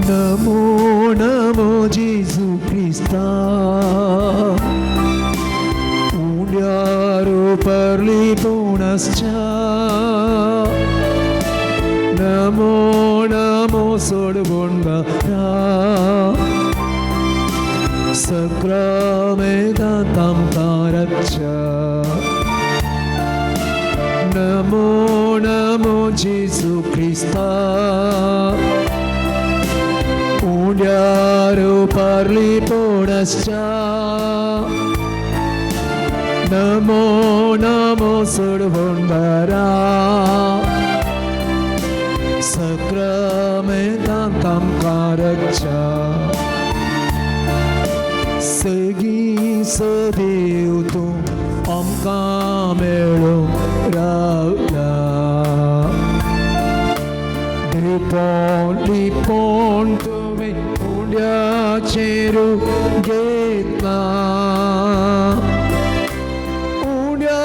नमो नमो जेजू ख्रिस्ता उड्यारो परली पुनश्च नमो नमो सोडबोंडरा सक्रमेदातं कारच्च नमो नमो जेजू ख्रिस्ता उड्यारो परली पुनश्च नमो नमो सोडबोंडरा सक्रमेदातं कारच्च सगी सदैव तू आमकां मेळूंक रावला लिपोन तुमी उड्याचेर घेतला उड्या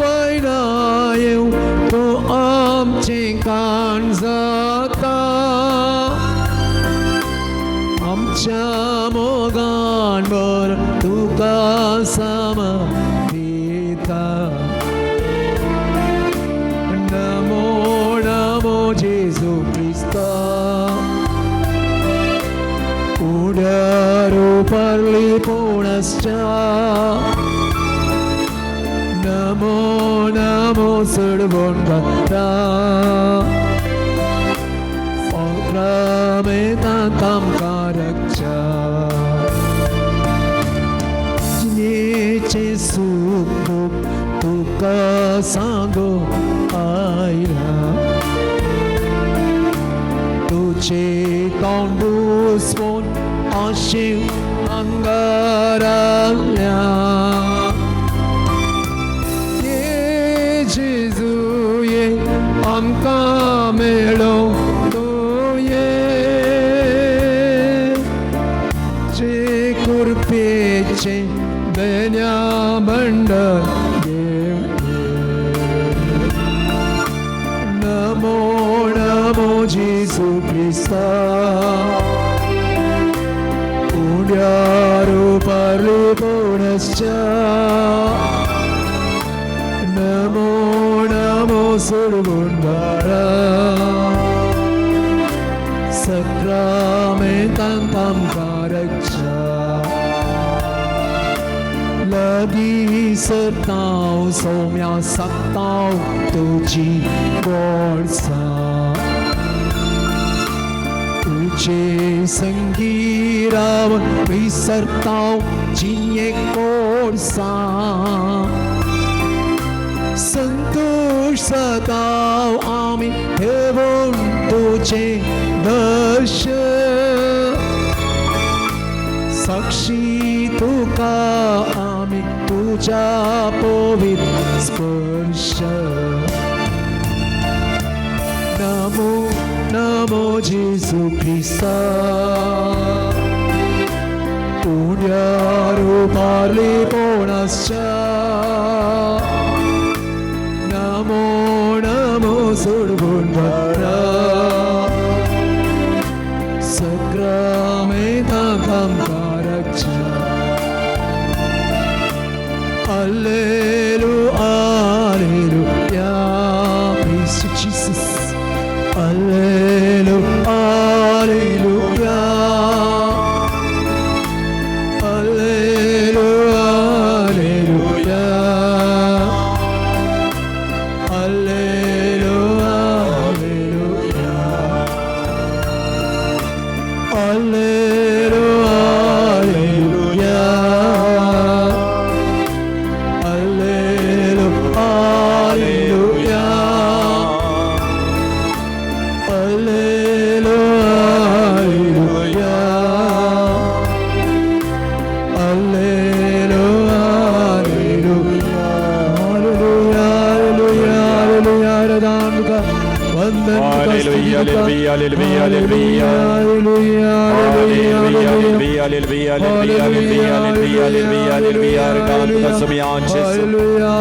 वयला येवं तूं आमचें काण जाता आमच्या मोगान बर तुका समर्पिता नमो नमो जेजू ख्रिस्ता उड्यारो परली पुनश्च नमो नमो सोडबोंडरा सक्रमेदातं कारच्च जिनेचे सुख तुका सांगो आयला तुझे तोंड उसवून आशीव अंगाराल्या जेजू ये आमकां मेळोवंक कृपेचे बेन्यामंडळ नमो नमो जेजू ख्रिस्ता उड्यारो परली पुनश्च नमो नमो सोडबोंडरा सक्रमेदातं कारच्च लगी सरताव सौम्या सकताव तुझी गोडसा तुझे संगीराव विसरताव जिये कोडसा संतोष सताव आमी ठेवून तुझे दर्शन साक्षी तुका आमी तुझ्या पवित्र स्पर्श नमो नमो जेजू ख्रिस्ता उड्यारो परली पुनश्च Namo Namo सोडबोंडरा सक्रमेदातं कारच्च Alleluia, Alleluia, praise you, Jesus. Alleluia, Alleluia, Alleluia, Alleluia, Alleluia, Alleluia, Alleluia, Alleluia. Alleluia, Alleluia, Alleluia, Alleluia, Alleluia, Alleluia, Regato Casumia Gesù,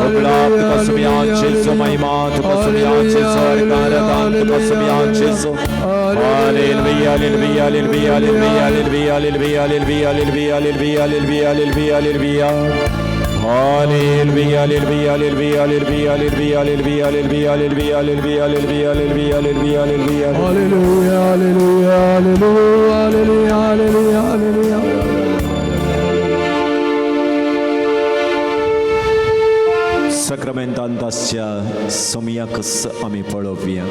Oblato Casumia Gesù, Maimato Casumia Gesù, Regato Casumia Gesù. Alleluia, Alleluia, Alleluia, Alleluia, Alleluia, Alleluia, Alleluia, Alleluia, Alleluia, Alleluia, Alleluia, Alleluia. Alleluia, Alleluia, Alleluia, Alleluia, Alleluia, Alleluia, Alleluia, Alleluia, Alleluia, Alleluia, Alleluia, Alleluia, Alleluia. Alleluia, alleluia, alleluia, alleluia, alleluia, alleluia. Sacramentantascia somiacus ami पळोवया.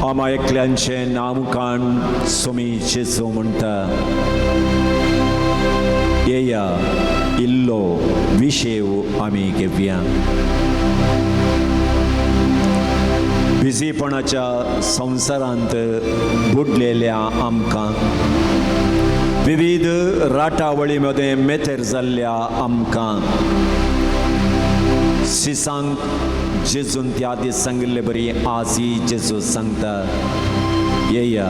आम्हा एकल्यांचे नामकाण सोमी जेजू म्हणटा. येया इल्लो विशेव आमी घेवया. बिझीपणाच्या संवसारांत बुडलेल्या आमकां, विविध राटावळीमध्ये मेथेर जाल्ल्या आमकां सिसांक जेजून त्या दीस सांगिल्ले बरी आजी जेजू सांगता, येया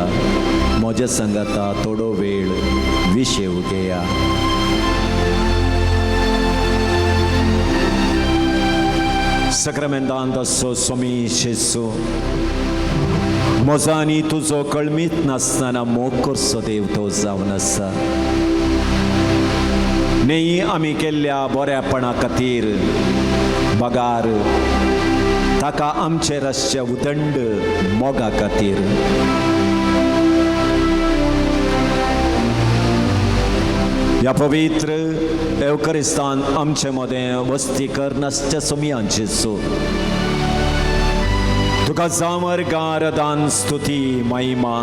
म्हज्या संगाता थोडो वेळ विशेव घेया. Sacramentant असो स्वामी जेजू, म्हजो आनी तुजो कळमीत नासतना मोग करचो देव तो जावन आसा. न्ही आमी केल्ल्या बऱ्यापणा खातीर बगार ताका आमचेर आसचे उदंड मोगा खातीर. ह्या पवित्र एवकरिस्तान आमचे मदें वस्ती कर नासच्या सोमयां जेजू, तुका जामर गारदान स्तुती महिमा.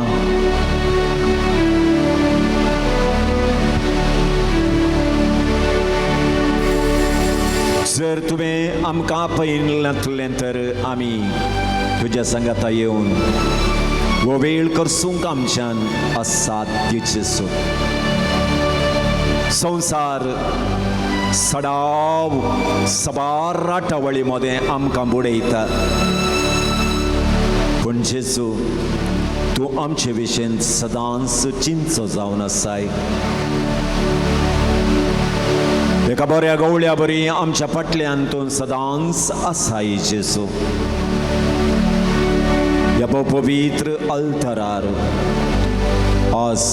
जर तुवें आमकां पळयलातलें तर आमी तुज्या संगाता येवन वो वेळ करसूंक आमच्यान असाध्य जेजू. संसार सडाव सबार राटावळी मध्ये आमकां बुडयता, पूण जेजू तूं आमचे विशयेन सदांच चिंचो जावन आसाय. एका बऱ्या गवळ्या बरी आमच्या फाटल्यान तूं सदांच आसाय जेजू. ह्या पवित्र अल्तरार आज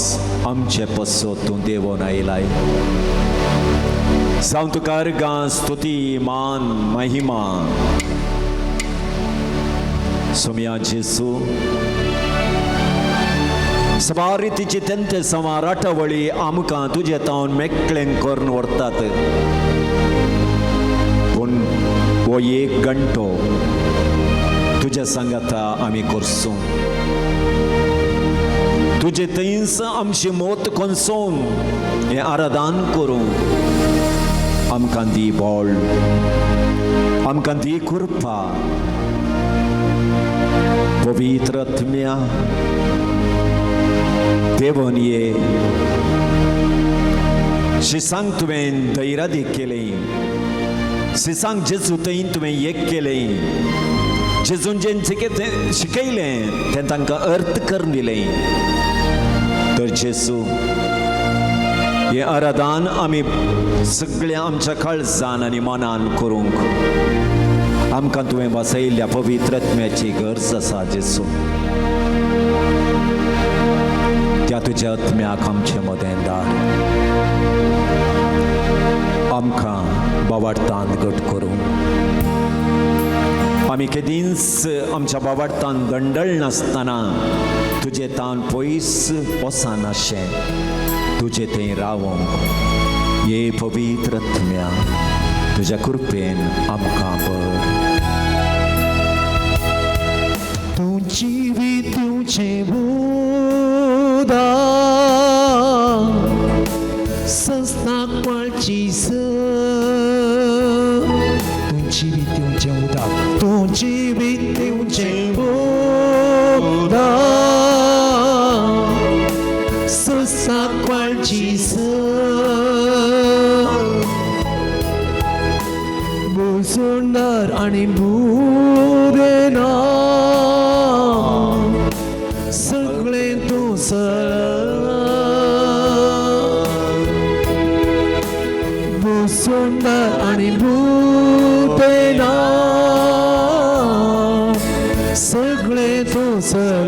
आमचे पसो तूं देवून आयलाय. जावं तुका अर्गां स्तुती मान महिमा. सोमया जेजू, सबार रितीची तेंते समा राटावळी आमकां तुजे तावन मेकळें करून व्हरतात, पूण हो एक घंटो तुज्या सांगाता आमी करसूं. तुजे थंयच आमची मोत कोंसोवन हें आराधन करूं. आमकां दी बोळ, आमकां दी कृपा. पवित्र आत्म्या देवून ये. शिसांक तुवें धैर्य केलें, शिसांक जेजू थंय तुवें एक केलें. जेजून जें शिकयलें तें तांकां अर्थ करून दिलें. तर जेजू हे आराधन आमी सगळ्या आमच्या काळजान आनी मनान करूंक आमकां तुवें बसयल्ल्या पवित्र आत्म्याची गरज आसा जेजू. त्या तुज्या आत्म्याक आमचे मदें धाड. आमकां बावार्थान घट करूं. आमी केदींच आमच्या बावार्थान दंडळ नासतना तुजे तान पयस वचनाशें तुजे थंय रावोंक हे पवित्र आत्म्या तुज्या कृपेन आमकां बर. तूं जिवीत दिवचें उदार संस्थाक पळची तूं जिवीत दिवचें उदार. तूं जिवीत दिवचें उदार संस्थाक पळची बुसुंदर आनी बुदेना सगळें तूं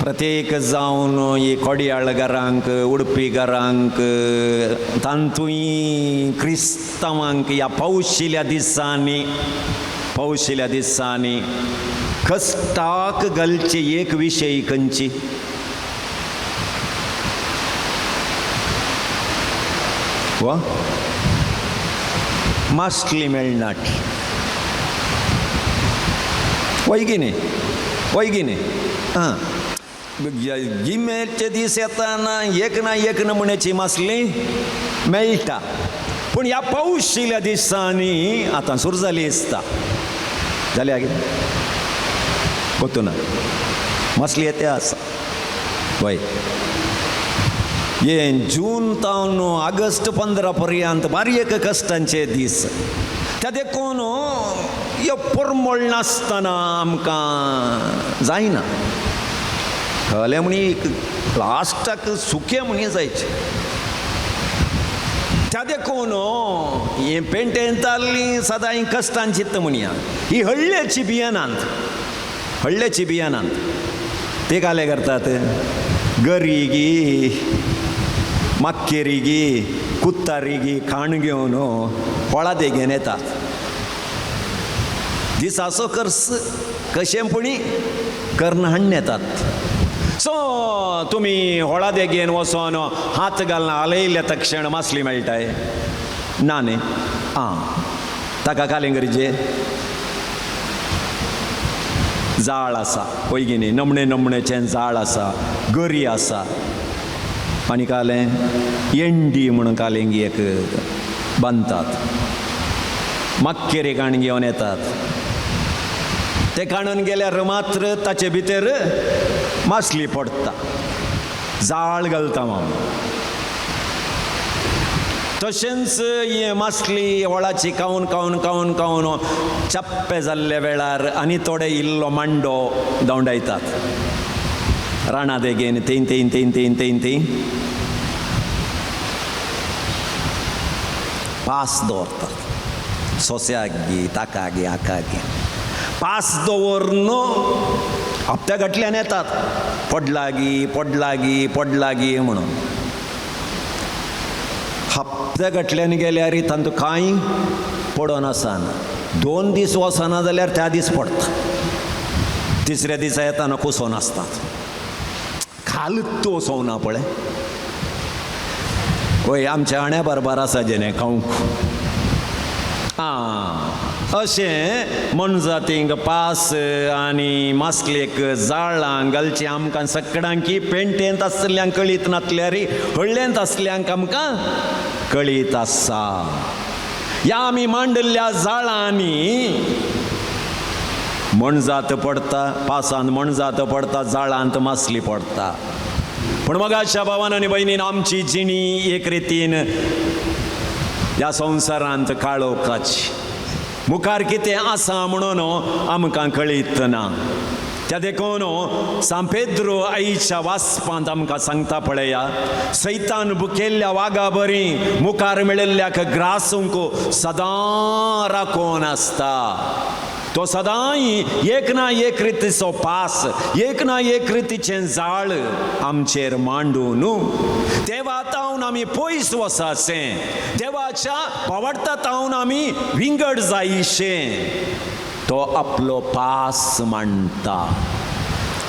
प्रत्येक जावन ही कोडयाळगारांक उडपीकारांक तांतूय क्रिस्तांवांक ह्या पावशिल्या दिसांनी कश्टाक घालचे एक विशय खंयची? वा मासली मेळनाट वैगिने हां गिमेचे दीस येताना एक ना एक नमुन्याची मासली मेळटा, पूण ह्या पावशिल्या दिसांनी आतां सुरू जाली दिसता जाल्या गोतू ना मासली येते आसा वय ये जून तावन ऑगस्ट 15 पर्यंत बारीक कश्टांचे दीस त्या देखून ह्यो परमळ नासतना आमकां जायना कळ्ळें म्हणी लास्टाक सुकें म्हणी जायचें त्या देखून हे पेंटेंताली सदां ही कश्टांची चित्त म्हणया ही हळ्ळेची बियाणांत ते काले करतात गरी गी माक्केरी गी कुत्तारी गी खाण घेवन व्हळा देगेन येतात दिसाचो कर्स कशेंपणी कर्ण हाडून येतात सो तुमी व्हळा देगेन वचोन हात घालून आलयल्या तक्षण मासली मेळटाय ना न्ही आं ताका कालिंगरीचे जाळ आसा पळय नमणेचें जाळ आसा गरी आसा आनी कालें एंडी म्हणून कालिंगेक बांदतात माक्केरे काण घेवन येतात ते काणून गेल्यार मात्र ताचे भितर मासली पडटा जाळ घालता म्हणून तशेंच हे मासली व्हळाची कावून चप्पे जाल्ल्या वेळार आनी थोडे इल्लो मांडो धांवडायतात राणा देगेन तें पास दवरतात सोस्याक गी ताका गी आका गी पास दवरून हप्त्या गटल्यान येतात पडला गी म्हणून हप्त्या गटल्यान गेल्यार तांतूं कांय पडोन आसना 2 दीस वचना जाल्यार त्या दीस पडटा तिसऱ्या दिसा येताना कुसोन आसतात खालत वचोवना पळय वय आमच्या आण्या बरोबर आसा जेणे खावंक अशें मनजातींक पास आनी मासलेक जाळां घालचें आमकां सगळ्यांकी पेंटेंत आसल्यांक कळीत नासल्यार हळ्ळेंत आसल्यांक आमकां कळीत आसा ह्या आमी मांडल्ल्या जाळांनी मणजात पडटा पासांत मणजात पडटा जाळांत मासली पडटा पूण मगाच्या भावान आनी भयणीन आमची जिणी एक रितीन ह्या संवसारांत काळोखाची मुखार कितें आसा म्हणून आमकां कळीत ना त्या देखून सांपेद्रो आईच्या वास्पांत आमकां सांगता पळया सैतान बुकेल्ल्या वागा बरी मुखार मेळिल्ल्याक ग्रासूंक सदां राखून आसता तो सदांय एक ना एक रितीचो पास एक ना एक रितीचें जाळ आमचेर मांडून देवातावन आमी पयस वसाचें देवाच्या पावडटातावन आमी विंगड जायशें तो आपलो पास मांडटा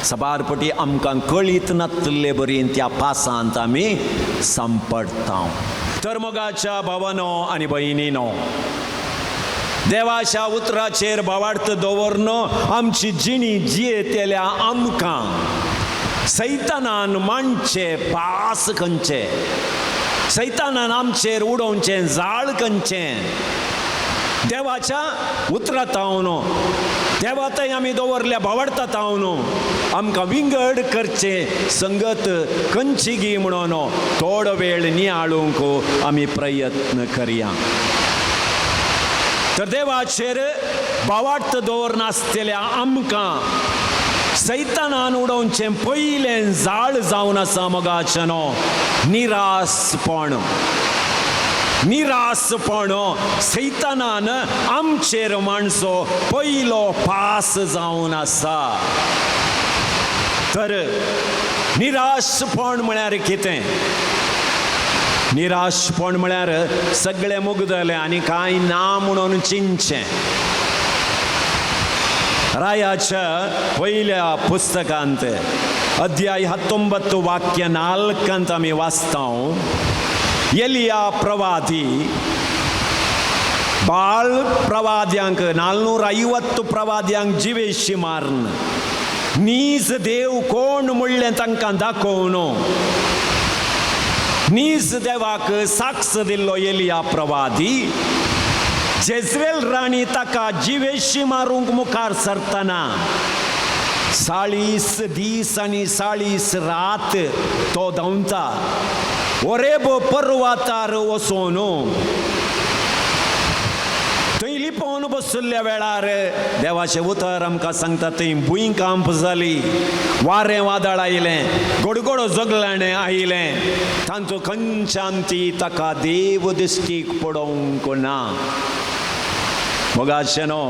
सबारपटी आमकां कळीत नासले बरी त्या पासांत आमी सांपडटा तर मोगाच्या भावानो आनी भयणीनो देवाच्या उतराचेर भावार्थ दवरन आमची जिणी जियेतेल्या आमकां सैतानान मांडचे पास खंयचे सैतानान आमचेर उडोवचें जाळ खंयचें देवाच्या उतरातावन देवातय आमी दवरल्या भावार्थातावन आमकां विंगड करचें संगत खंयची गी म्हणून थोडो वेळ नियाळूंक आमी प्रयत्न करया तर देवाचेर भावार्थ दवरनासलेल्या आमकां सैतानान उडोवचें पयलें जाळ जावन आसा मोगाचनो निरासपण सैतानान आमचेर मांडचो पयलो पास जावन आसा तर निराशपण म्हळ्यार कितें? निराशपण म्हळ्यार सगळें मुगदलें आनी कांय ना म्हणून चिंतचें. रायाच्या पयल्या पुस्तकांत अध्याय 19 वाक्य 4 आमी वाचतां. एलिया प्रवादी बाळ प्रवाद्यांक 450 प्रवाद्यांक जिवेशी मारन नीज देव कोण म्हणलें तांकां दाखोवन नीज देवाक साक्ष दिल्लो एलिया प्रवादी जेजरेल राणी ताका जिवेशी मारूंक मुखार सरतना 40 दीस आनी 40 रात तो धांवता. ओरेब पर्वतार वचून थंय लिपोवन बसल्या वेळार देवाचें उतर आमकां सांगता थंय भुंयकांप जाली, वारें वादळ आयलें, गडगडो जगलाणें आयलें. तांचो खंयच्यान ताका देव दिश्टीक पडोवंक ना. मोगाचेनो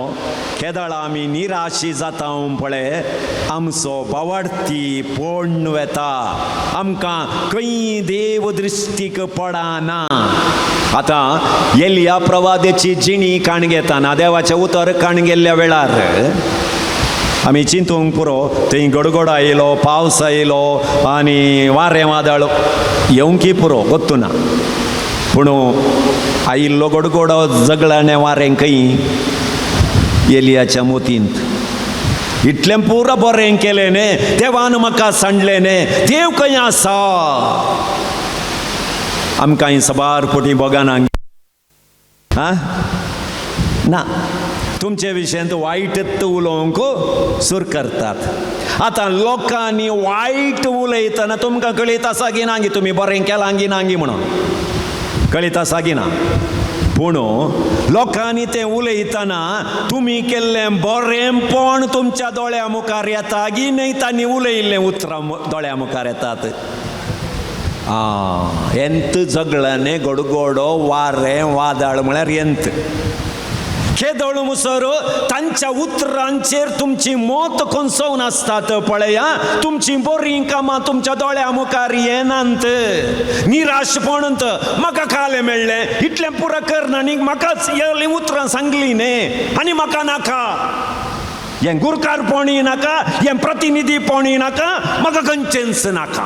केदळ आमी निराशी जाता पळय, आमचो बावार्थी पोण वेता, आमकां खंय देव दृश्टीक पडना. आतां एलिया प्रवादेची जिणी काण घेताना देवाचें उतर काण गेल्ल्या वेळार आमी चिंतूंक पुरो थंय गडगडो आयलो, पावस आयलो आनी वारें वादळ येवंकी पुरो गोत्तू ना. पूण आयिल्लो गडगडो जगलाणें वारें खंय एलियाच्या मोतींत. इतलें पुरो बरें केलें न्ही, देवान म्हाका सांडलें न्ही, देव खंय आसा. आमकां सबार पोटी बोगाना ना, तुमचे विशयंत वायटच उलोवंक सुरू करतात. आतां लोकांनी वायट उलयतना तुमकां कळीत आसा की ना गी तुमी बरें केलां गी ना गी म्हणून कळीत आसा की ना. पूण लोकांनी तें उलयतना तुमी केल्लें बरेंपण तुमच्या दोळ्या मुखार येता गी न्हय तांणी उलयिल्लें उतरां दोळ्या मुखार येतात. एंत जगलांनी गडगडो वारें वादळ म्हळ्यार एंत केदळ मुसर तांच्या उतरांचेर तुमची मोत कोंसोवन आसतात पळया. तुमची बरीं कामां तुमच्या दोळ्या मुखार येनात. निराशपणंत म्हाका खालें मेळ्ळें, इतलें पुरो करना आनी म्हाकाच येलीं उतरां सांगलीं न्ही आनी म्हाका नाका. हें गुरकारपणूय नाका, हें प्रतिनिधीपणूय नाका, म्हाका खंयचेंच नाका.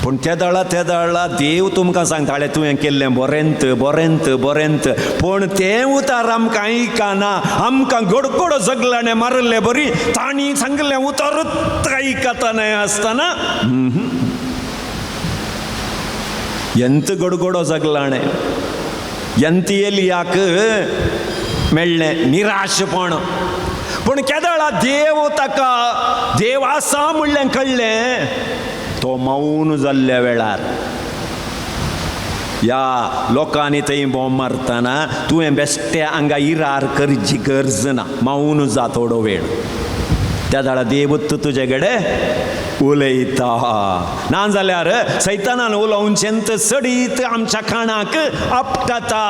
पूण तेदळा देव तुमकां सांगताले तुवें केल्लें बरेंत बरेंत बरेंत. पूण तें उतर आमकां आयकना. आमकां गडगडो जगलाणें मारलें बरी, तांणी सांगलें उतरूच आयकतना आसतना एंत गडगडो जगलाणें एंत एलियाक मेळ्ळें निराशपण. पूण केदळा देव ताका देव आसा म्हणलें कळ्ळें. तो मौन जाल्ल्या वेळार या लोकांनी थंय बॉम्ब मारतना तुवें बेश्टे आंगा इरार करची गरज ना, मौन जा थोडो वेळ. त्या दाडा देवूच तुजे कडेन उलयता. ना जाल्यार सैतानान उलोवचेंत सडीत आमच्या कानाक आपटता.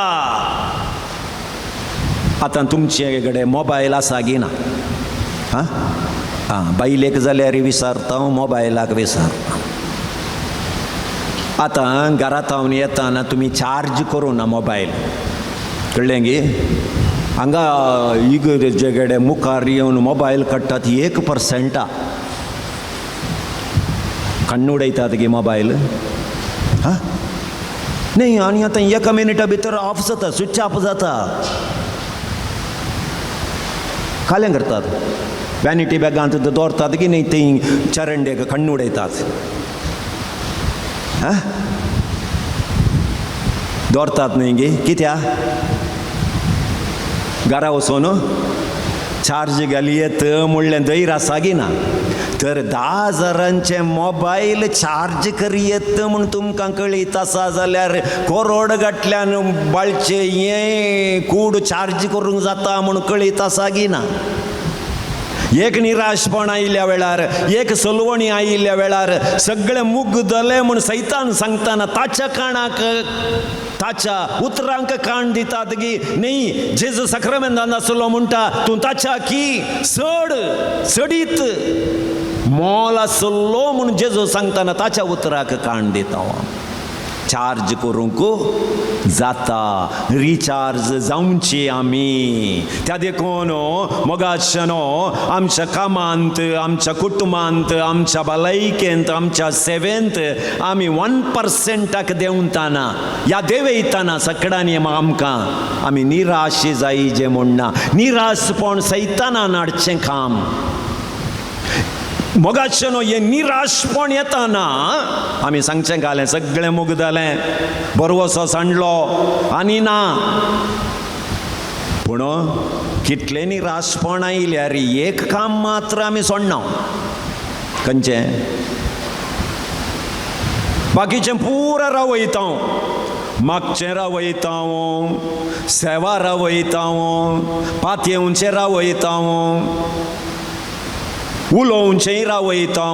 आतां तुमचे कडेन मोबायल आसा गी ना? बायलेक जाल्यार विचारता, मोबायलाक विचारता. आतां घरांत हांव येताना तुमी चार्ज करूं ना मोबायल, कळ्ळें गे? हांगा इगर्जे कडेन मुखार येवन मोबायल काडटात 1%. कण्ण उडयतात गे मोबायल. न्ही आनी आतां 1 मिनिटा भितर ऑफ जाता, स्विच ऑफ जाता. खालें करतात, वॅनिटी बॅगांत दवरतात की न्ही थंय चरंडेक कण्ण उडयतात. दवरतात न्ही गे कित्या? घरा वचून चार्ज घाली येत म्हणलें धैर्य आसा गी ना. तर 10,000चे मोबायल चार्ज करी येत म्हूण तुमकां कळीत आसा जाल्यार करोड गांठल्यान बाळचे हे कूड चार्ज करूंक जाता म्हूण कळीत आसा गी ना. एक निराशपण आयिल्ल्या वेळार, एक सलवणी आयिल्ल्या वेळार सगळे मुग्धले म्हूण सैतान सांगताना ताच्या कानाक ताच्या उतरांक कान दितात की न्ही जेजू सक्रामेंतान आसलो म्हणटा तूं ताच्या की सडीत मोल आसलो म्हूण जेजू सांगताना ताच्या उतराक कान दिता. चार्ज करूंक जाता, रिचार्ज जावची आमी. त्या देखून मोगाचनो आमच्या कामांत, आमच्या कुटुंबांत, आमच्या भलायकेंत, आमच्या सेवेंत आमी 1% देंवताना या देवयताना सगळ्यांनी आमकां आमी निराश जायचे म्हणना. निराशपण सैतानान हाडचें काम. मोगाचनो हे निराशपण येताना आमी सांगचें घालें सगळें मुग्धलें, बरवसो सांडलो आनी ना. पूण कितले निराशपण आयल्यार एक काम मात्र आमी सोडना. खंयचें? बाकीचें पुरा रावयता, मागचें रावयता, सेवा रावयता, पातयेवचें रावयता, उलोवचेंय रावयता,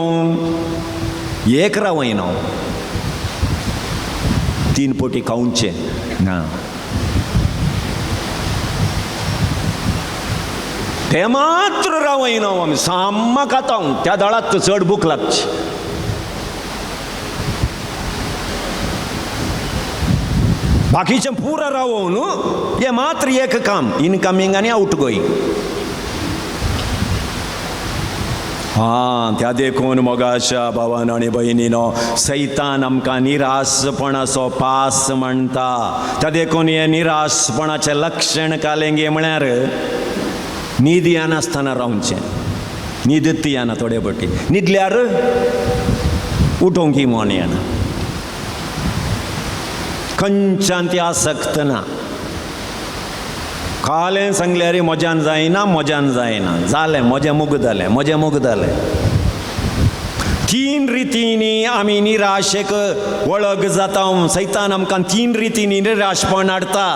एक रावयना. 3 पोटी खावचें ना, ते मात्र रावयना आमी. साम्मा खाता त्या दळात चड भूक लागची. बाकीचें पुरा रावोवन हे मात्र एक काम, इनकमींग आनी आउटगोईंग. त्या देखून मोगाच्या भावान आनी भयणीनो सैतान आमकां निराशपणाचो पास म्हणटा. त्या देखून हे निराशपणाचें लक्षण कालेंगे म्हळ्यार न्हीद येनासतना रावचें. न्हीदच येना थोडे फावटी, न्हिदल्यार उठोवंक मन येना, खंयच्यान ती आसक्त ना. कालें सांगल्यार मजान जायना, मजान जायना, जालें म्हजें मुग्धलें, म्हजें मुग्धलें. 3 रितींनी आमी निराशेक वळख जाता. सैतान आमकां 3 रितींनी निराशपण हाडटा.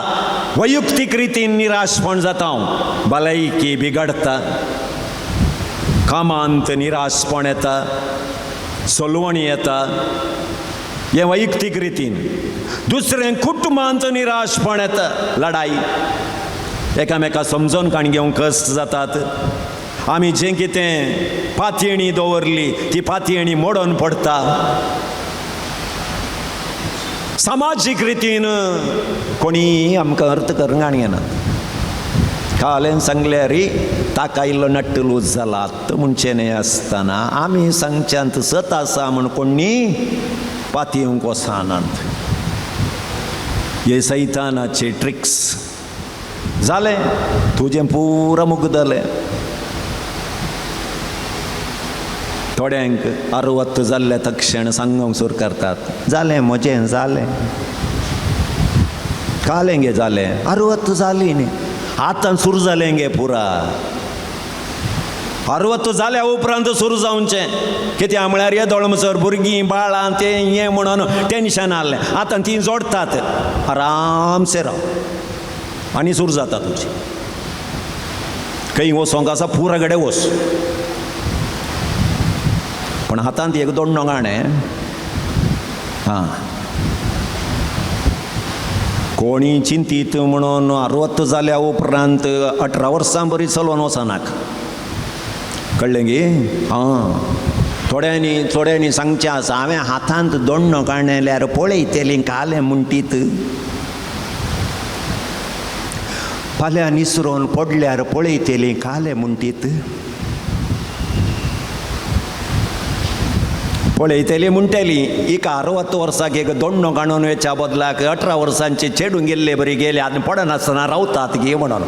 वैयक्तीक रितीन निराशपण जाता, भलायकी बिगडटा, कामांत निराशपण येता, सलवणी येता, हे वैयक्तीक रितीन. दुसरें कुटुंबांत निराशपण येता, लढाई, एकामेका समजोन काण घेवंक कश्ट जातात. आमी जें कितें पातयणी दवरली ती पातयणी मोडोन पडटा. सामाजीक रितीन कोणी आमकां अर्थ करूंक येना. कालें सांगल्यार ताका इल्लो नट्ट लूज जाला म्हणचें न्ही आसतना आमी सांगच्यांत सत आसा म्हूण कोणी पातयेवंक वचनात. हे सैतानाचे ट्रिक्स. जालें तुजें पुरा मुग्धलें. थोड्यांक 60 जाल्ल्या तक्षण सांगूंक सुरू करतात, जालें म्हजें जालें, कालें गे जालें, 60 जालीं न्ही, आतां सुरू जालें गे पुरा. 60 जाल्या उपरांत सुरू जावचें. कित्याक म्हळ्यार हे दोळमसर भुरगीं बाळां तें हें म्हणून टेन्शन आसलें. आतां तीं जोडटात, आरामसे राव आनी सुरू जाता तुजी. खंय वचोंक आसा पुरा गडे वच. पण हातांत एक दोन गाणें. कोणी चिंतीत म्हणून 60 जाल्या उपरांत 18 वर्सां बरी चलोवन वचनाक. कळ्ळें गे? थोड्यांनी सांगचें आसा, हांवें हातांत दोण्ण काडल्यार पळयतलीं कालें म्हणटीत, फाल्यां निसरोन पडल्यार पळयतलीं कालें म्हणटीत. पळयतलीं म्हणटलीं एक 60 वर्साक एक दोण्ण काडून वेच्या बदलाक 18 वर्सांचे चेडून गेल्ले बरी गेले आनी पडनासतना रावतात गे म्हणून.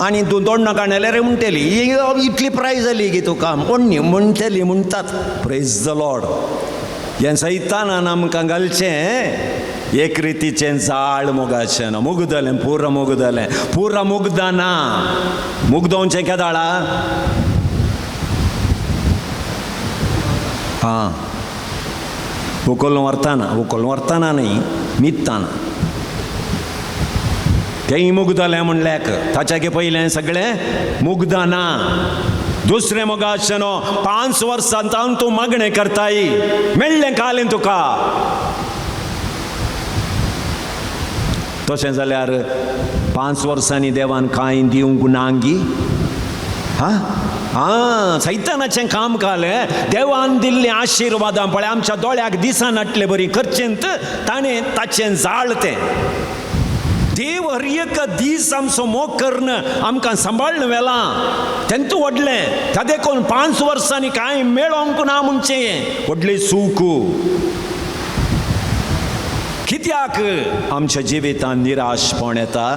आनी तूं दोण्ण काडल्यार म्हणटलीं इतली प्रायज जाली गे तुका म्हणटलीं म्हणटात. Praise the Lord. हें सैतानान आमकां घालचें एक रितीचें जाळ मोगाचें. मुग्धलें, पुरा मुग्धलें, पुरा मुग्धना. मुग्धोवचें केदाळा. उखलून व्हरतना न्ही, न्हिदताना. तेंय मुग्धलें म्हणल्याक ताच्यागे पयलें सगळें मुग्धना. दुसरे मग आशनो 5 वर्सांत तूं मागणें करताय मेळ्ळें कालें तुका. तशें जाल्यार 5 वर्सांनी देवान कांय दिवंक नांगी. सैतानाचें काम कालें. देवान दिल्लीं आशिर्वादां पळय आमच्या दोळ्याक दिसान हाडले बरी करचेंत ताणें ताचें जाळ तें. देव हर एक दीस आमचो मोग करणं आमकां सांबाळन वेलां तेंत व्हडलें. त्या देखून 5 वर्सांनी कांय मेळोंक ना म्हणचें व्हडलें सूख. कित्याक आमच्या जिवितांत निराशपण येता.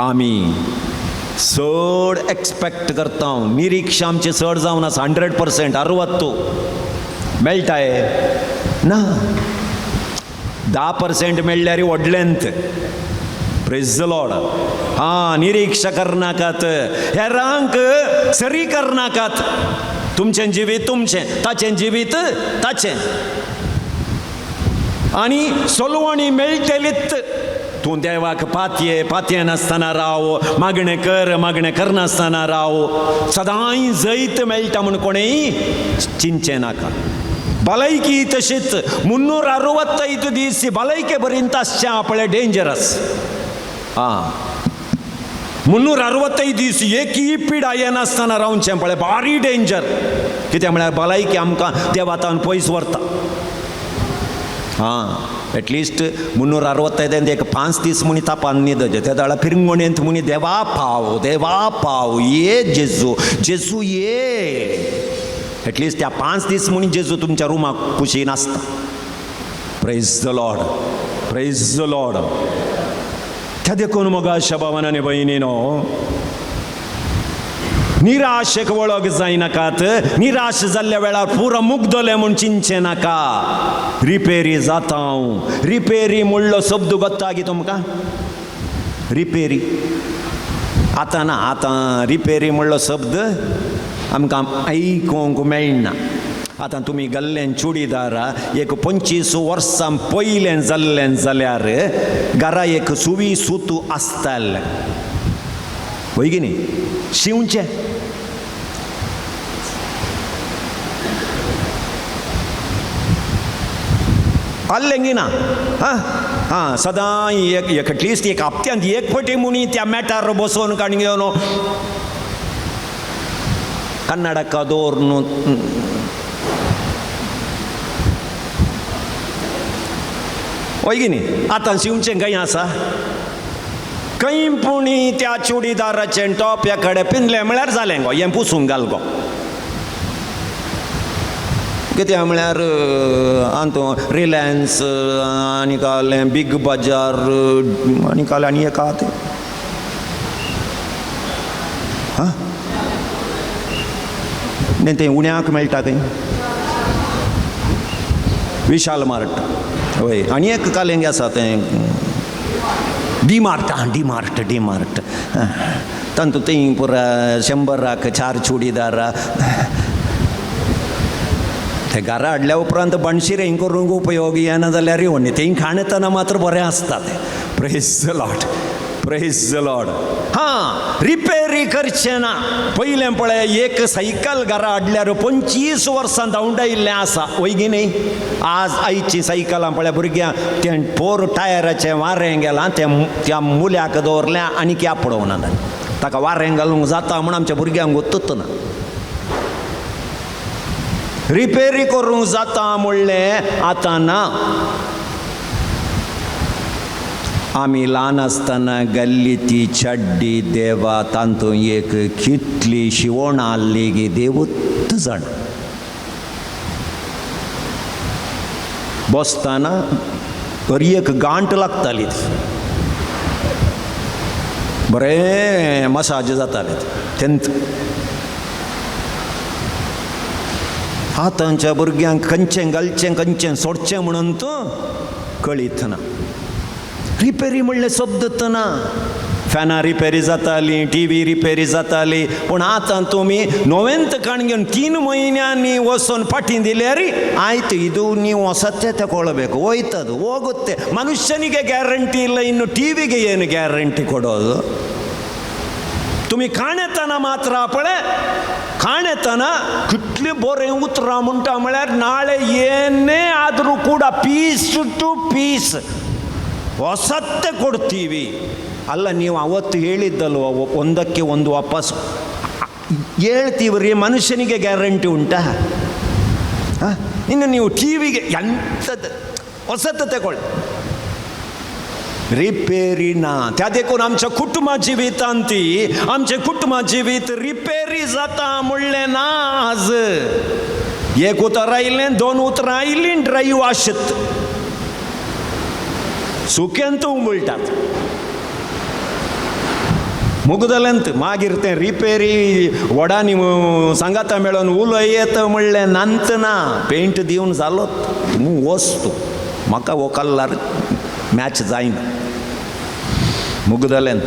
आमी चड एक्सपेक्ट करता. निरीक्षा आमची चड जावन आसा 100%. 60 मेळटाय ना. 10% मेळ्ळ्यार व्हडलेंत. Praise the Lord. निरीक्षा करनाकात. हेरांक सरी करनाकात. तुमचें जिवीत तुमचें, ताचें जिवीत ताचें. आनी सोलवणी मेळटलीच. तूं देवाक पातये नासतना राव. मागणें करनासतना राव. सदांय जैत मेळटा म्हूण कोणेय चिंतचें नाका. भलायकी तशीच 365 दीस भलायके बरींत आसचें पळय डेंजरस. 365 दीस एकय पिडा येनासतना रावचें पळय भारी डेंजर. कित्याक म्हळ्यार भलायकी आमकां देवातान पयस व्हरता. एटलिस्ट 365 एक 5 दीस मुनी तापान न्हिदचे. त्या दाळा फिरंगोणेंत मुनी देवा पाव ये जेजू ये. एटलिस्ट त्या 5 दीस मुनी जेजू तुमच्या रुमाक कुशीन आसता. Praise the Lord. Praise the Lord. त्या देखून मग अशा भावान आनी भयणीनो निराशेक वळख जायनाकात. निराश जाल्ल्या वेळार पुरो मुग्धले म्हूण चिंतचें नाका. रिपेरी जाता. रिपेरी म्हणलो शब्द गोत्ता गी तुमकां. रिपेरी आतां रिपेरी म्हणलो शब्द आमकां आयकूंक मेळना. आतां तुमी घाल्लें चुडीदारा एक 25 वर्सां पयलें जाल्लें जाल्यार घरा एक सुवी सुतू आसतालें. होय की न्ही. शिंवचें. आल्लें ना. सदां एक एटलिस्ट एक हप्त्यांत एक फावटी मुनी त्या मॅटार बसोवन काण घेवन कन्नडका दवरून होय की न्ही. आतां शिंवचें खंय आसा. खंय पुणी त्या चुडीदाराचें टॉप ह्या कडेन पिंजलें म्हळ्यार जालें गो. हें पुसूंक घाल गो. कित्याक म्हळ्यार तूं रिलायन्स आनी कालें बिग बाजार आनी कालें आनी एक आहा तें तें उण्याक मेळटा खंय. विशाल मार्ट. होय. आनी एक कालें आसा तें डी मार्ट. तांतू थंय पुरा 100 4 चुडीदारां. ते घरा हाडल्या उपरांत बणशिरें करूंक उपयोग येना जाल्यार येवन तें खाणेतना मात्र बरें आसता तें. Praise the Lord. Praise the Lord. रिपेरी करचें ना. पयलें पळय एक सायकल घरा हाडल्यार 25 वर्सां धांवडायिल्लें आसा. होय की न्ही. आयची सायकलां पळय भुरग्यांक तें 4 टायराचें वारें गेलां. त्या मुल्याक दवरलें आनी क्या पडोवना. ताका वारें घालूंक जाता म्हूण आमच्या भुरग्यांक गोतूच ना. रिपेरी करूंक जाता म्हणलें आतां ना. आमी ल्हान आसतना घाल्ली ती चड्डी देवा तांतूं एक कितली शिवण आसली गी देवूच जाण. बसतना बरी एक गांठ लागताली. बरें मसाज जाताले तेंत. आतांच्या भुरग्यांक खंयचें घालचें खंयचें सोडचें म्हणून तूं कळीत ना. रिपेरी म्हणलें शब्द ना. फॅनां रिपेरी जातालीं, टीव्ही रिपेरी जाताली. पूण आतां तुमी नोवेंत काण घेवन 3 म्हयन्यांनी वचोन फाटीं दिल्यार आयत ಇದು ನೀವು ಹೊಸತ್ತೆ ತಗೊಳ್ಬೇಕು ಹೋಯ್ತದು ಹೋಗುತ್ತೆ. ಮನುಷ್ಯನಿಗೆ ಗ್ಯಾರಂಟಿ ಇಲ್ಲ, ಇನ್ನು ಟಿವಿಗೆ ಏನು ಗ್ಯಾರಂಟಿ ಕೊಡೋದು. तुम्ही खाणेताना मात्र आपळे खाणेताना कितले बरे उतरा म्हणटा म्हळ्यार नाळे ಏನೇ ಆದರೂ ಕೂಡ ಪೀಸ್ ಟು ಪೀಸ್ ಹೊಸತ್ತೆ ಕೊಡ್ತೀವಿ. ಅಲ್ಲ, ನೀವು ಅವತ್ತು ಹೇಳಿದ್ದಲ್ವ ಒಂದಕ್ಕೆ ಒಂದು ವಾಪಸ್ ಹೇಳ್ತೀವ್ರಿ, ಮನುಷ್ಯನಿಗೆ ಗ್ಯಾರಂಟಿ ಉಂಟಾ? ಇನ್ನು ನೀವು ಟಿ ವಿಗೆ ಎಂಥದ್ದು ಹೊಸತ್ತು ತಗೊಳ್ಳಿ. रिपेरी ना त्या देखून आमच्या कुटुंबा जिवितांती आमचे कुटुंबा जिवीत रिपेरी जाता म्हणले ना. आज एक उतर आयिल्लें, 2 उतरां आयिल्लीं, ड्राईव्ह आशत सुकेंत उमळटात. मुगदलेंत मागीर तें रिपेरी वडांनी सांगाता मेळोन उलय येत म्हणलें नांत ना. पेंट दिवन जालो तूं वच तूं, म्हाका हो कल्लार मॅच जायना. मुगदलेंत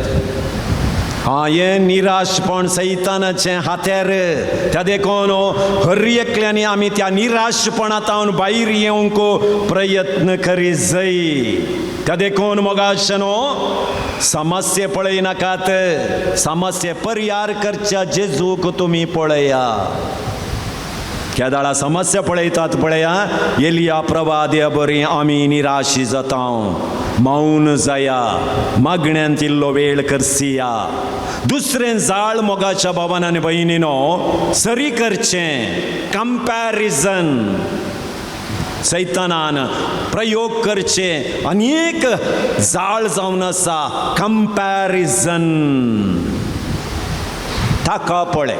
हें निराशपण सैतानाचें हात्यार. त्या देखून हर एकल्यानी आमी त्या निराशपणांतावन भायर येवंक प्रयत्न करी जाय. त्या देखून मोगाशनो समस्ये पळयनाकात, समस्ये परिहार करच्या जेजूक तुमी पळया. केदाळा समस्या पळयतात पळया. एलिया प्रवाद्या बरी आमी निराशी जाता, मौन जाया, मागण्यांत इल्लो वेळ करसिया. दुसरें जाळ मोगाच्या भावान आनी भयणीनो सरी करचें. कंपॅरिजन सैतानान प्रयोग करचे अनेक जाळ जावन आसा. कंपॅरिजन ताका पळय,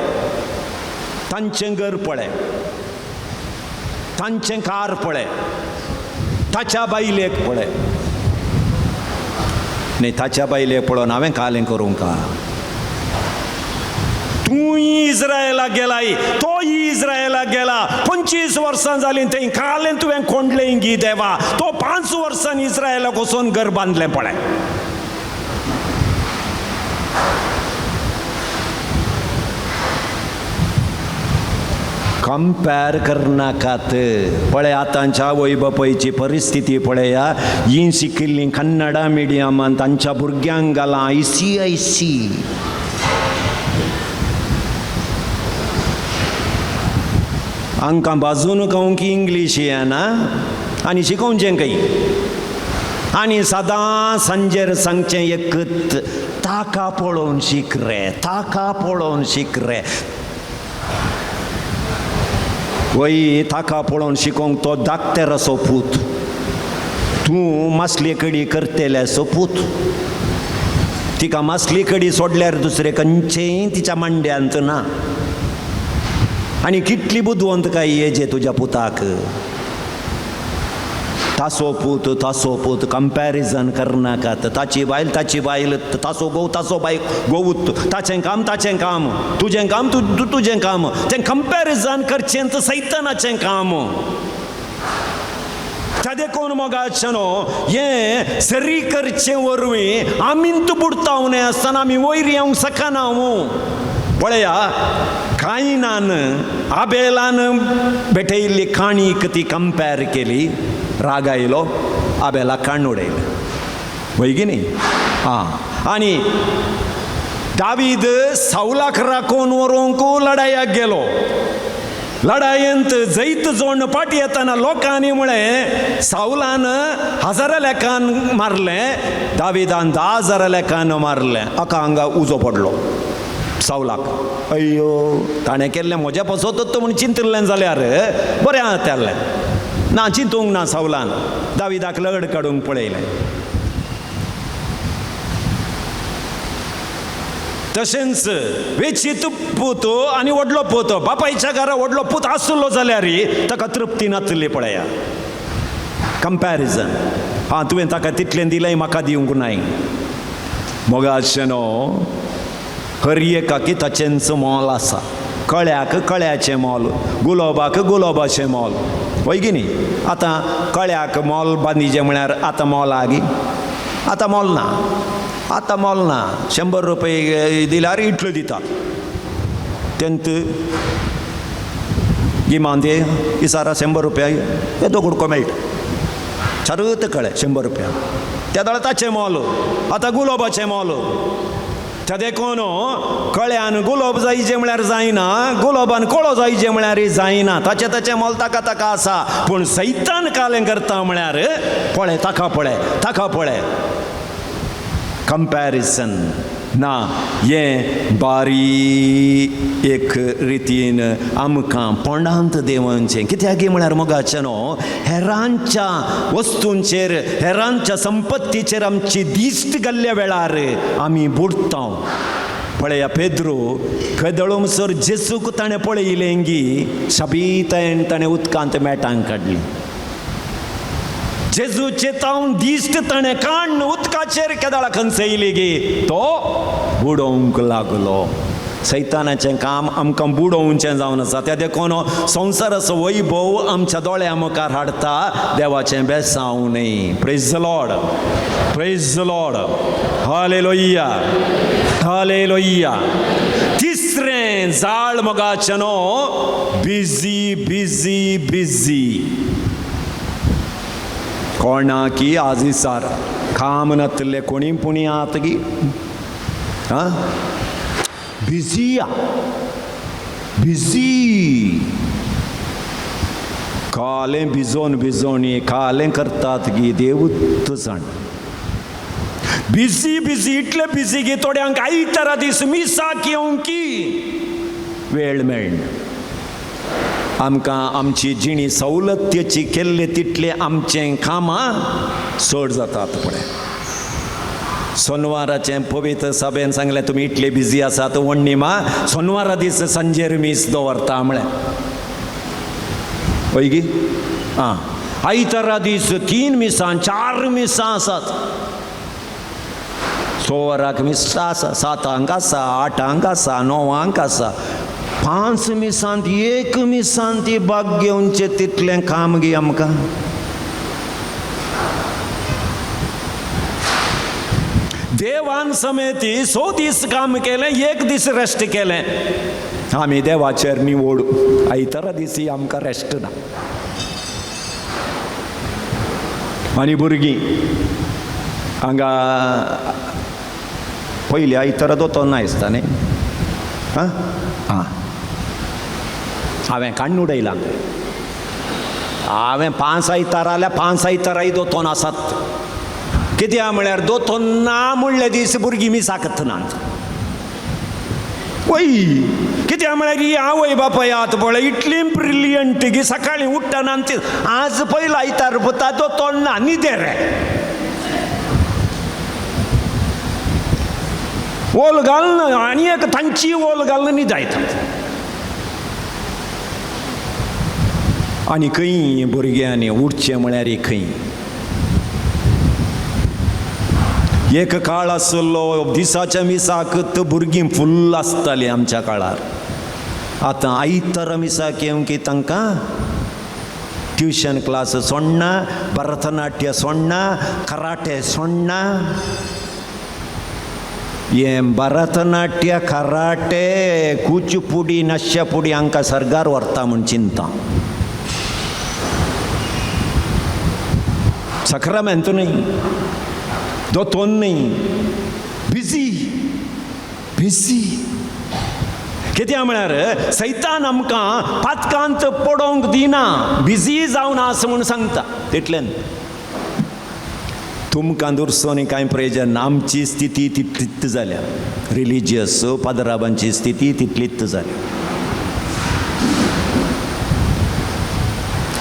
तांचें घर पळय, तांचें कार पळय, ताच्या बायलेक पळय. न्ही, ताच्या बायलेक पळोवन हांवें कालें करूंक का? तूं इस्रायेलाक गेलाय, तो इस्रायेलाक गेला, 25 वर्सां जालीं थंय कालें तुवें कोंडलें गी देवा. तो 5 वर्सांनी इस्रायेलाक वचून घर बांदलें पळय. कंपेर करनाकात. पळय आतांच्या आवय बापायची परिस्थिती पळया. ही शिकिल्लीं कन्नडा मिडियमान तांच्या भुरग्यांक घाला ICIC. हांकां बाजून कळूंक इंग्लीश येना आनी शिकोवचें खंय. आनी सदां सांजेर सांगचें एकच, ताका पळोवन शिक रे, ताका पळोवन शिक रे. वय ताका पळोवन शिकोवंक तो धाकटेर असो पूत, तूं मासले कडी करतेल्याचो पूत. तिका मासली कडी सोडल्यार दुसरें खंयचेंय तिच्या मांड्यांत ना. आनी कितली बुदवंतकाय येजे तुज्या पुताक. तासो पूत कंपॅरिजन करनाकात. ताची बायल तासो बाय गोवूत. ताचें काम तुजें काम तुजें काम. तें कंपॅरिजन करचें तर सैतानाचें काम. त्या देखून मोगाचनो हें सरी करचें वरवीं आमींत बुडतावने आसतना आमी वयर येवंक शकना. पळया, कायनान आबेलान भेटयिल्ली काणीक ती कंपेर केली. राग आयलो, आबेलाक काण उडयलें, वय की न्ही? आनी दावीद सावलाक राखून व्हरूंक लढायाक गेलो. लढायेंत जैत जोडून पाटी येताना लोकांनी म्हळें सावलान 1000 लेखान मारलें, दाविदान 10,000 लेखान मारलें. हाका हांगा उजो पडलो सावलाक. अय्यो, ताणें केल्लें म्हज्या पसोतच म्हूण चिंतलें जाल्यार बरें जातलें. ना, चिंतूंक ना सावलान. दाविदाक लड काडूंक पळयलें. तशेंच वेचीत पूत आनी व्हडलो पूत, बापायच्या घरा व्हडलो पूत आसलो जाल्यार ताका तृप्ती नासली. पळया, कंपॅरिजन. तुवें ताका तितलें दिलें, म्हाका दिवंक नाय. मोगाचेनो हर एकाकी ताचेंच मोल आसा. कळ्याक कळ्याचें मोल, गुलाबाक गुलाबाचें मोल, वय की न्ही? आतां कळ्याक मोल बांदिचें म्हळ्यार आतां मोल आगी. आतां मोल ना, आतां मोल ना. 100 रुपये दिल्यार इतलो दितात. तेंत गिमान दे इसारा 100 रुपया येदो कुडको मेळटा. चरत कळ्ळे 100 रुपया. त्या दळा ताचें मोल. आतां गुलाबाचें मोल. त्या देखून कळ्यान गुलाब जायचे म्हळ्यार जायना, गुलाबान कळो जायचे म्हळ्यार जायना, ताचे मोल ताका ताका आसा. पूण सैतान कालें करता म्हळ्यार पळय ताका पळय कंपॅरिजन ना. हे बारी एक रितीन आमकां पोंडांत देवचे कित्याक म्हळ्यार मोगाचें न्हू, हेरांच्या वस्तूंचेर हेरांच्या संपत्तीचेर आमची दिश्ट गेल्ल्या वेळार आमी बुडता. पळया पेद्रू कदळूंक सर जेसूक ताणें पळयलें गी शाबीतायेन ताणें उदकांत मेटांक काडली. जेजू चेतावन दिश्ट ताणें काण्ण उदकाचेर केदाळा खंचयली गे, तो बुडोवंक लागलो. सैतानाचें काम आमकां बुडोवचें जावन आसा. त्या देखून संवसाराचो वैभव आमच्या दोळ्या मुखार हाडटा, देवाचें बेसांव न्ही. Praise the Lord, praise the Lord, hallelujah, hallelujah. तिसरें जाळ मोगाचें न्हू, बिजी बिजी बिजी. कोणाकी आजिसार काम नातले कोणी पुणी आत गी बिजी बिजी कालें भिजोन कालें करतात गी देवूत जाण. बिजी बिजी इतले बिजी गी थोड्यांक आयतारा दीस मिसाक येवंक वेळ मेळना. आमकां आमची जिणी सवलतीची केल्ले तितले आमचें कामां चड जातात. पळय सोनवाराचें पवित्र सभेन सांगलें तुमी इतले बिजी आसात वण्णिमा, सोनवारा दीस सांजेर मीस दवरता म्हळें. पळय गी आयतारा दीस 3 मिसां 4 मिसां आसात. सोवाराक मिसां आसा, 7 आसा, 8 आसा, 9 आसा, 5 मिसांत 1 मिसांत ती बाग घेवनचें तितलें काम गे आमकां. देवान समेती 100 दीस काम केलें, 1 दीस रेस्ट केलें. आमी देवाचेर निवड, आयतारा दिसी आमकां रेस्ट ना. आनी भुरगीं हांगा पयलीं आयतारा दोतोर नासता न्ही. हांवें काडून उडयलां. हांवें 5 आयतारा जाल्यार 5 आयताराय दोतोन आसात. कित्याक म्हळ्यार दोतोन ना म्हणले दीस भुरगीं मिसाकत नात. वय कित्याक म्हळ्यार ही आवय बापाय आत पळय इतली ब्रिलियंट गी सकाळीं उठ्ठना आज पयलो आयतार पुता दोतोन ना न्हिदे रे. ओल घालना आनी एक तांची ओल घालना न्हिदायतात. आनी खंय भुरग्यांनी उठचें म्हळ्यार खंय. एक काळ आसलो दिसाच्या मिसाक भुरगीं फुल्ल आसतालीं आमच्या काळार. आतां आयतारा मिसाक येवं की तांकां ट्युशन क्लास सोडना, भरतनाट्य सोडना, कराटे सोडना. हें भरतनाट्य, कराटे, कुचीपुडी, नश्यपुडी हांकां सरकार व्हरता म्हूण चिंता. सक्रामेंत न्ही, दोतोन न्ही, बिजी बिजी. कित्याक म्हळ्यार सैतान आमकां पातकांत पडोवंक दिना, बिजी जावन आस म्हूण सांगता. तितल्यान तुमकां दुरसोनी कांय प्रयोजन ना. आमची स्थिती तितलीच जाल्या, रिलिजियस पादराबांची स्थिती तितलीच जाल्या.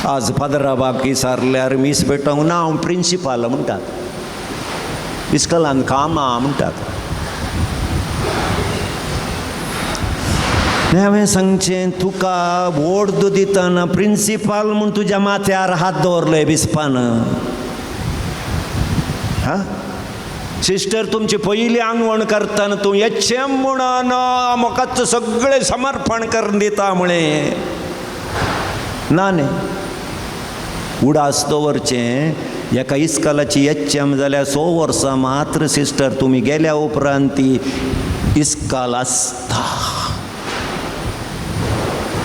आज पादराबाक विचारल्यार मीस पेटोवंक ना, हांव प्रिंसिपाल म्हणटात, इस्कॉलान कामां म्हणटात. हांवें सांगचें तुका वोर्ड दितना प्रिंसिपाल म्हूण तुज्या माथ्यार हात दवरले बिस्पान. सिस्टर तुमची पयली आंगवण करतना तूं एचएम म्हणून म्हाका सगळें समर्पण करून दिता म्हळें ना न्ही. उडास दवरचें. एका इस्कॉलाची एचएम जाल्यार 100 वर्सां मात्र सिस्टर तुमी गेल्या उपरांत ती इस्कॉल आसता.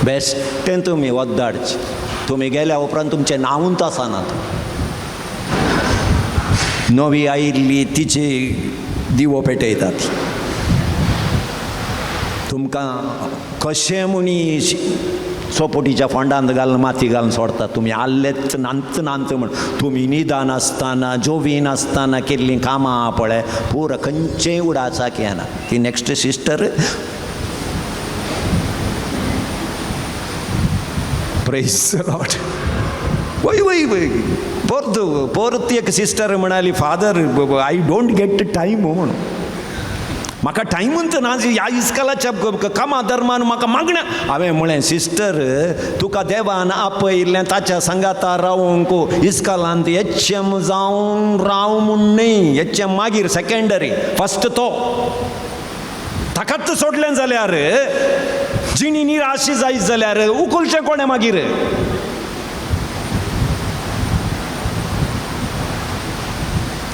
बेश्टें तुमी वद्दाडचें. तुमी गेल्या उपरांत तुमचें नांवूच आसनात. नवी आयिल्ली तिची दिवो पेटयतात. तुमकां कशें मुनी सोपोटीच्या फोंडांत घालून माती घालून सोडता तुमी आल्लेच नांत नांत म्हण तुमी निदान आसतना जोवीन आसतना केल्लीं कामां आहा पळय पुरो खंयचेंय उडाचाक येना. ती next sister praise the Lord. वय वय वय परत एक सिस्टर म्हणाली father I don't get time म्हणून म्हाका टायमूच ना ह्या इस्कलाच्या कामा धर्मान म्हाका मागण्या. हांवें म्हळें सिस्टर तुका देवान आपयिल्लें ताच्या संगाता रावूंक इस्कलांत एचएम जावन राव म्हूण न्ही. एचएम मागीर सेकंडरी फस्ट तो ताकाच सोडलें जाल्यार जिणी निराशी जायत जाल्यार उखलचें कोणें मागीर.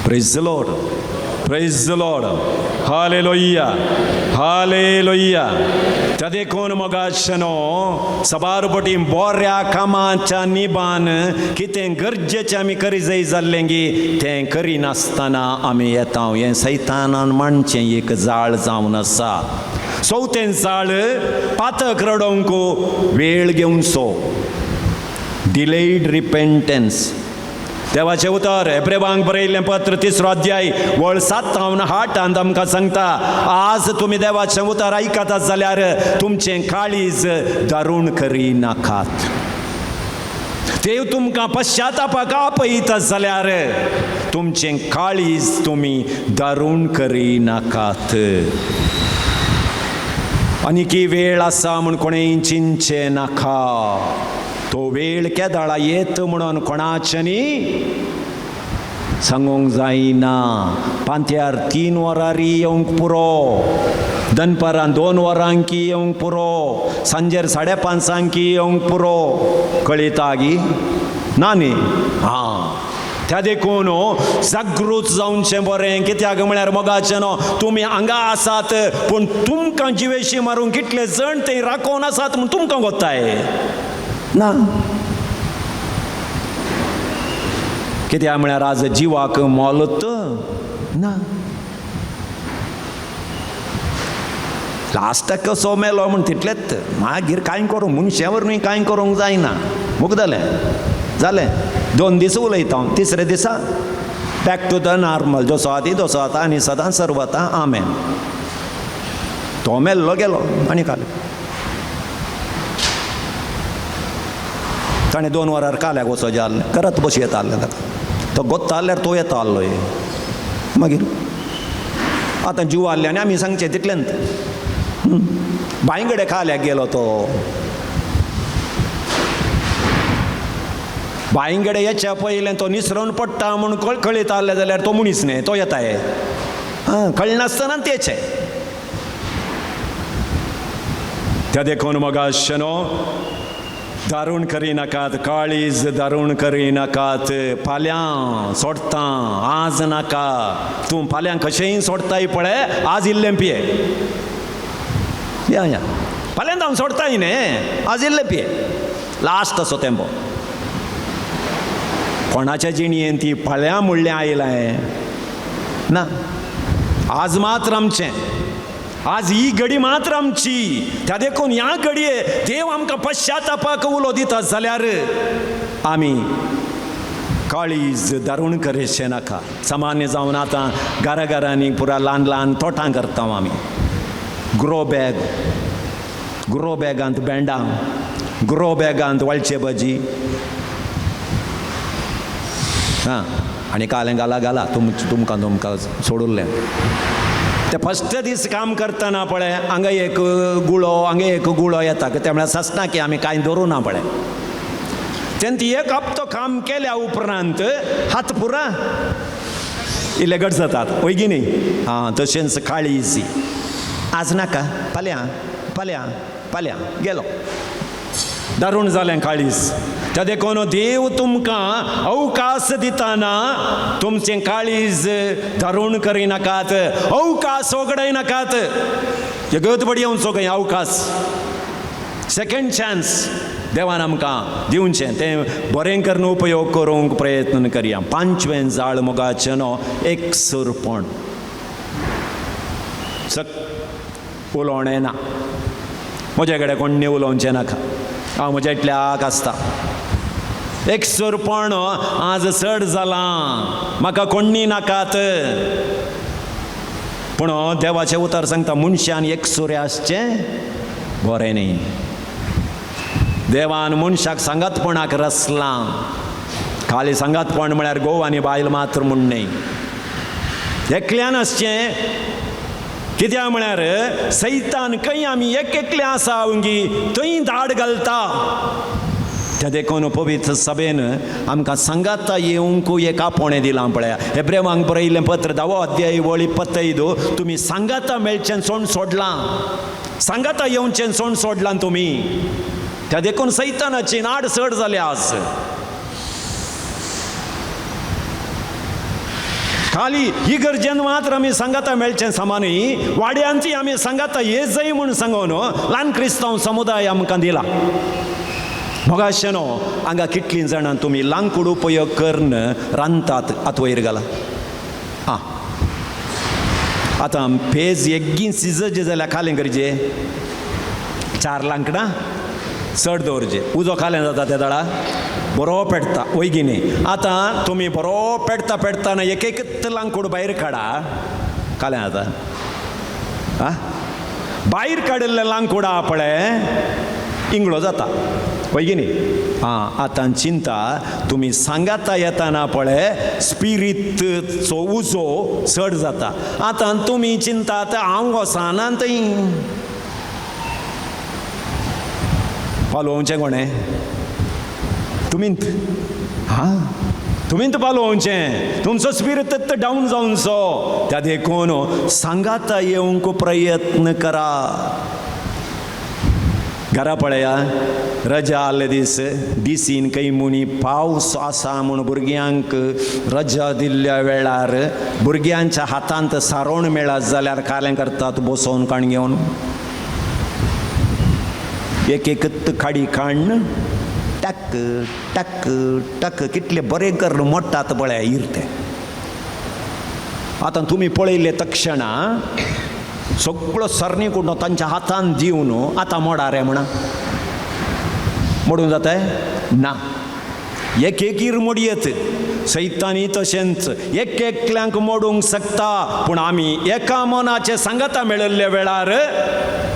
Praise the Lord. Praise the Lord. Hallelujah hallelujah. त्या देखून मोगाशनो सबारपटी बोऱ्या कामाच्या निबान कितें गरजेचें आमी करी जाय जाल्लें गी तें करिनासतना आमी येता. हें सैतानान मांडचें एक जाळ जावन आसा. चवथें जाळ पातक रडोवंक वेळ घेवन सो डिलेड रिपेंटन्स. देवाचें उतर हेब्रेवांक बरयल्लें पत्र 3रो अध्याय वळ 7-8 आमकां सांगता आज तुमी देवाचें उतर आयकतात जाल्यार तुमचें काळीज दारूण करी नाकात. देव तुमकां पश्चातापाक आपयता जाल्यार तुमचें काळीज तुमी दारूण करी नाकात. आनीक वेळ आसा म्हूण कोणेंय चिंतचें नाका. तो वेळ केदाळा येत म्हणून कोणाच्यानी सांगूंक जायना. पांत्यार 3 वरांनी येवंक पुरो, दनपारां 2 वरांकी येवंक पुरो, सांजेर 5:30 येवंक पुरो. कळयता गी ना न्ही. हां त्या देखून जागृत जावचें बरें. कित्याक म्हळ्यार मोगाचें न्हू तुमी हांगा आसात पूण तुमकां जिवेशी मारूंक कितले जण थंय राखोवन आसात म्हूण तुमकां गोताय ना. कित्याक म्हळ्यार आज जिवाक मोलत ना. लास्टाक कसो मेलो म्हूण तितलेंच मागीर कांय करूंक मनशावर न्हय कांय करूंक जायना. मुगदलें जालें 2 दीस उलयता 3रे दिसा बॅक टू द नॉर्मल. जसो आसा आनी सदां सर्वता आमेन. तो मेल्लो गेलो आनी काल ताणें 2 वरार काल्याक वचो जाल्लें करत बशी येता आसलें ताका. तो गोत्ता जाल्यार तो येता आसलो मागीर आतां जीव आहले आनी आमी सांगचें तितलेंच. बांयगडे काल्याक गेलो तो. बांयगडे येच्या पयलें तो निसरोवन पडटा म्हूण कळयता आसलें जाल्यार तो मनीस न्ही तो येताय. कळनासतना तेचें. त्या देखून मोगाशनो दारूण करी नाकात. काळीज दारूण करी नाकात. फाल्यां सोडटा आज नाका. तूं फाल्यां कशेंय सोडताय पळय आज इल्लें पिये. या फाल्यां हांव सोडताय न्ही आज इल्लें पिये. लास्ट असो तेंपो. कोणाच्या जिणयेन ती फाल्यां म्हणलें आयलां ना. आज मात्र आमचें. आज ही घडी मात्र आमची. त्या देखून ह्या घडये देव आमकां पश्चातापाक उलो दिता जाल्यार आमी काळीज दारूण करचें नाका. सामान्य जावन आतां घरांनी पुरा ल्हान ल्हान तोटां करता आमी. ग्रो बॅगांत भेंडां, ग्रो बॅगांत वालचे भाजी. आनी कालें घाला तुमकां सोडुल्लें. ते फस्ट दीस काम करतना पळय हांगा एक गुळो येता. कित्याक म्हळ्यार ससना की आमी कांय धरूं ना पळय. तेन्ना एक हप्तो काम केल्या उपरांत हात पुरा इल्ले घट जातात पळय गी न्ही. तशेंच काळीज आज नाका फाल्यां गेलो दारूण जालें काळीज. त्या देखून देव तुमकां अवकाश दिताना तुमचें काळीज दारूण करिनाकात. अवकाश वगडयनाकात. जगत बडी येवचो खंय अवकाश. सेकंड चान्स देवान आमकां दिवचें. तें बरें करून उपयोग करूंक प्रयत्न करया. 5वें जाळ मोगाचें न्हू एकसुरपण. उलोवणें ना. म्हजे कडेन कोण उलोवचें नाका, हांव म्हज्या इतल्याक आसता. एकसुरपण आज चड जालां, म्हाका कोण्णी नाकात. पूण देवाचें उतर सांगता, मनशान एकसुरें आसचें बरें न्ही. देवान मनशाक सांगातपणाक रचलां. खाली सांगातपण म्हळ्यार घोव आनी बायल मात्र म्हूण न्ही. एकल्यान आसचें. कित्याक म्हळ्यार सैतान खंय आमी एक एकले आसा उंगी थंय धाड घालता. त्या देखून पवित्र सभेन आमकां सांगाता येवंक एक आपोणें दिलां पळया. हेब्रेवांक बरयल्लें पत्र 10 अध्याय वळी 25. तुमी सांगाता मेळचें सोड सोडलां, सांगाता येवचें सोड सोडलां तुमी. त्या देखून सैतानाची नाड चड जाल्या आज. खाली ही गरजेन मात्र आमी सांगाता मेळचें सामानूय, वाड्यांची आमी सांगाता ये जय म्हूण सांगून ल्हान क्रिस्तांव समुदाय आमकां दिला. मोगाशेनो हांगा कितलीं जाणां तुमी लांकूड उपयोग करून रांदतात. आतां वयर घाला. आतां पेज एग्गी शिजचे जाल्यार खालें करचें 4 लांकडां चड दवरचें. उजो खालें जाता त्या दाळा बरो पेटता वयगिनी. आतां तुमी बरो पेटता पेटताना एक एक लांकूड भायर काडा, खालें जाता. भायर काडिल्लें लांकूड आहा पळय इंगळो जाता वयगिनी. आतां चिंता तुमी सांगाता येताना पळय स्पिरीटचो उजो चड जाता. आतां तुमी चिंतात हांव वसाना थंय. पालोवचें कोणें? तुमींत. तुमींत पालोवचें. तुमचो स्पिरीट डावन जावचो. त्या देखून सांगाता येवंक प्रयत्न करा. घरा पळया रजा आले दिसीन खंय मुणी पावस आसा म्हूण भुरग्यांक रजा दिल्ल्या वेळार भुरग्यांच्या हातांत सारोण मेळत जाल्यार कालें करतात बसोवन काण घेवन. एक एकत खाडी काण टक टक टक कितले बरें करून मोडटात पळय इरते. आतां तुमी पळयले तक्षणा सगळो सरणी कुंडो तांच्या हातान दिवन आतां मोडा रे म्हणा. मोडूंक जाताय ना. एक एकीर मोडयेत. सैतानी तशेंच एक एकल्यांक मोडूंक शकता, पूण आमी एका मनाचे सांगाता मेळिल्ल्या वेळार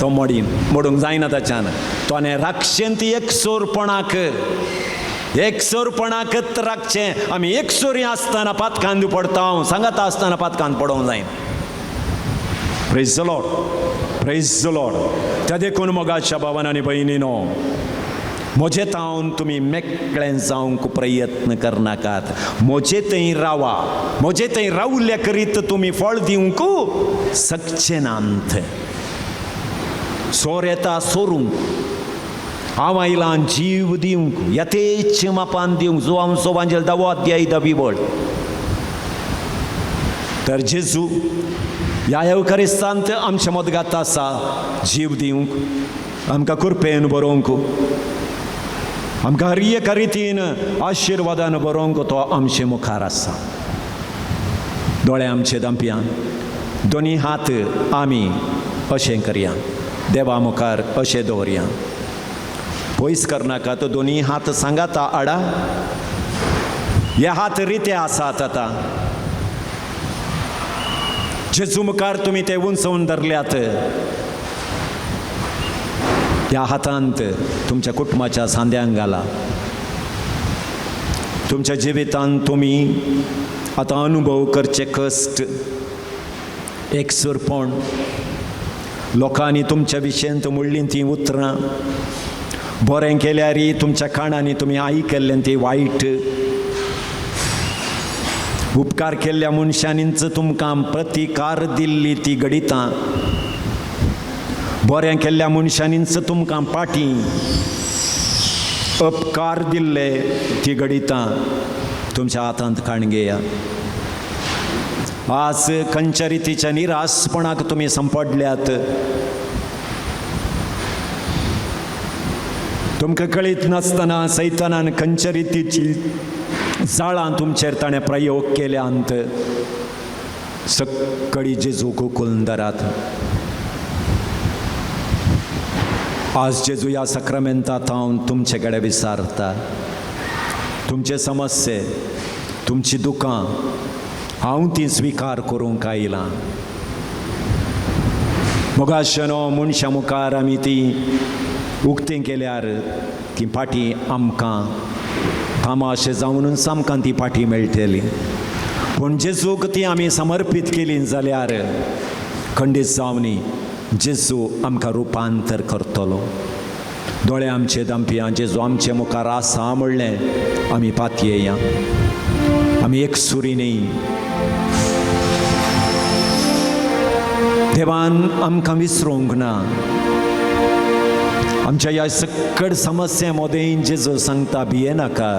तो मोडूंक जायना. ताच्यान तोने राखचें ती एकसोरपणाक. एकसोरपणाकच राखचें. आमी एकसोरी आसतना पातकांत पडता, सांगाता आसतना पातकांत पडोवंक जायना. Praise the Lord, praise the Lord. त्या देखून मोगाच्या भावान आनी भयणीनो, म्हजे तावन तुमी मेकळें जावंक प्रयत्न करनाकात. म्हजे थंय रावा. म्हजे थंय रावले करीत तुमी फळ दिवंक शकचे नात. सोर येता सोरूंक, हांव आयलां जीव दिवंक, यथेच्छ मापान दिवंक. जो आमचो वांजेल 10 अध्याय 10 वळ. तर जेजू ह्या एवकारिस्तांत आमचे मदगात आसा जीव दिवंक, आमकां कृपेन बरोवंक, आमकां हर एका रितीन आशिर्वादान बरोवंक तो आमचे मुखार आसा. दोळे आमचे धांपयान, दोनी हात आमी अशें करया, देवा मुखार अशें दवरया. पयस करनाका. तो दोनी हात सांगाता आडा. हे हात रिते आसात. आतां जेजू मुखार तुमी ते उंचवून धरल्यात. ह्या हातांत तुमच्या कुटुंबाच्या सांद्यांक घाला. तुमच्या जिवितांत तुमी आतां अनुभव करचे कश्ट, एकसुरपण, लोकांनी तुमच्या विशयेंत म्हणलीं तीं उतरां, बरें केल्यारय तुमच्या कानांनी तुमी आयकल्लें ती वायट, उपकार केल्ल्या मनशांनीच तुमकां प्रतिकार दिल्ली ती घडितां, बरें केल्ल्या मनशांनीच तुमकां पाटी उपकार दिल्ले ती घडितां. तुमच्या हातांत काण घेया. आज खंयच्या रितीच्या निराशपणाक तुमी संपडल्यात. तुमकां कळीत नासतना सैतानान खंयच्या रितीची जाळां तुमचेर ताणें प्रयोग केल्यांत सक्कळी जेजूक उखलून धरात. आज जेजू या सक्रामेंतांत हांव तुमचे कडेन विचारता, तुमचे समस्ये, तुमची दुकां हांव ती स्विकार करूंक आयलां. मोगाशनो मनशा मुखार आमी ती उक्ती केल्यार ती पाटी आमकां तामाशे जावनूच आमकां ती पाटी मेळटली. पूण जेजूक ती आमी समर्पीत केली जाल्यार खंडीत जावनी जेजू आमकां रुपांतर करतलो. दोळे आमचे दांपिया जेजू आमचे मुखार आसा म्हणलें आमी पातयेया. आमी एक सुरीनी देवान आमकां विसरूंक ना. आमच्या ह्या सकट समस्ये मदें जेजू सांगता भियेनाका,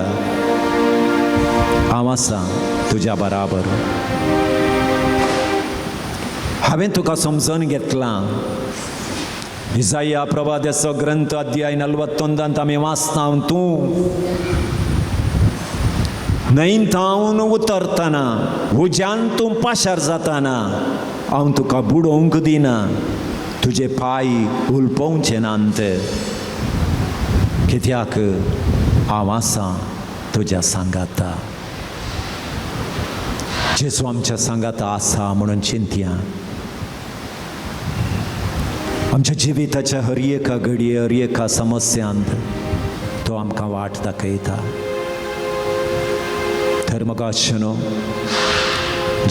हांव आसा तुज्या बराबर. हांवें तुका समजून घेतलां. इसाया प्रवाद्याचो ग्रंथ अध्याय 41 आमी वाचता, तूं न्हंयेंतावन उतरतना उज्यान तूं पाशार जाताना हांव तुका बुडोवंक दिना, तुजे पांय उलपवचे नांत, कित्याक हांव आसा तुज्या सांगाता. जेजू आमच्या सांगाता आसा म्हणून चिंतया. आमच्या जिविताच्या हर एका घडये हर एका समस्यांत तो आमकां वाट दाखयता. तर म्हाका आशनो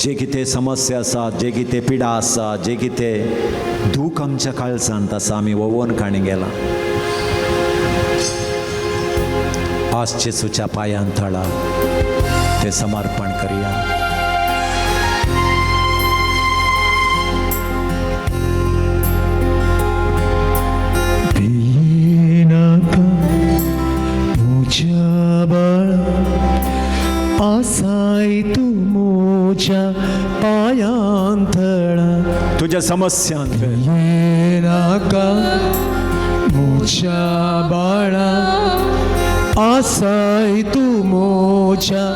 जे कितें समस्या आसा, जे कितें पिडा आसा, जे कितें दूख आमच्या काळजांत आसा आमी वोवोन काणी गेला, आज जेजूच्या पांयां थळा ते समर्पण करया. आसाय तू मोच्या पायांतळा, तुझ्या समस्यांत येनाका मोच्या बाळा. आसाय तू मोच्या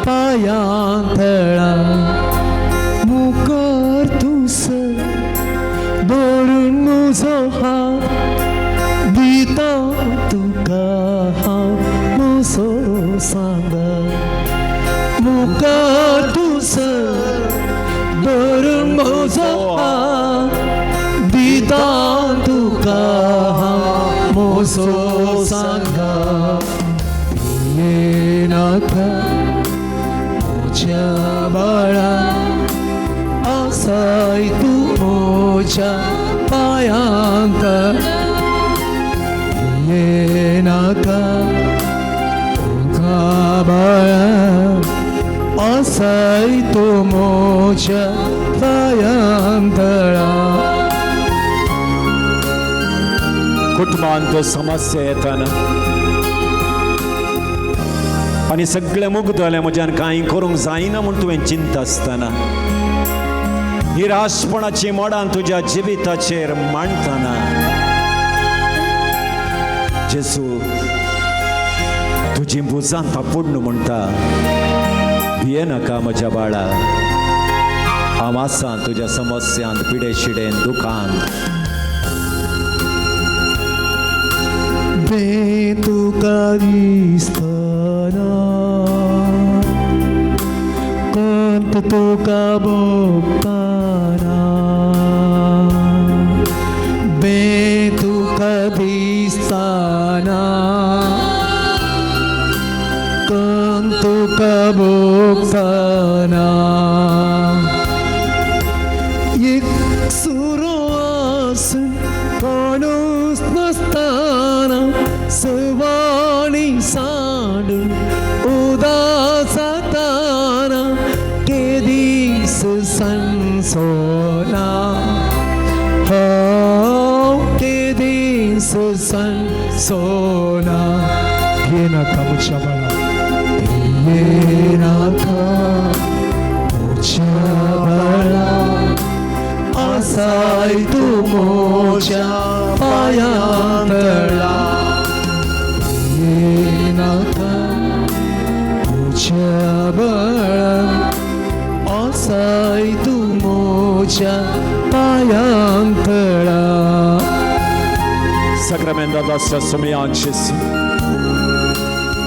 पायांतळा, मुखार तुस धरून म्हजो हात दिता तुका हांव म्हजो सांगा. मुखार तुस धरून म्हजो हात दिता तुका हांव म्हजो सांगा. येनाका म्हज्या बाळा, आसाय तू म्हज्या पायांत. येनाका तुका बाळा, आसाय तू म्हज्या पायांतळा. कुटुंबांत समस्या येताना आनी सगळें मुग्धले म्हज्यान कांय करूंक जायना म्हूण तुवें चिंत आसतना, निराशपणाची मोडां तुज्या जिविताचेर मांडतना जेजू तुजी भुजां तापोडून म्हणटा, भियेनाका म्हज्या बाळा, हांव आसा तुज्या समस्यांत पिडे शिडेन दुखांत. बे तुका दिसतना कंत तुका भोगतना, बे तुका दिसतना कंत तुका भोगतना. एक सुरो आसून कोणूच नसताना सवाणी सांडून उदास जाताना केदीस सनसोना. केदीस सनसोना. येनाका म्हज्या बाळा, येनाका म्हज्या बाळा, आसाय तू म्हज्या पायांतळा. येनाका म्हज्या बाळा, आसाय तू म्हज्या पायांतळा. सक्रमेंताच्या सुमयांचे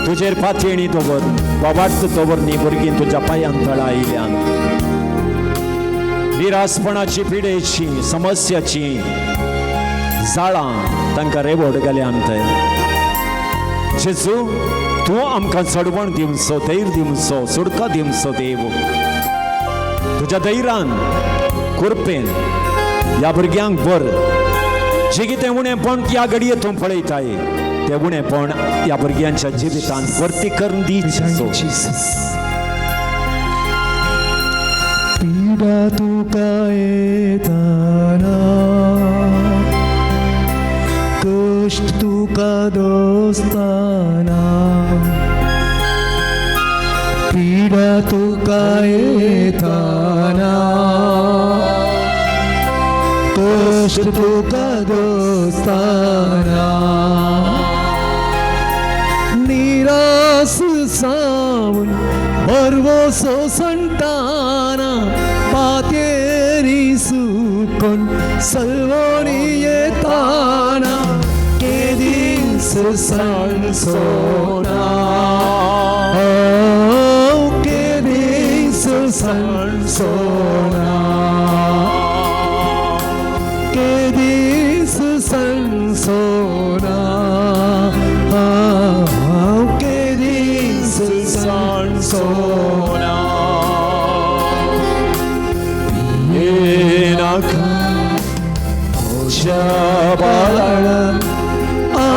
तुजेर पातयेणी दवर वावाट दवर नी भुरगीं तुज्या पांयां तळायल्यान निरासपणाची पिडेची समस्याची जाळां तांकां रेवड घाल्यांत जेजू तूं आमकां चडवण दिवचो धैर्य दिवचो सुडका दिवचो देव तुज्या धैर्यान कृपेन ह्या भुरग्यांक बर जे कितें उणेंपण ह्या घडये तूं पळयताय तें उणेंपण ह्या भुरग्यांच्या जिवितांत वर्ती करून दी पीडा तुका येताना कष्ट तुका दोस्ताना पीडा तुका येताना कष्ट तुका दोस्ताना निराश सावन बरवसो संताना पातेरी सुकोन सलवणी येताना केदीस सणसोना केदीस सणसोना केदीस सणसोना केदीस सणसोना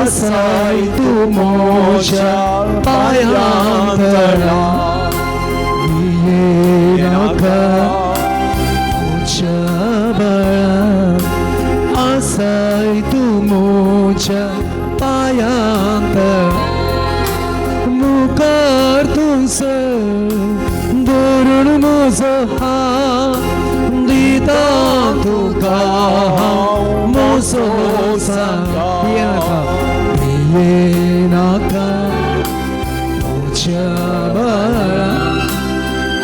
आसाय तू मोशा पायांतळा आसाय तू मोशा पायांतळा मुखार तुझं धरून म्हजो हात दिता तुका मोसो नाका मोच्या बाळा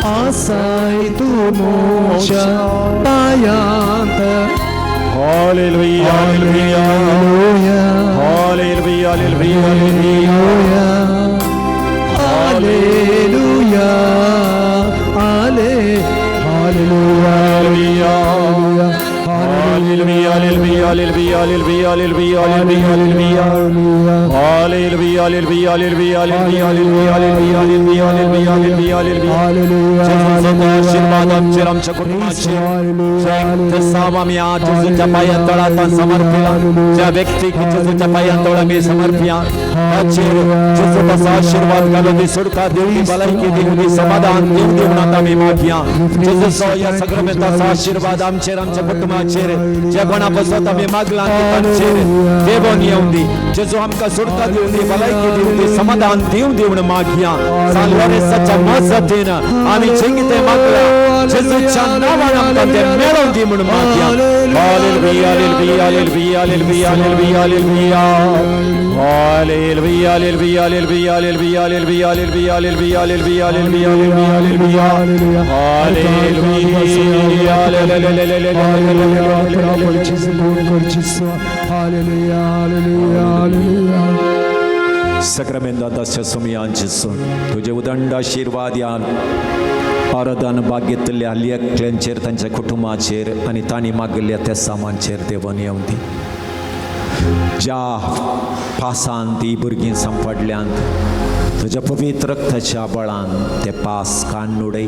आसाय तू मोच्या पायांत hallelujah hallelujah hallelujah hallelujah hallelujah ज्या व्यक्तीक जेजूच्या पायांतळा मी समर्पिया जेजूचा आशीर्वाद घालून सुडका देवनी भलायकी देवनी समाधान देव देवनाता मी मागया जेजूचा या सक्रमेंताचा आशीर्वाद आमचेर आमच्या कुटुंबाचेर जे कोणापासून आम्ही मागला तांचेर देवून येऊन दी जेजू आमकां सुडका दिवन दी भलायकी दिवन दी समाधान दिवन दिवन मागया साल्वारेसाच्या मजतीन आम्ही जे कितें मागला जेजूच्या नावान आमकां तें मेळोवन दी म्हणून मागया hallelujah hallelujah hallelujah hallelujah hallelujah hallelujah hallelujah hallelujah hallelujah hallelujah hallelujah hallelujah hallelujah सक्रमेंताच्या सुमयांचेसून तुझे उदंड आशीर्वाद या आराधन बागेतल्या लेकल्यांचेर तांच्या कुटुंबाचेर आनी तांणी मागिल्ल्या त्या सामानचेर देवून येवं दी ज्या पासांत ती भुरगीं सांपडल्यांत तुज्या पवित्र रक्ताच्या बळान ते पास काडून उडय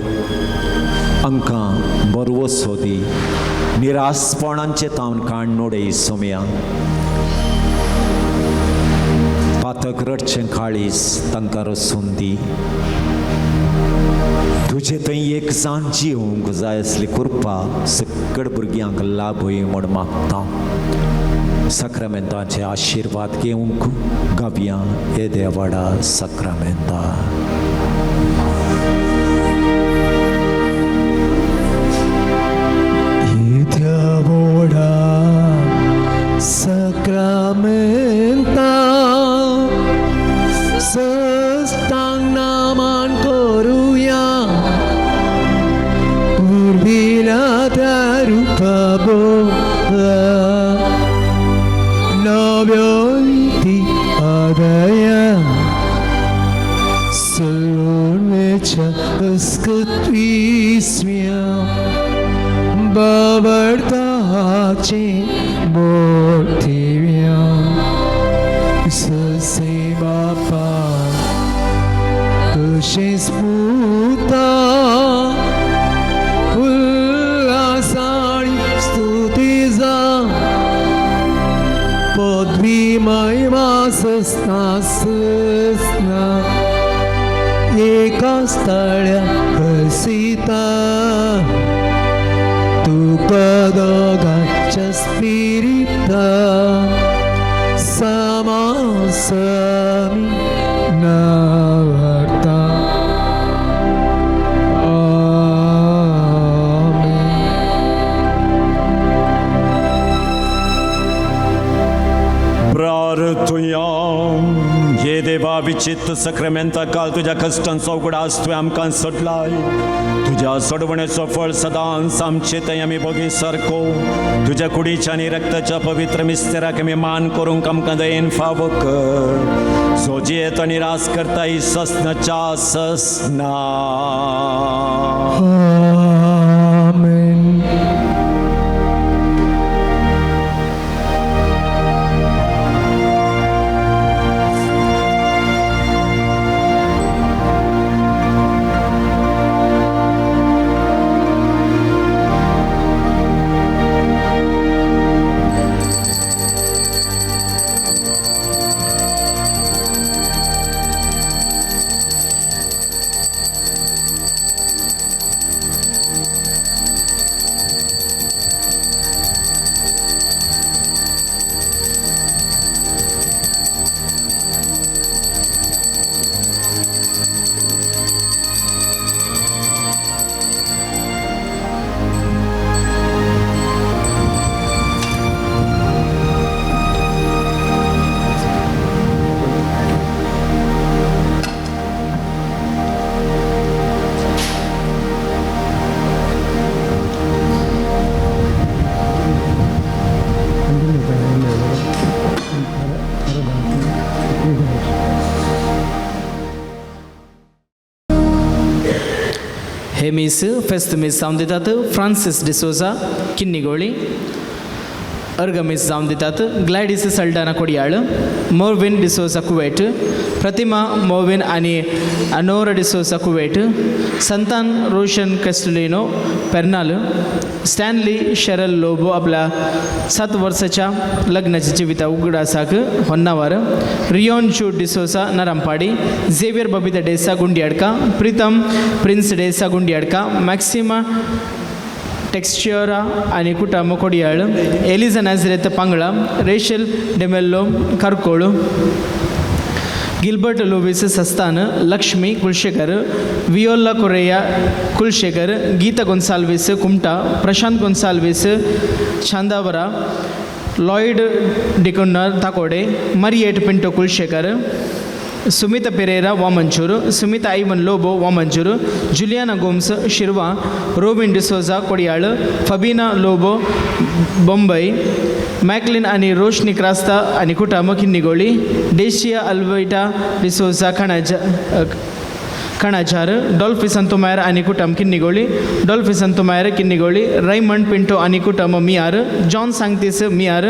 आमकां बरवो सोदी निरासपणांचे तावन काडून उडय सोम्या पातक रडचें काळीज तांकां रसून दी तुझे थंय एक जाण जिवंक जाय असली कृपा सगळ भुरग्यांक लाभय म्हूण मागता सक्रमेंताचे आशीर्वाद घेवंक गावया हे देवाडा सक्रमेंता Sacramenta sestang naman koruya urbila tarupa bo novio Scutismia Bavartace Mortivia Se Bapa Tushes Puta Ullasani Stutiza Podvi Maima Sasna एका स्थळ्या प्रसिता तू कदोगाच्या स्पिरिता समासमी नवर्ता प्रार्थुया ये देवा विचित्र सक्रामेंता काल तुझ्या कष्टांचो उगडास तुवें आमकां सोडलाय तुझ्या सोडवणेचो फळ सदांच आमचे थंय आमी बगी सारको तुझ्या कुडीच्या आनी रक्ताच्या पवित्र मिस्तेराक आमी मान करूंक आमकां दयेन फावो कर जो जियेतो आनी रास करता ही ससनाच्या ससना आमेन. हेमिस फेस्तमिस जावन दितात फ्रांसिस डिसोजा किन्निगोळी अर्गमिस जावन दितात ग्लॅडिस सल्डाना कोडियाळ मोर्विन डिसोजा कुवेट प्रतिमा मोर्विन आणि Anora D'Souza Kuwait Santan Roshan Castelino Pernal Stanley Sheryl Lobo आपल्या 7 वर्षाच्या लग्नाची जिविता उगडासाक Honnavar Rion Jude D'Souza Narampadi Xavier Babita D'Sa Gundyadka Preetam Prince D'Sa Gundyadka Maxima Teixeira आणि कुटाम Kodial Eliza Nazareth Pangala Rachel D'Mello Karkolu Gilbert Lewis Sastan Lakshmi Kulshekar Viola Correa Kulshekar Geeta Gonsalves Kumta Prashant Gonsalves Chandavara Lloyd डिकोन्नर Takode Mariette Pinto Kulshekar Sumita Pereira Vamanjoor Sumita Ivan Lobo Vamanjoor Juliana Gomes शिरवा robin D'Souza Kodial फबीना Lobo Bommai McLean आणि रोशनी क्रास्ता आणि कुटाम किन्निगोळी डेशिया अल्वेटा डिसोजा कणाजार डॉल्फी संतोमायर आणि कुटाम किन्निगोळी डॉल्फी संतोमायर किन्निगोळी रैमंड पिंटो आणि कुटाम मियार John सांगतीस मियार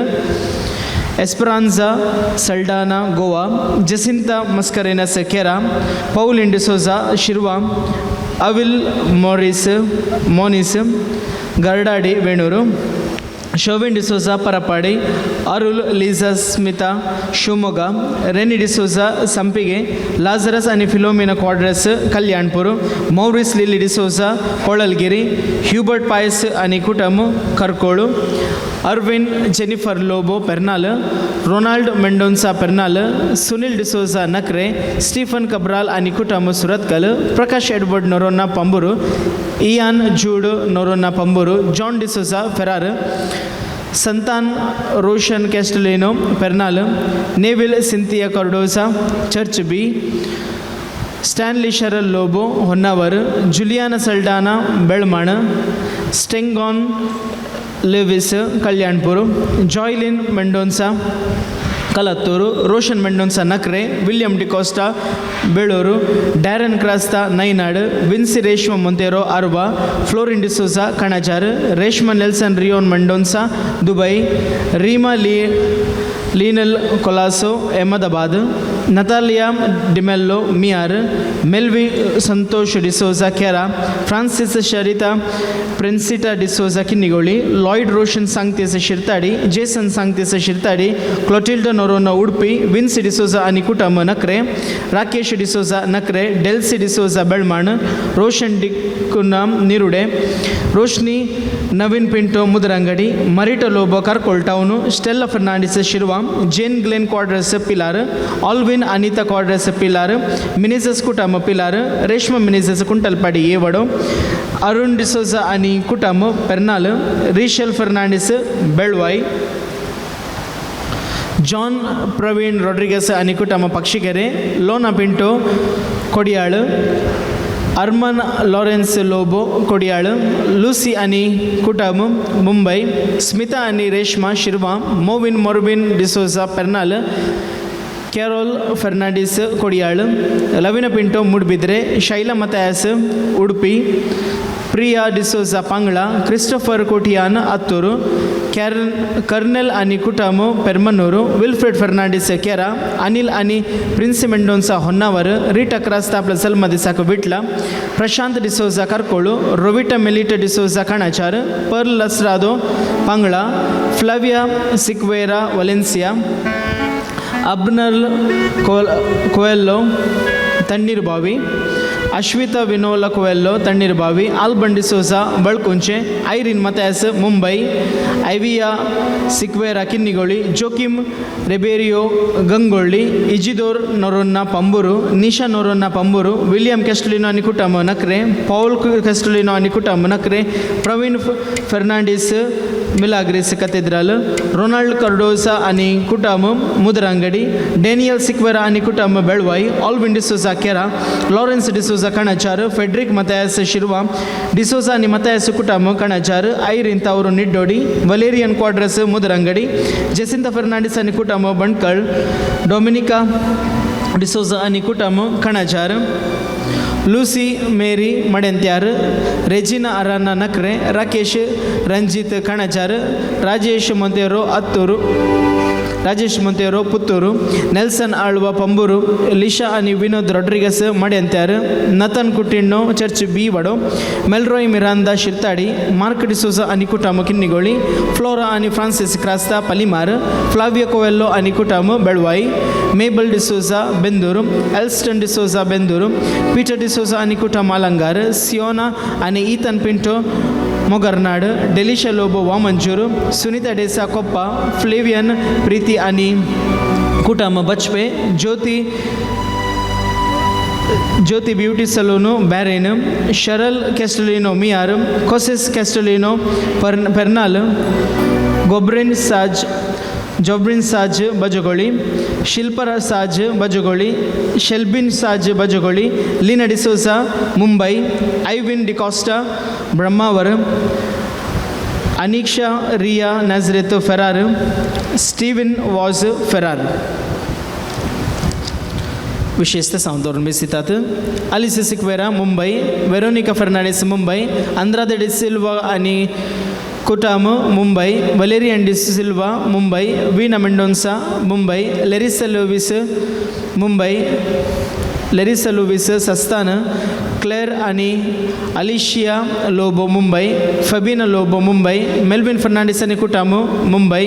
एस्परांझा Saldanha Goa Jacinta Mascarenhas Kera Paul इंडिसोजा Shirva Avil Monis Gardadi Venur Shovin D'Souza Parpadi Arul Liza Smita Shivamogga Rene D'Souza Sampige Lazarus आणि Philomena Quadros Kalyanpur Maurice Lily D'Souza Kolalgiri Hubert Pais आणि कुटुंब Karkolu Arvin Jennifer Lobo Pernal Ronald Mendonca Pernal Sunil D'Souza Nakre Stephen Cabral आणि कुटुंब Surathkal Prakash Edward Noronha Pamboor Ian Jude Noronha Pamboor John D'Souza Ferar Santan Roshan Castelino Pernal Neville Cynthia Cardoza church बी Stanley Sheryl Lobo Honnavar Juliana Saldanha Belman स्टेंगॉन Lewis Kalyanpur Joylin Mendonca Kalathur, Roshan Mendonca Nakre, William D'Costa Belur, Darren Crasta Nainad, Vincy Reshma Monteiro Arba, Florin D'Souza Kanajar, Reshma Nelson Rion Mendonca Dubai, Reema Leenal Colaco Ahmedabad, Natalia D'Mello Miyar, Melvy Santosh D'Souza Kera, Francis Sharitha Princita D'Souza Kinnigoli, Lloyd Roshan ಸಾಂಗ್ತಿಸ Shirthady, Jason ಸಾಂಗ್ತಿಸ Shirthady, Clotilda Noronha Udupi, Vincy D'Souza ಅನಿ ಕುಟುಂಬ Nakre, Rakesh D'Souza Nakre, Delcy D'Souza ಬೆಳ್ಮಾಣ್, Roshan ಡಿಕುನಾಮ್ ನಿರುಡೆ, Roshni Naveen Pinto Mudarangadi, Marita Lobo ಕಾರ್ಕೋಲ್ town, Stella Fernandes Shirva, ಜೇನ್ Glenn Quadros ಪಿಲಾರ್, Alvin Anita Quadros ಪಿಲಾರ್, ಮಿನಿಸಸ್ ಕುಟುಂಬ ಪಿಲಾರ್, ರೇಷ್ಮಾ ಮಿನಿಸಸ್ ಕುಂಟಲ್ಪಾಡಿ ಏವಡು, ಅರುಣ್ ಡಿಸೋಜಾ ಅನಿ ಕುಟುಂಬ Pernal, ರೀಶಲ್ Fernandes ಬೆಳ್ವಾಯ್, John Praveen Rodrigues ಅನಿ ಕುಟುಂಬ Pakshigere, ಲೋನಾ Pinto ಕೊಡಿಯಾಳು, Armaan Lawrence Lobo ಕೊಡಿಯಾಳು, Lucy ಅನಿ ಕುಟುಂಬ ಮುಂಬೈ, ಸ್ಮಿತಾ ಅನಿ Reshma Shirva, ಮೋವಿನ್ ಮೊರ್ಬಿನ್ D'Souza Pernal, Carroll Fernandes ಕೊಡಿಯಾಳು, ಲವಿನ Pinto Moodbidri, Shaila ಮತಾಯಸ್ Udupi, Priya D'Souza ಪಾಂಗ್ಳ, Christopher Kotian Attur, ಕರ್ನೆಲ್ ಅನಿ ಕುಟುಂಬ ಪೆರ್ಮನ್ನೂರು, ವಿಲ್ಫ್ರೆಡ್ ಫರ್ನಾಂಡಿಸ್ ಕೆರಾ, ಅನಿಲ್ ಅನಿ ಪ್ರಿನ್ಸಿ Mendonsa Honnavar, Rita Crasta plus ಸಲ್ಮದಿಸಾಕು Vitla, Prashant D'Souza ಕರ್ಕೋಳು, ರೊವಿಟಾ ಮೆಲಿಟಾ D'Souza Kanajar, Pearl Lasrado Pangala, Flavia Sequeira Valencia, ಅಬ್ನಲ್ Coelho Tannirbhavi, Ashwitha Vinola Coelho Tannirbhavi, Alban D'Souza Balkunje, Irene Mathias Mumbai, Ivia Sequeira Kinnigoli, Joachim Ribeiro Gangolli, Isidore Noronha Pamboor, Nisha Noronha Pamboor, William Castelino ಅನಿ ಕುಟುಂಬ Nakre, Paul Castelino ಅನಿ ಕುಟುಂಬ Nakre, Praveen Fernandes Milagres cathedral, Ronald Cardoza ಅನಿ ಕುಟುಂಬ Mudarangadi, Daniel Sequeira ಅನಿ ಕುಟುಂಬ Belvai, Alwin D'Souza Kera, Lawrence D'Souza Kanajar, Frederick Mathias Shirva, D'Souza ಅನಿ ಮತಾಯಸ್ ಕುಟುಂಬ Kanajar, Irene ತವರು Niddodi, Valerian Quadros Mudarangadi, Jacinta Fernandes ಅನಿ ಕುಟುಂಬ ಬಣ್ಕಳ್, ಡೊಮಿನಿಕಾ ಡಿಸೋಜಾ ಅನಿ ಕುಟುಂಬ Kanajar, Lucy Mary Madantyar, Regina Aranha Nakre, Rakesh Ranjit Kanajar, Rajesh Monteiro Attur, Rajesh Monteiro Puttur, Nelson Alva Pamboor, Lisha ಅನಿ Vinod Rodrigues Madantyar, Nathan Coutinho church ಬಿ ವಡೋ, Melroy Miranda Shirthady, Mark D'Souza ಅನಿ ಕುಟುಂಬ ಕಿನ್ನಿಗೋಳಿ, ಫ್ಲೋರಾ ಅನಿ Francis Crasta Palimar, Flavia Coelho ಅನಿ ಕುಟುಂಬ Belvai, Mabel D'Souza Bendur, Elston D'Souza Bendur, Peter D'Souza ಅನಿ ಕುಟುಂಬ ಅಲಂಗಾರ್, ಸಿಯೋನಾ ಅನಿ ಈತನ್ ಪಿಂಟೋ ಮೊಗರ್ನಾಡ್, ಡೆಲಿಶಾ ಲೋಬೋ ವಾಮಂಜೂರು, ಸುನೀತಾ ಡೆಸಾ ಕೊಪ್ಪ, ಫ್ಲೇವಿಯನ್ ಪ್ರೀತಿ ಅನಿ ಕುಟುಂಬ ಬಚ್ಪೆ, ಜ್ಯೋತಿ ಬ್ಯೂಟಿ ಸಲೂನು ಬ್ಯಾರೇನ್, ಶರಲ್ ಕೆಸ್ಟಲಿನೋ ಮಿಯಾರ್, ಕೊಸೆಸ್ ಕೆಸ್ಟಲಿನೋ ಪೆರ್ನಾಲ್, ಜೊಬ್ರಿನ್ ಸಾಜ್ ಬಜಗೊಳಿ, ಶಿಲ್ಪರ ಸಾಜ್ ಬಜಗೊಳಿ, ಶೆಲ್ಬಿನ್ ಸಾಜ್ ಬಜಗೊಳಿ, ಲೀನಾ ಡಿಸೋಜಾ ಮುಂಬೈ, ಐವಿನ್ D'Costa Brahmavar, Aneeksha Riya Nazareth Ferar, Steven Vaz Ferar. विशेषतः सांगतो मिसितात Alice Sequeira Mumbai, Veronica Fernandes Mumbai, Andrade De Silva आणि कुटाम Mumbai, Valerian De Silva Mumbai, Veena Mendonca Mumbai, Larissa Lewis Sastan, Claire आणि Alicia Lobo Mumbai, Fabina Lobo Mumbai, Melvin Fernandes आणि कुटाम Mumbai,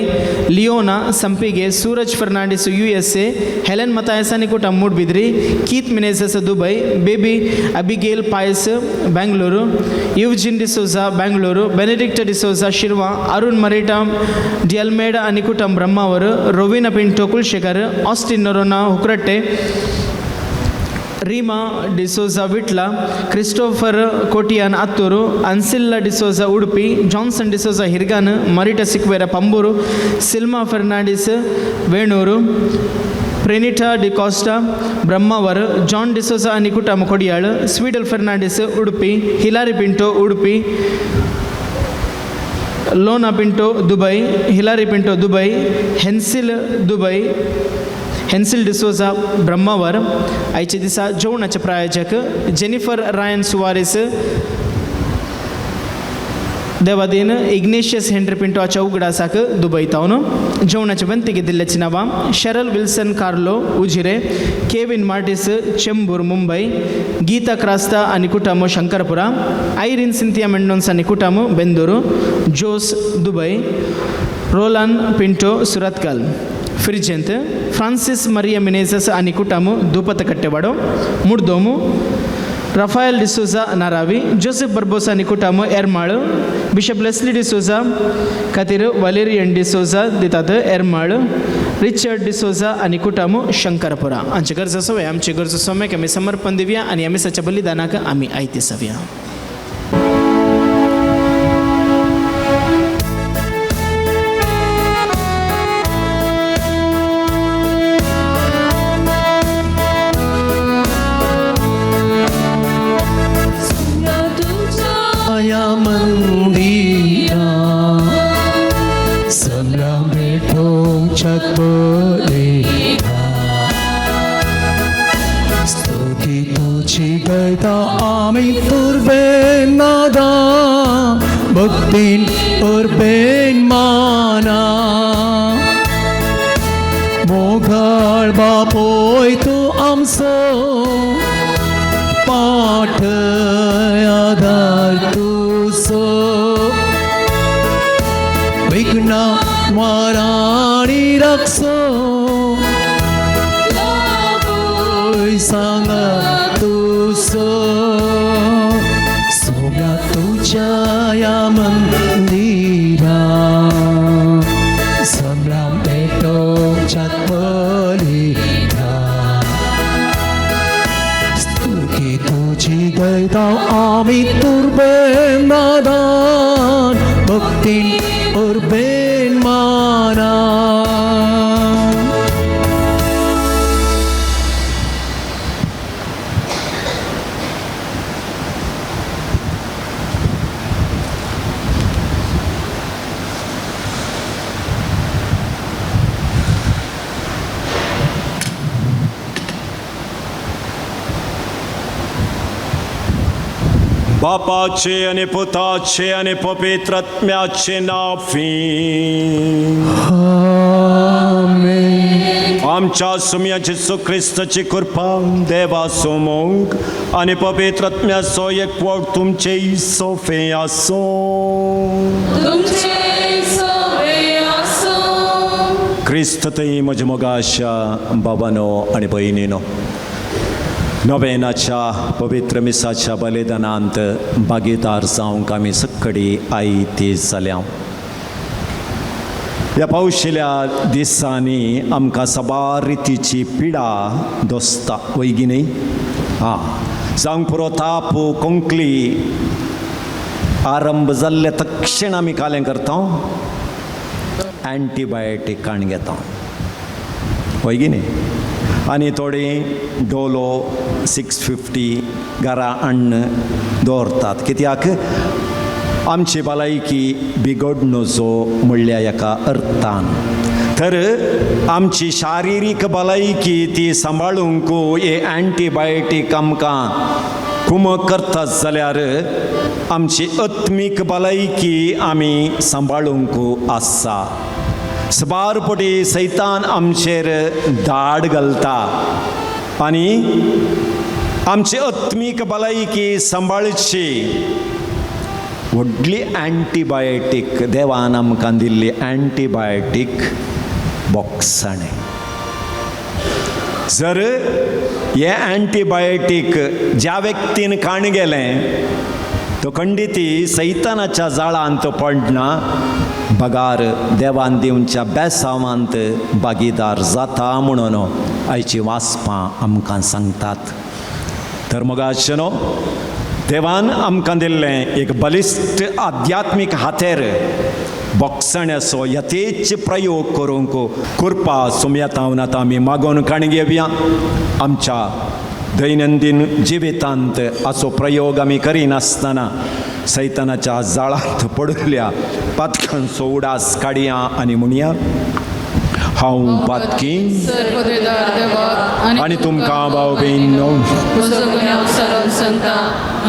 Leona Sampige, Suraj Fernandes USA, Helen Mathias आणि कुटाम Moodbidri, Keith Menezes Dubai, baby Abigail Pais Bengaluru, Eugene D'Souza Bengaluru, Benedict D'Souza Shirva, Arun Marita D'Almeida आणि कुटाम Brahmavar, Rovina Pinto Kulshekar, Austin Noronha Hukratte, Reema D'Souza Vitla, Christopher Kotian Attur, Ancilla D'Souza Udupi, Johnson D'Souza Hirgan, Marita Sequeira Pamboor, Selma Fernandes Venur, Prenita D'Costa Brahmavar, John D'Souza आणि कुटाम ಕೊಡಿಯಾಳ್, ಸ್ವೀಡಲ್ Fernandes Udupi, ಹಿಲಾರಿ Pinto Udupi, Lona Pinto Dubai, Hilary Pinto Dubai, Hensil Dubai, Hensil D'Souza Brahmavar. आयचे दिसा जेवणाचे प्रायोजक Jennifer Ryan Suares, देवादीन Ignatius Henry Pinto आच्या उगडासाक Dubai तावन. जेवणाचे बंतिगे दिल्ल्याची नावां Sheryl Wilson Carlo Ujire, Kevin Martis Chembur Mumbai, Geeta Crasta आनी कुटुंब शंकरपुरा, आयरिन सिंथिया मेंडोन्स आनी कुटुंब Bendur, Jose Dubai, Roland Pinto Surathkal. फ्रिजेंत फ्रांसिस मरिया मिनेझस आनी कुटुंब दुपत कट्टेवाडो मुर्दोमु, Rafael D'Souza Naravi, Joseph Barbora आनी कुटुंब एर्माळ, बिशप लेस्ली डिसोजा खातीर वालेरियन डिसोजा दितात एर्माळ, रिचर्ड डिसोजा आनी कुटुंब शंकरपुरा. हांचे गरज सोय आमची गरज सोम्याक आमी समर्पण दिवया आनी आमी सच्या बलिदानाक आमी आयती सवया. या मंदिरा संग्राम भेटो छतपलेखा स्तुती तुझी गैता आम्ही तुर्बेन नादा भक्तीन उर्बेन माना मोघाळ बापोय तू आमचो पाठ आधार तुसो विघ्न माराणी रक्षो सांग तुसो सोम्या तुझ्या या मंदिरा संग्राम भेटो छतपलेखा स्तुती तुझी गैता आम्ही तुर्बेन नादान भक्तीन उर्बेन माना. बापाचे आणि पुताचे आणि पवित्रात्म्याचे नावी आमच्या सुम्या जेसू ख्रिस्ताची कृपा देवा सोमोग आणि पवित्रात्म्याचो एकवट तुमचे सोफे आसो. ख्रिस्त थंय म्हज्या मोगाशा बाबानो आणि भयणीनो, नोवेनाच्या पवित्र मिसाच्या बलिदानांत भागीदार जावंक आमी सक्कडी आयती जाल्या. ह्या पावशिल्या दिसांनी आमकां साबार रितीची पिडा दोसता वैगी न्ही. जावंक पुरो ताप कोंकली आरंभ जाल्ले तक्षण आमी कालें करता एंटीबायोटीक काण घेता वैगी न्ही. आनी थोडी डोलो 650 घरा अन्न दवरतात कित्याक आमची भलायकी बिगड नजो म्हणल्या एका अर्थान. तर आमची शारिरीक भलायकी ती सांबाळूंक हे एंटीबायोटीक आमकां कुमक करता जाल्यार आमची आत्मीक भलायकी आमी सांबाळूंक आसा. सबारपटी सैतान आमचेर दाड घालता आनी आमची आत्मीक भलायकी सांबाळची व्हडली एंटीबायोटीक देवान आमकां दिल्ली एंटीबायोटीक बॉक्साणें. जर हे एंटीबायोटीक ज्या व्यक्तीन काण गेलें तो खंडिती सैतानाच्या जाळांत पडना, बगार देवान दिवच्या बेसावांत भागीदार जाता म्हणून आयची वाचपां आमकां सांगतात. तर मोगाशनो, देवान आमकां दिल्लें एक बलिश्ट आध्यात्मीक हातेर बॉक्साण्याचो यथेच प्रयोग करूंक कृपा सुमयेतावन आतां आमी मागोवन काण घेवया. आमच्या दैनंदीन जिवितांत हाचो प्रयोग आमी करिनासतना सैतानाच्या जाळांत पडल्या पातकांचो उडास काडया आनी म्हणया हांव पातकी आनी तुमकां भाव भयण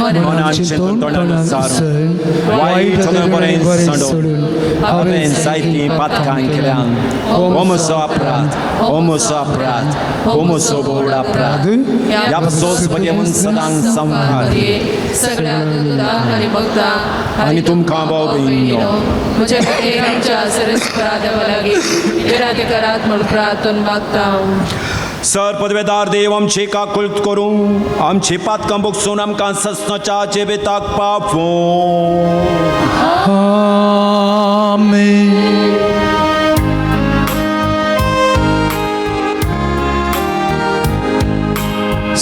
मनान चिंतून तोंडान सारून वायट सगळें बरें सोडून हांवें जायतीं पातकां केल्यांत हो म्हजो अपराध हो म्हजो अपराध हो म्हजो बोड अपराध ह्या अफसोस बगे सदांच संवकार आनी तुमकां भाव भयण म्हज्या खातीर आमच्या सरस्वरा देवा लागीं निराधिकारात म्हूण प्रार्थना मागता सर पदवेदार देव आमची काकुळट करूं आमची पातकां बोगसून आमकां सस्नाच्या जेबेताक पावो आमेन.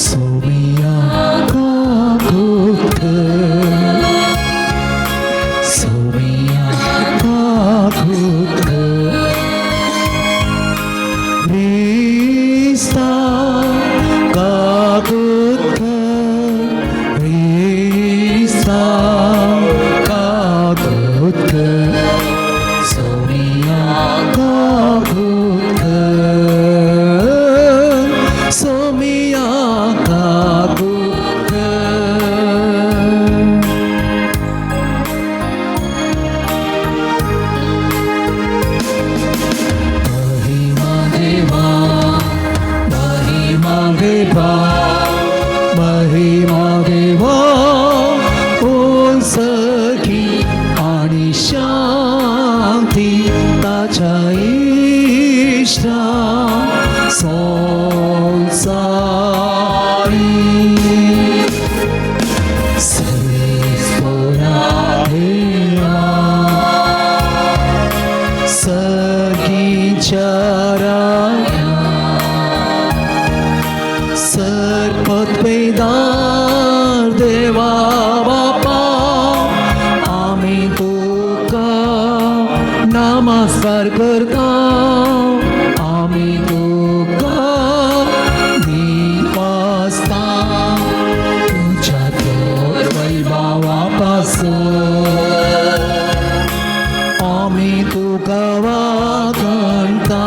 सोमिया काकुळट सोमिया काकुळट Krista kakutka Krista kakutka Somiya kakutka Somiya kakutka महिमा देवा ओ सखी आणि शांती ताच्या इष्टा संसारी सर्वेश्वरा देवा सगळींच्या सरपदवेदार देवा बापा आम्ही तुका नमस्कार करता आम्ही तुका दिवासता तुझ्या तर वैभवा पासून आम्ही तुका वागणता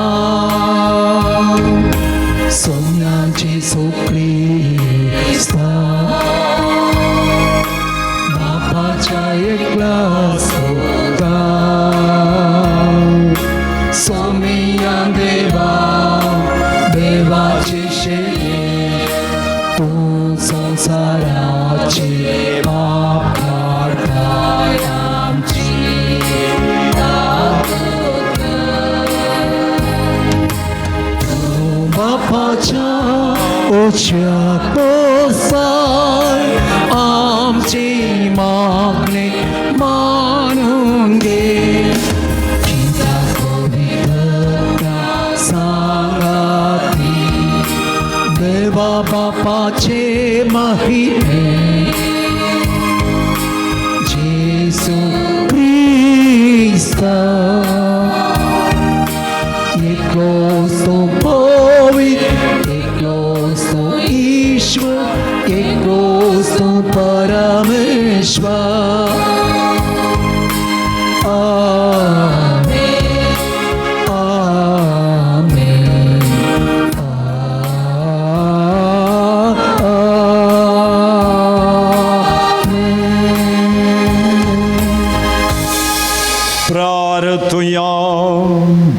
सोन्याची सोकरी बापाच्या एकला सोदा सोमिया देवा देवाची शेळी तू संसाराची पाप काढताय आमची बापाच्या ओच्या कोसाय आमची मागणी मानून घे चिंता पवित्रता सांगाती देवा बापाचे महिमे जेसू ख्रिस्त एकलोसो पवित्र एकलोसो ईश्वर एकलोसो परमेश्वर आमेन आमेन प्रार्थुया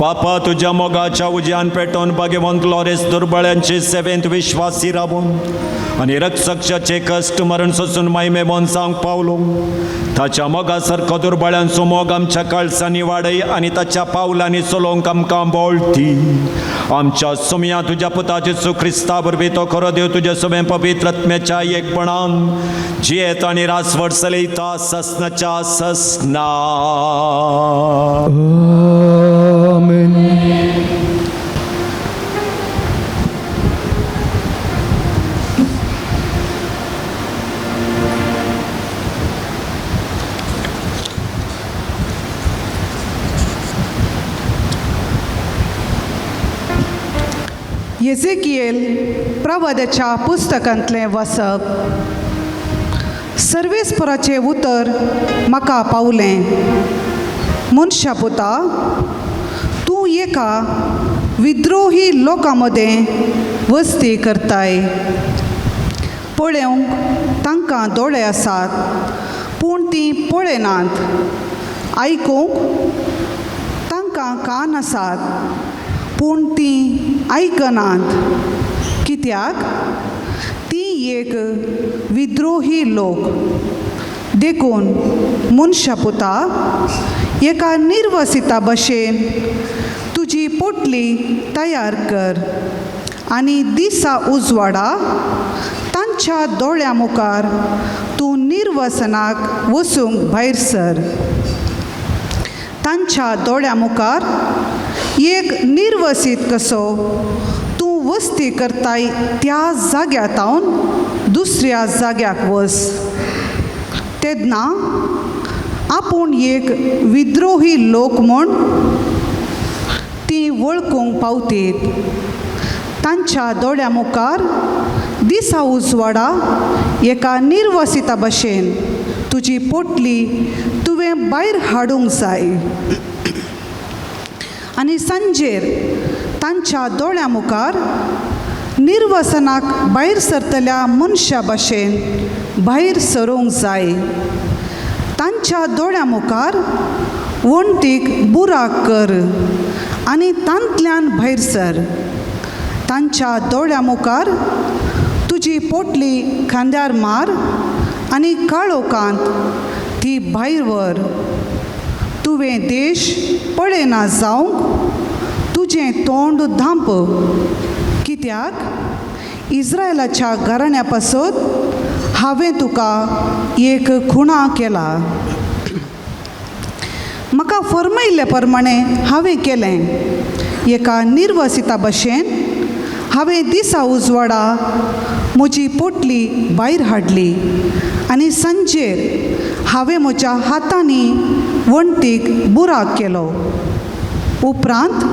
बापा तुझ्या मोगाच्या उज्यान पेटोवन भगवंत लॉरेस दुर्बळ्यांचे सेवेंत विश्वासी राबून आणि रक्षकाचे कष्ट मरण सोसून महिमे सांग पावलो ताच्या मोगा सारको दुर्बळ्यांचो मोग आमच्या कळसांनी वाडय आणि ताच्या पावलांनी चलोवंक आमकां बोळती आमच्या सुमया तुझ्या पुताचे सुख्रिस्ता वरवीं तो खरो देव तुझ्या सुमे पवित्र आत्म्याच्या एकपणान जियेत आणि रासवड चलयता ससनाच्या ससना आमेन. येझेकियेल प्रवादाच्या पुस्तकांतलें वचप सर्वेस्पराचें उतर म्हाका पावलें. मनशा पुता, तूं एका विद्रोही लोकां मदें वस्ती करताय. पळोवंक तांकां दोळे आसात पूण तीं पळयनात. आयकूंक तांकां कान आसात पूण तीं आयकनात. कित्याक तीं एक विद्रोही लोक. देखून मनशा पुता, एका निर्वसिता भशेन तुजी पोटली तयार कर आनी दिसा उजवाडा तांच्या दोळ्या मुखार तूं निर्वसनाक वचूंक भायर सर. तांच्या दोळ्या मुखार एक निर्वसीत कसो तूं वस्ती करताय त्या जाग्यातावन दुसऱ्या जाग्याक वच. तेन्ना आपूण एक विद्रोही लोक म्हूण तीं वळखूंक पावतीत. तांच्या दोळ्या मुखार दिसा उजवाडा एका निर्वसिता भशेन तुजी पोटली तुवें भायर हाडूंक जाय. आनी सांजेर तांच्या दोळ्या मुखार निर्वसनाक भायर सरतल्या मनशा भशेन भायर सरूंक जाय. तांच्या दोळ्या मुखार वणटीक बुराक कर आनी तांतल्यान भायर सर. तांच्या दोळ्या मुखार तुजी पोटली खांद्यार मार आनी काळोखांत ती भायर व्हर. तुवें देश पळयना जावंक तुजें तोंड धांप. कित्याक इस्रायलाच्या घराण्या पासत हांवें तुका एक खुणा केला. म्हाका फर्मायिल्ले प्रमाणें हांवें केलें. एका निर्वसिता भशेन हांवें दिसा उजवाडा म्हजी पोटली भायर हाडली आनी सांजेर हांवें म्हज्या हातांनी वणटीक बुराक केलो. उपरांत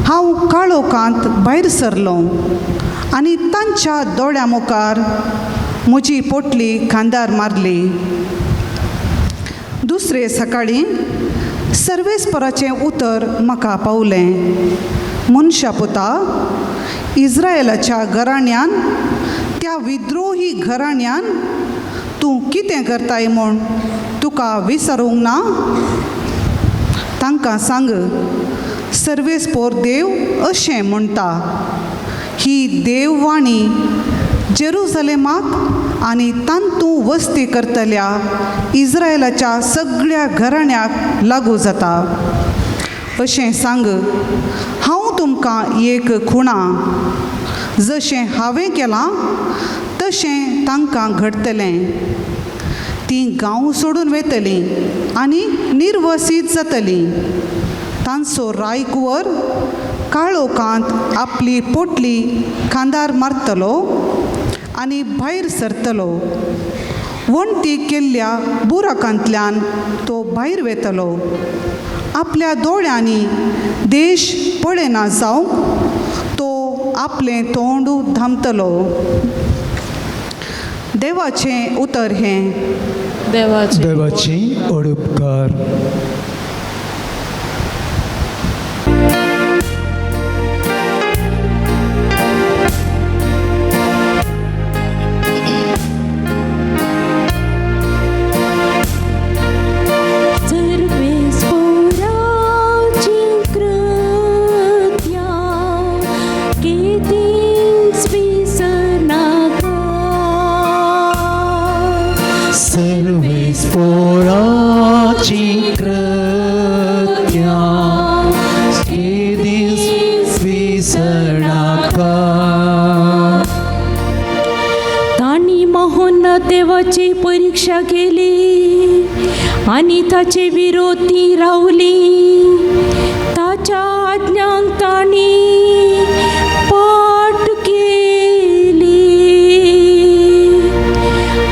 हांव काळोखांत भायर सरलों आनी तांच्या दोळ्या मुखार म्हजी पोटली खांद्यार मारली. दुसरे सकाळीं सर्वेस्पराचें उतर म्हाका पावलें. मनशा पुता, इस्रायलाच्या घराण्यान त्या विद्रोही घराण्यान तूं कितें करताय म्हूण तुका विचारूंक ना? तांकां सांग, सर्वेस्पोर देव अशें म्हणटा, ही देववाणी जेरुसलेमाक आनी तांतूं वस्ती करतल्या इस्रायलाच्या सगळ्या घराण्यांक लागू जाता. अशें सांग, हांव तुमकां एक खुणा. जशें हांवें केलां तशें तांकां घडतलें. तीं गांव सोडून वेतलीं आनी निर्वसीत जातलीं. तांचो रायकवर काळोखांत आपली पोटली खांदार मारतलो आनी भायर सरतलो. वणटी केल्ल्या बुराकांतल्यान तो भायर वेतलो. आपल्या दोळ्यांनी देश पळयना जावंक तो आपलें तोंड धांपतलो. देवाचें उतर हें. देवाची ओडपकार. सर्वेस्पोराची कृत्या केदीस विसरनाका. तांणी मोहन देवाची परीक्षा केली आनी ताचे विरोधी रावली. ताच्या आज्ञांक तांणी पाट केली.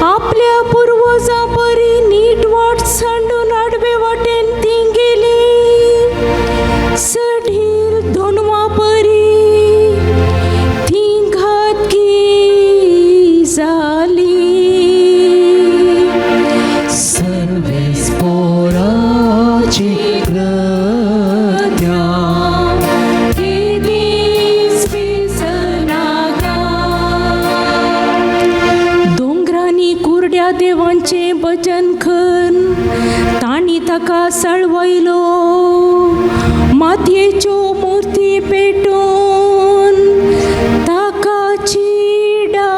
आपल्या पुर्वजां परी नीट वाट सांडून आडवे वाटेन ती गेली. सढील दोनवा परी ती घातकी जाली. मूर्ती पेटून ताका चिडायलो.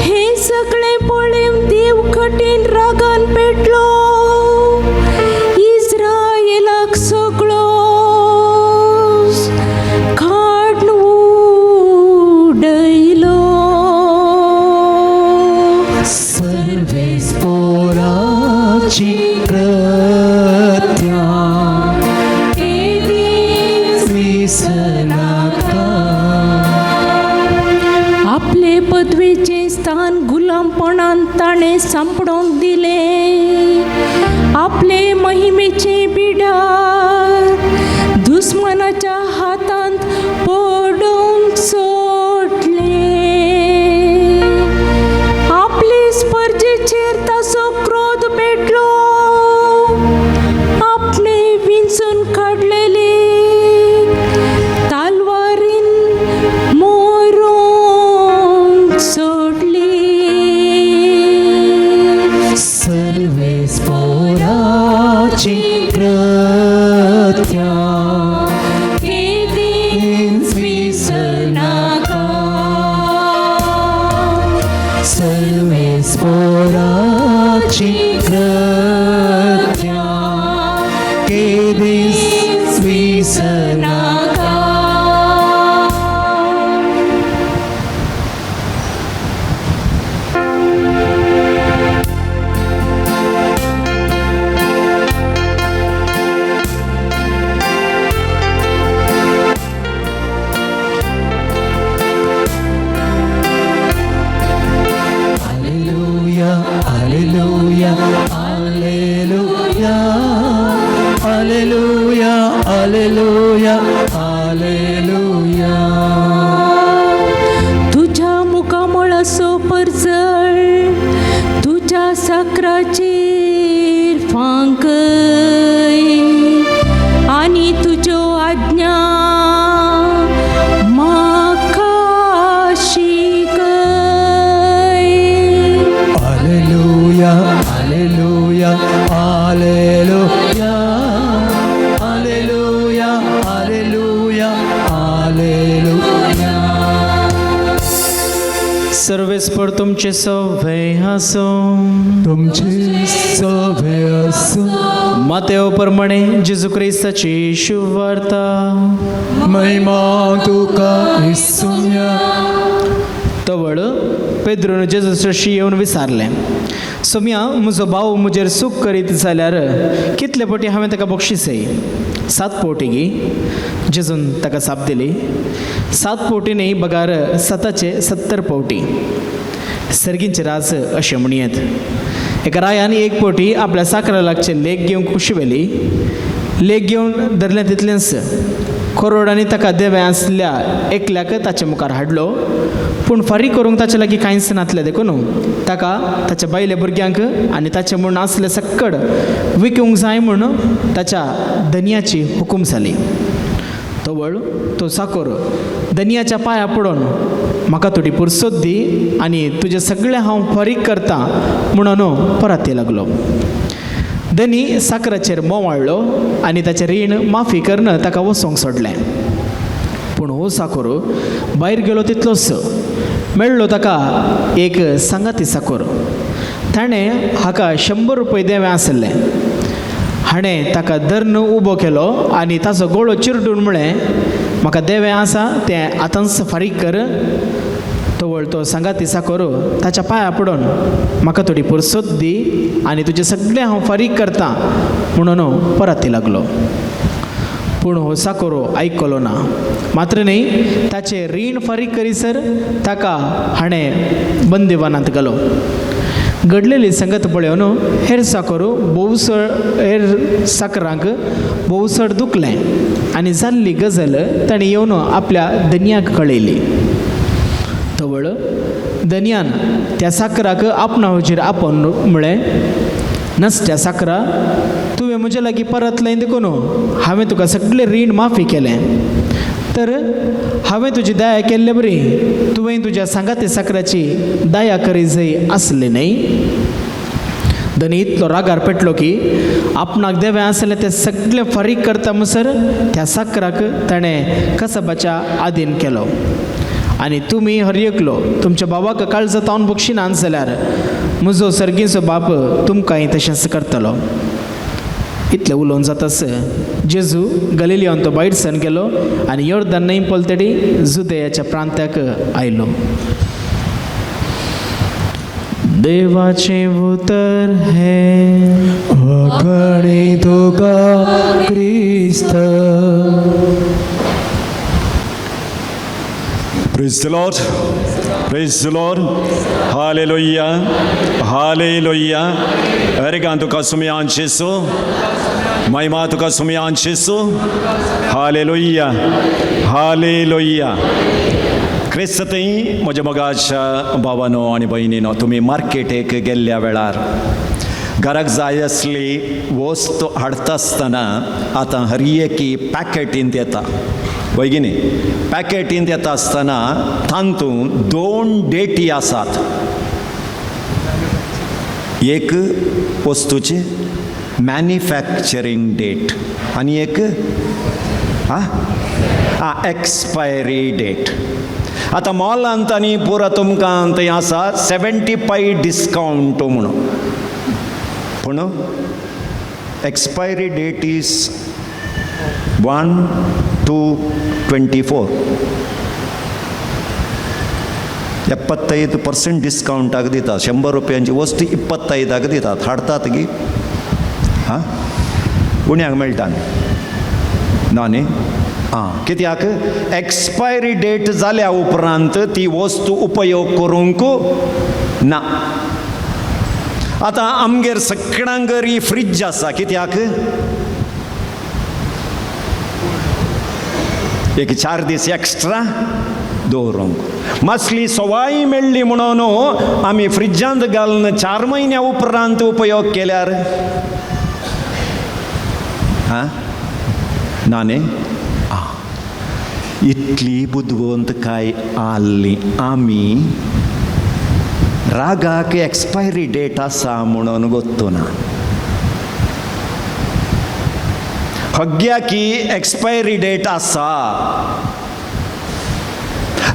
हे सगळे पळोवन देव कठीण रागान पेटलो. इस्रायेलाक सगळो काडून उडयलो. सर्वेस पोराची कृत्या विसनाका. आपले पदवेचे स्थान गुलामपणान ताणे सांपडोंक दिले. आपले महिमेचे बिडार दुस्मनाच्या हातांत पडूंक सोडले. आपले स्पर्धेचेर ताचो क्रोध पेटलो. आपणे विंचून काडलेले तालवारीन मोरूंक सोडली. Sarves पोराची कृत्या विसनाका. Sarves पोराची कृत्या केदीस विसनाका. Hallelujah, hallelujah, hallelujah, hallelujah, hallelujah, hallelujah. तुझ्या मुखामळाचो परजळ तुझ्या साकराचेर फांकय आनी तुज्यो आज्ञा म्हाका शिकय. Hallelujah, hallelujah, hallelujah, hallelujah, hallelujah, hallelujah. सर्वेस्पर तुमचे सव्वे आसो. तुमचे सवे असो. मातेव प्रमाणे जेजू क्रिस्ताची शुभ वार्ता. महिमा तुका इसुम्या. तवळ पेद्रून जेजूशी येवन विचारलें, सोम्या म्हजो भाव म्हजेर सूख करीत जाल्यार कितले फावटी हांवें ताका बक्षिसय? 7 फावटी गी. जेजून ताका साप दिली. 7 फावटी न्ही बगार 7चे 70 फावटी. सर्गींचे राज अशें म्हणयेत. एका रायान 1 फावटी आपल्या साकरा लागचे लेख घेवंक कुशी व्हेली. लेख घेवन धरलें तितलेंच करोडांनी ताका देवे आसल्या एकल्याक ताचे मुखार हाडलो. पूण फारीक करूंक ताचे लागीं कांयच नासलें देखून ताका ताच्या बायले भुरग्यांक आनी ताचे म्हूण आसले सक्कड विकूंक जाय म्हूण ताच्या धन्याची हुकूम जाली. तवळ तो साकोर धन्याच्या पांया पडोन म्हाका थोडी पुरसोद दी आनी तुजें सगळें हांव फारीक करतां म्हणून परत लागलो. धनी साकराचेर मोवाळ्ळो आनी ताचें रीण माफी करन ताका वचोंक सोडलें. पूण हो साकोर भायर गेलो तितलोच मेळ्ळो ताका एक सांगाती साकोर. ताणें हाका 100 रुपया देवें आसलें. हाणें ताका धर्न उबो केलो आनी ताचो गोळो चिरडून म्हळें, म्हाका देवें आसा तें आतांच फारीक कर. तवळ तो सांगाती साकोर ताच्या पांया पडोन म्हाका थोडी पुरसोद दी आनी तुजें सगळें हांव फारीक करतां म्हणून परत लागलो. पूण हो साकोरो आयकलो ना. मात्र न्ही ताचें रीण फारीक करीसर ताका हाणें बंदिवानांत घालो. घडलेली संगत पळोवन हेर साकरांक भोवसड दुखलें आनी जाल्ली गजाल ताणें येवन आपल्या धन्याक कळयली. तवळ धन्यान त्या साकराक आपणा हुजीर आपोवन म्हळें, नसत्या साकरा, तुवें म्हजे लागीं परत लायन देखून हांवें तुका सगळें रीण माफी केलें. तर हांवें तुजी दया केल्ले बरी, तुवें तुज्या सांगाती साकराची दया करी जंय आसली न्ही. धनी इतलो रागार पेटलो की आपणाक देवे आसले ते सगळे फारीक करता म्हणसर त्या साकराक ताणें कसबाच्या आदीन केलो. आनी तुमी हर एकलो तुमच्या बाबाक काळजां तावन बक्षिनात जाल्यार म्हजो सर्गीचो बाप तुमकांय तशेंच करतलो. इतलें उलोवन जातास जेजू गलिलियान तो भायर सन गेलो आनी योर्दान न्हंय पलतडी जुदेयाच्या प्रांताक आयलो. देवाचें उतर हें वखणी तुका क्रिस्त. Praise the Lord. Praise the Lord. Hallelujah. Hallelujah. Erigan tuka sumiyan Jesu. Mahima tuka sumiyan Jesu. Hallelujah. Hallelujah. क्रिस्ततय म्हज्या मोगाच्या भावानो आनी भयणीनो, तुमी मार्केटेक गेल्ल्या वेळार घराक जाय असली वस्त हाडटा आसतना आतां हर एकी पॅकेटींत येता. बेगिनी पॅकेटींत येता आसतना तातूंत 2 डेटी आसात. एक वस्तूची मॅन्युफॅक्चरींग डेट आनी एक एक्सपायरी डेट. आतां मॉलांत आनी पुरो तुमकां थंय आसा 75% डिस्कावंट म्हणून, पूण एक्सपायरी डेट इज 1/2/24. 75% डिस्कावंटाक दितात. 100 रुपयांची वस्त 25 दितात. हाडतात गी उण्याक मेळटा ना न्ही. कित्याक एक्सपायरी डेट जाल्या उपरांत ती वस्तू उपयोग करूंक ना. आतां आमगेर सगळ्यांक घरी फ्रीज आसा. कित्याक एक 4 दीस एक्स्ट्रा दवरूंक. मासली सवाय मेळ्ळी म्हणून आमी फ्रिजांत घालून 4 म्हयन्या उपरांत उपयोग केल्यार ना न्ही. इतली बुद्वंतकाय आल्ली आमी रागाक एक्सपायरी डेट आसा म्हणून गोत्तो ना. हग्याकी एक्सपायरी डेट आसा.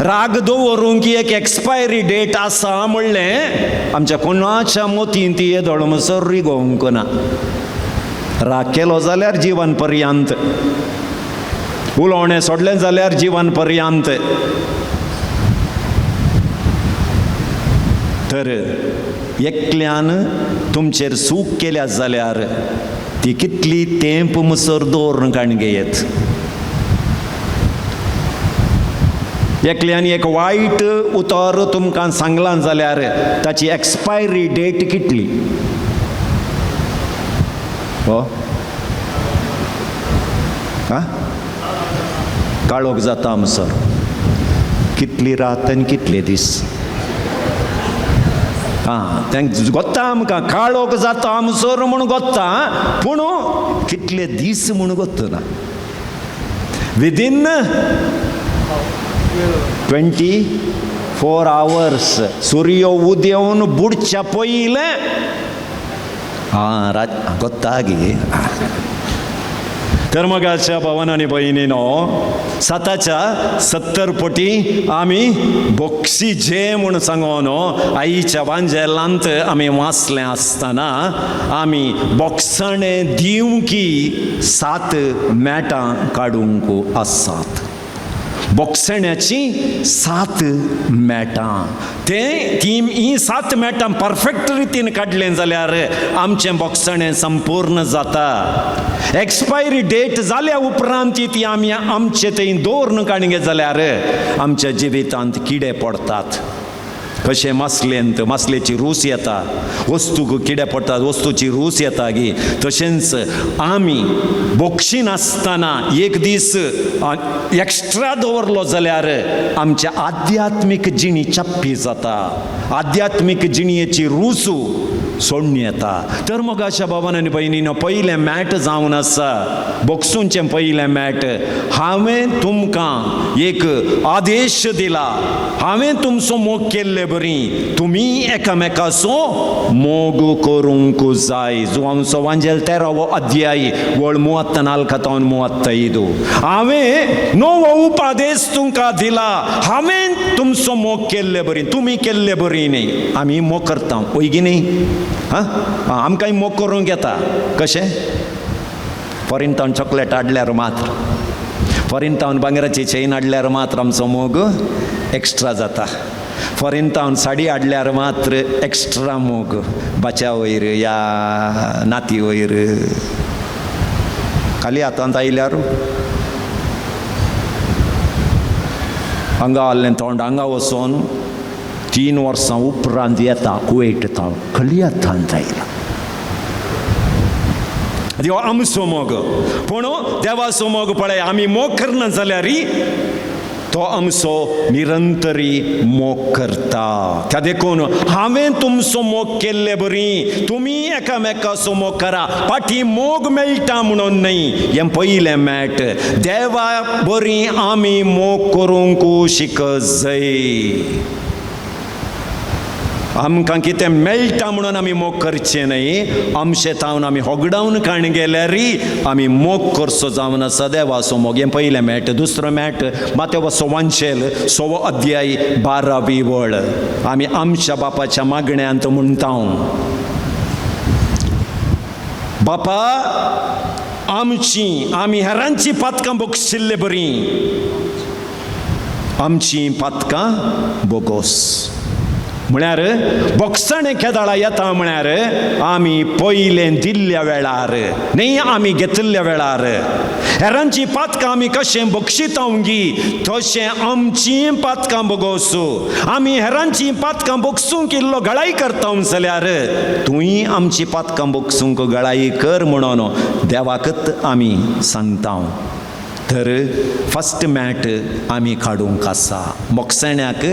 राग दवरूंक एक एक्सपायरी डेट आसा म्हणलें आमच्या कोणाच्या मोतीन ती येदोळ म्हणसर रिगोवंक ना. राग केलो जाल्यार जिवन पर्यंत, उलोवणें सोडलें जाल्यार जीवन पर्यंत. तर एकल्यान तुमचेर सूख केल्या जाल्यार ती कितली तेंप मुसर दवरून काणगेयत. एकल्यान एक वायट उतर तुमकां सांगलां जाल्यार ताची एक्सपायरी डेट कितली. हो काळोख जाता म्हणसर कितली रात आनी कितले दीस. तेंक गोत्ता आमकां काळोख जाता म्हणसर म्हूण गोत्ता, पूण कितले दीस म्हूण गोत्तो ना. विदीन 24 hours सूर्य उदेवन बुडच्या पयलें गोत्ता गे. तर मोगाच्या भावान आनी भयणीनो, 7च्या 70 पटी आमी बक्षी जे म्हूण सांगोन आईच्या वांजेलांत आमी वाचलें आसतना आमी बोक्सणें दिवंकी 7 मॅटां काडूंक आसात. बोक्सण्याची 7 मॅटां. ही 7 मॅटां परफेक्ट रितीन काडलें जाल्यार आमचें बोक्सणें संपूर्ण जाता. एक्सपायरी डेट जाल्या उपरांत ती आमी आमचे थंय दवरून काडगे जाल्यार आमच्या जिवितांत किडे पडटात. कशें मासलेंत मासलेची रूच येता, वस्तूक किडे पडटात, वस्तूची रूच येता गी. तशेंच आमी बोक्षीन आसतना एक दीस एक्स्ट्रा दवरलो जाल्यार आमच्या आध्यात्मीक जिणी चप्पी जाता. आध्यात्मीक जिणयेची रूच सोडून येता. तर मग अशा बाबान आनी भयणीनो पयलें मॅट जावन आसा बॉक्सूंचें पयलें मॅट. हांवें तुमकां एक आदेश दिला, हांवें तुमचो मोग केल्ले बरी, तुमी एकामेकाचो मोग करूंक जाय. जो आमचो वांजेल 13वो अध्याय वळ 34-35. हांवें नवो उपादेश तुमकां दिला, हांवें तुमचो मोग केल्ले बरी, तुमी केल्ले बरी न्ही. आमी मोग करता ओगी न्ही. आमकांय मोग करूंक येता. कशें? फॉरेन तावन चॉकलेट हाडल्यार मात्र, फॉरेन तावन भांगराची चेन हाडल्यार मात्र आमचो मोग एक्स्ट्रा जाता. फॉरेन तावन साडी हाडल्यार मात्र एक्स्ट्रा मोग बाच्या वयर या नाती वयर. खाली हातांत आयल्यार हांगा आहलें तोंड हांगा वचोन 3 वर्सां उपरांत येता कुवेट तावन खाली हातांत आयला. देव आमचो मोग. पूण देवाचो मोग पळय, आमी मोग करना जाल्यार तो आमचो निरंतरी मोग करता. त्या देखून हांवें तुमचो मोग केल्ले बरी, तुमी एकामेकाचो मोग करा. पाठी मोग मेळटा म्हणून न्ही, हें पयलें मॅट. देवा बरी आमी मोग करूंक शिकत जाय. आमकां कितें मेळटा म्हणून आमी मोग करचें न्ही. आमचे तावन आमी होगडावन काण गेल्यार आमी मोग करचो जावन आसा देवाचो मोग. हें पयलें मॅट. दुसरो मॅट मातेवाचो वांचेल 6वो अध्याय 12वी वळ. आमी आमच्या बापाच्या मागण्यांत म्हणटा, बापा आमी हेरांची पातकां बक्षिल्ले बरी, आमची पातकां बोगोस. म्हळ्यार बोक्साणें केदाळा येता म्हळ्यार आमी पयलें दिल्ल्या वेळार न्ही, आमी घेतिल्ल्या वेळार. हेरांची पातकां आमी कशें बक्षितांगी तशें आमची पातकां बोगोसू. आमी हेरांची पातकां बोगसूंक इल्लो गळाई करता जाल्यार तुंय आमची पातकां बोगसूंक गळाई कर म्हणून देवाकच आमी सांगता. तर फस्ट मॅट आमी काडूंक आसा. बोक्साण्याक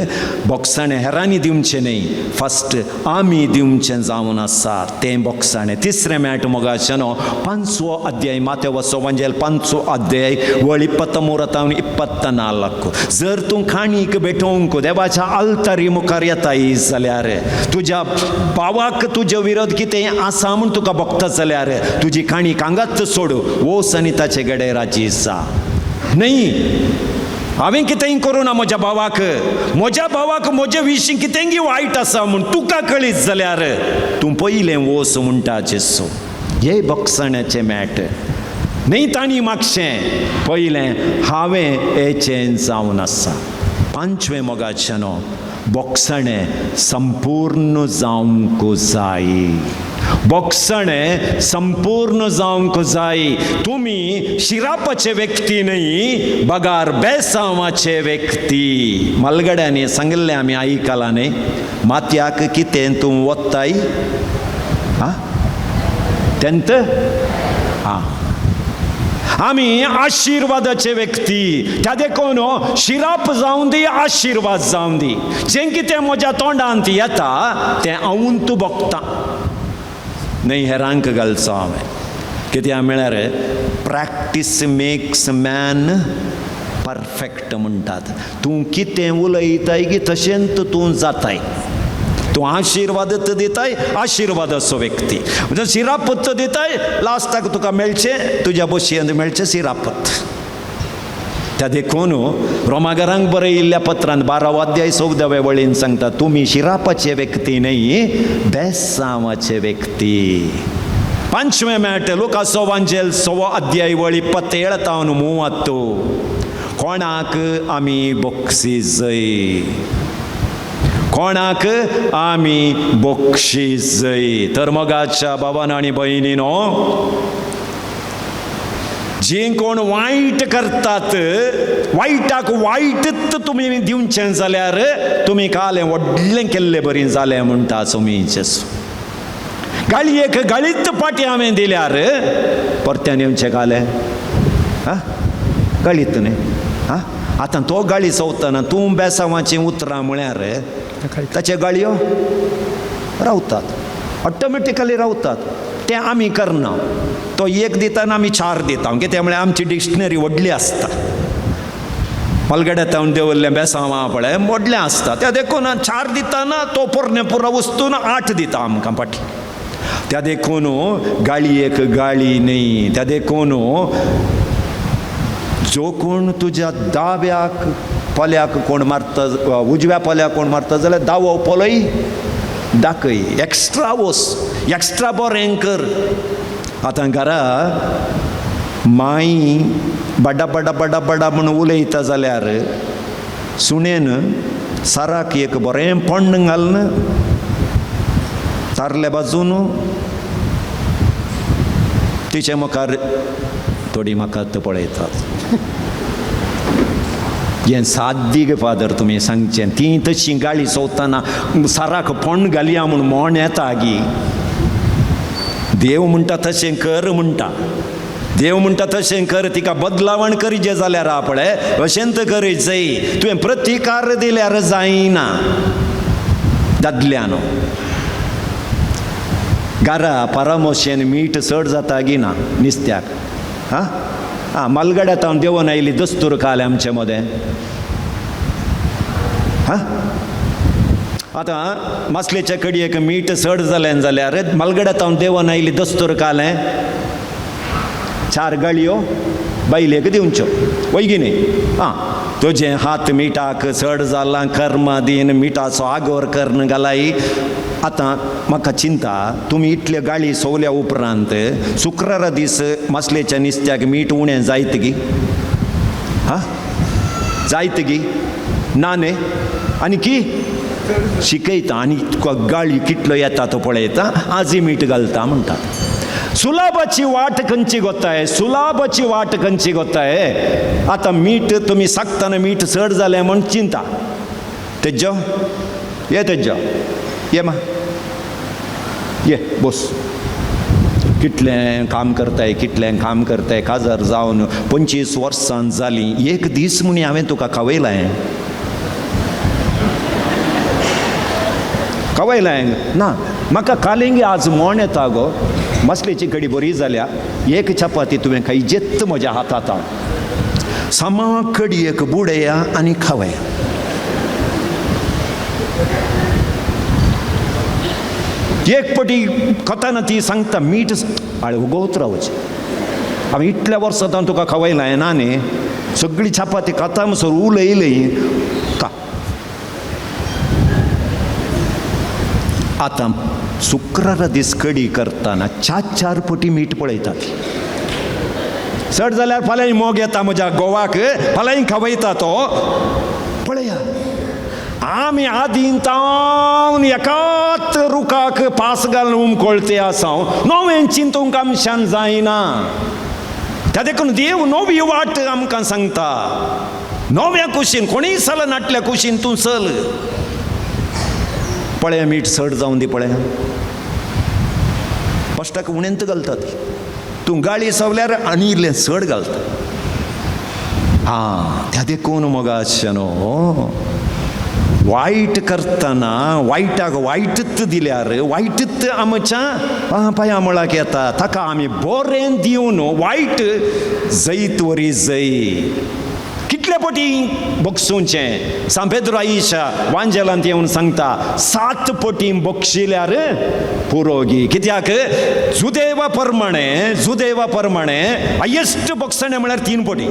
बोक्साणें हेरांनी दिवचें न्ही, फस्ट आमी दिवचें जावन आसा तें बोक्साणें. तिसरें मॅट मोगाचें न्हू 5वो अध्याय मातेवाचो वांजेल 5वो अध्याय वळ 23-24. जर तूं खाणीक भेटोवंक देवाच्या आल्तारी मुखार येताय जाल्यार तुज्या भावाक तुजे विरोध कितें आसा म्हूण तुका भोगता जाल्यार तुजी खाणीक हांगाच सोड, वोस आनी ताचे गडे राजी जा. न्ही, हांवें कितेंय करूं ना म्हज्या भावाक म्हजे विशीं कितेंय वायट आसा म्हूण तुका कळीत जाल्यार तूं पयलें वोस म्हणटा जेसू. हे बोक्साण्याचें मॅट न्ही. तांणी मागचें पयलें हांवें हेचें जावन आसा. 5वें मोगाचें न्हू बोक्साणें संपूर्ण जावंक जाय. बोक्साणें संपूर्ण जावंक जाय. तुमी शिरापाचे व्यक्ती न्ही, बगार बेसांवाचे व्यक्ती. मलगड्यांनी सांगिल्लें आमी आयकलां न्ही, मातयाक कितें तूं वताय तेंत आमी आशिर्वादाचे व्यक्ती. त्या देखून शिराप जावं दी, आशिर्वाद जावं दी. जें कितें म्हज्या तोंडांत येता तें हांवून तूं भोगता न्ही, हेरांक घालचो हांवें. कित्याक म्हळ्यार प्रॅक्टीस मेक्स मॅन परफेक्ट म्हणटात. तूं कितें उलयताय की तशेंच तूं जाताय. तूं आशिर्वादत दिताय, आशिर्वादाचो व्यक्ती. म्हणजे शिरापत दिताय, लास्टाक तुका मेळचें तुज्या बशयेंत मेळचें शिरापत. त्या देखून रोमागरांक बरयिल्ल्या पत्रांत 12वो अध्याय 14वे वळीन सांगता, तुमी शिरापाचे व्यक्ती न्ही, बेसांवाचे व्यक्ती. 5वें मॅट लुकाचो वांजेल 6वो अध्याय वळी 27-30. कोणाक आमी बक्षी जाय, कोणाक आमी बक्षी जाय. तर मोगाच्या बाबान आनी भयणीनो, जी कोण वायट करतात वायटाक वायटच तुमी दिवचें जाल्यार तुमी कालें व्हडलें केल्लें बरी जालें म्हणटा तुमी जेसू. गाळयेक गाळीत पाटी हांवें दिल्यार परत्यान येवचें कालें गाळीत न्ही. आतां तो गाळी चवतना तूं बेसांवाचीं उतरां म्हळ्यार ताचे गाळयो रावतात. ऑटोमॅटिकली रावतात. ते आमी करना. तो एक दिता आनी आमी 4 दिता. कित्याक म्हळ्यार आमची डिक्शनरी व्हडली आसता. मलगड्यात देवल्लें बेसांवां पळय व्हडलें आसता. त्या देखून 4 दितना तो पोरणे पुरो वस्तून 8 दिता आमकां फाटी. त्या देखून गाळयेक गाळी न्ही. त्या देखून जो कोण तुज्या दाव्याक पोल्याक कोण मारता, उजव्या पोल्याक कोण मारता जाल्यार दावो पोलोय दाखय. एक्स्ट्रा वस, एक्स्ट्रा बरें कर. आतां घरा माई बडा बडा बडा बडा म्हण उलयता जाल्यार सुणेन साराक एक बरें पोंड घालना. तारले बाजून तिचे मुखार थोडी म्हाका पळयतात. हें साद्दी गे फादर तुमी सांगचें. ती तशी गाळी चोवतना साराक पोंड घालया म्हूण मोण येता गी. देव म्हणटा तशें कर म्हणटा. देव म्हणटा तशें कर. तिका बदलावण करीजे जाल्यार पळय अशेंत करीत जाय. तुवें प्रतिकार दिल्यार जायना दादल्यान. घरा परामोशेन मीठ चड जाता गी ना नुस्त्याक. हां मलगड्यात हांव देवून आयली दस्तूर काल आमचे मदें. हां आतां मसलेच्या कडयेक मीठ चड जालें जाल्यार मलगड्यात हांव देवून आयली दस्तूर कालें 4 गाळयो बायलेक दिवच्यो वयगिनी. तुजें हात मिठाक चड जालां कर्म दिन मिठाचो आगोर करन घालाई. आतां म्हाका चिंता तुमी इतले गाळी सोवल्या उपरांत शुक्रारा दीस मसलेच्या नुस्त्याक मीठ उणें जायत गी. जायत गी ना न्ही. आनी की शिकयता आनी तुका गाळी कितलो येता तो पळयता. आजी मीठ घालता म्हणटात. सुलाबाची वाट खंयची गोताय. सुलाबाची वाट खंयची गोताय. आतां मीठ तुमी सांगतना मीठ चड जालें म्हण चिंता. तेज्जो ये तेज्जो ये मा ये बस. कितलें काम करताय कितलें काम करताय. काजार जावन 25 वर्सां जालीं. एक दीस म्हूण हांवें तुका खावयलां. खावयलां ना. म्हाका कालिंगी आज मोण येता गो. मसलेची कडी बरी जाल्या. एक चपाती तुवें खायजेत म्हज्या हातांत. समा कडयेक बुडया आनी खावया. एक पटी खाताना ती सांगता मीठ उगवत रावचें. हांवें इतल्या वर्सां हांव तुका खावयलां ना न्ही. सगळी चपाती खाता म्हणसर उलयली का. आतां शुक्रारा दीस कडी करतना 4 पटी मीठ पळयतात. चड जाल्यार फाल्यां मोग येता म्हज्या गोवाक. फाल्यां खावयता तो पळया. आमी आदीं तावन एकाच रुखाक पास घालून उमकोळते आसांव. नवें चिंतूंक आमच्यान जायना. त्या देखून देव नवी वाट आमकां सांगता. नव्या कुशीन कोणीय चल नाटल्या कुशीन तूं चल. पळया मीठ चड जावन दी पळया. फस्टाक उणेंत घालतात. तूं गाळी सवल्यार आनी इल्लें चड घालता. त्या देखून मोगाशनो वायट करतना वायटाक वायटच दिल्यार वायटच आमच्या पांया मुळाक येता. ताका आमी बरें दिवन वायट जैत वरी जै. कितले पटी बक्षूचें. सांपेद्रो आईशा वांजेलांत येवन सांगता 7 पटी बक्षिल्यार पुरो गी. कित्याक जुदेवा प्रमाणे हायेस्ट बक्षणे म्हळ्यार 3 पटी.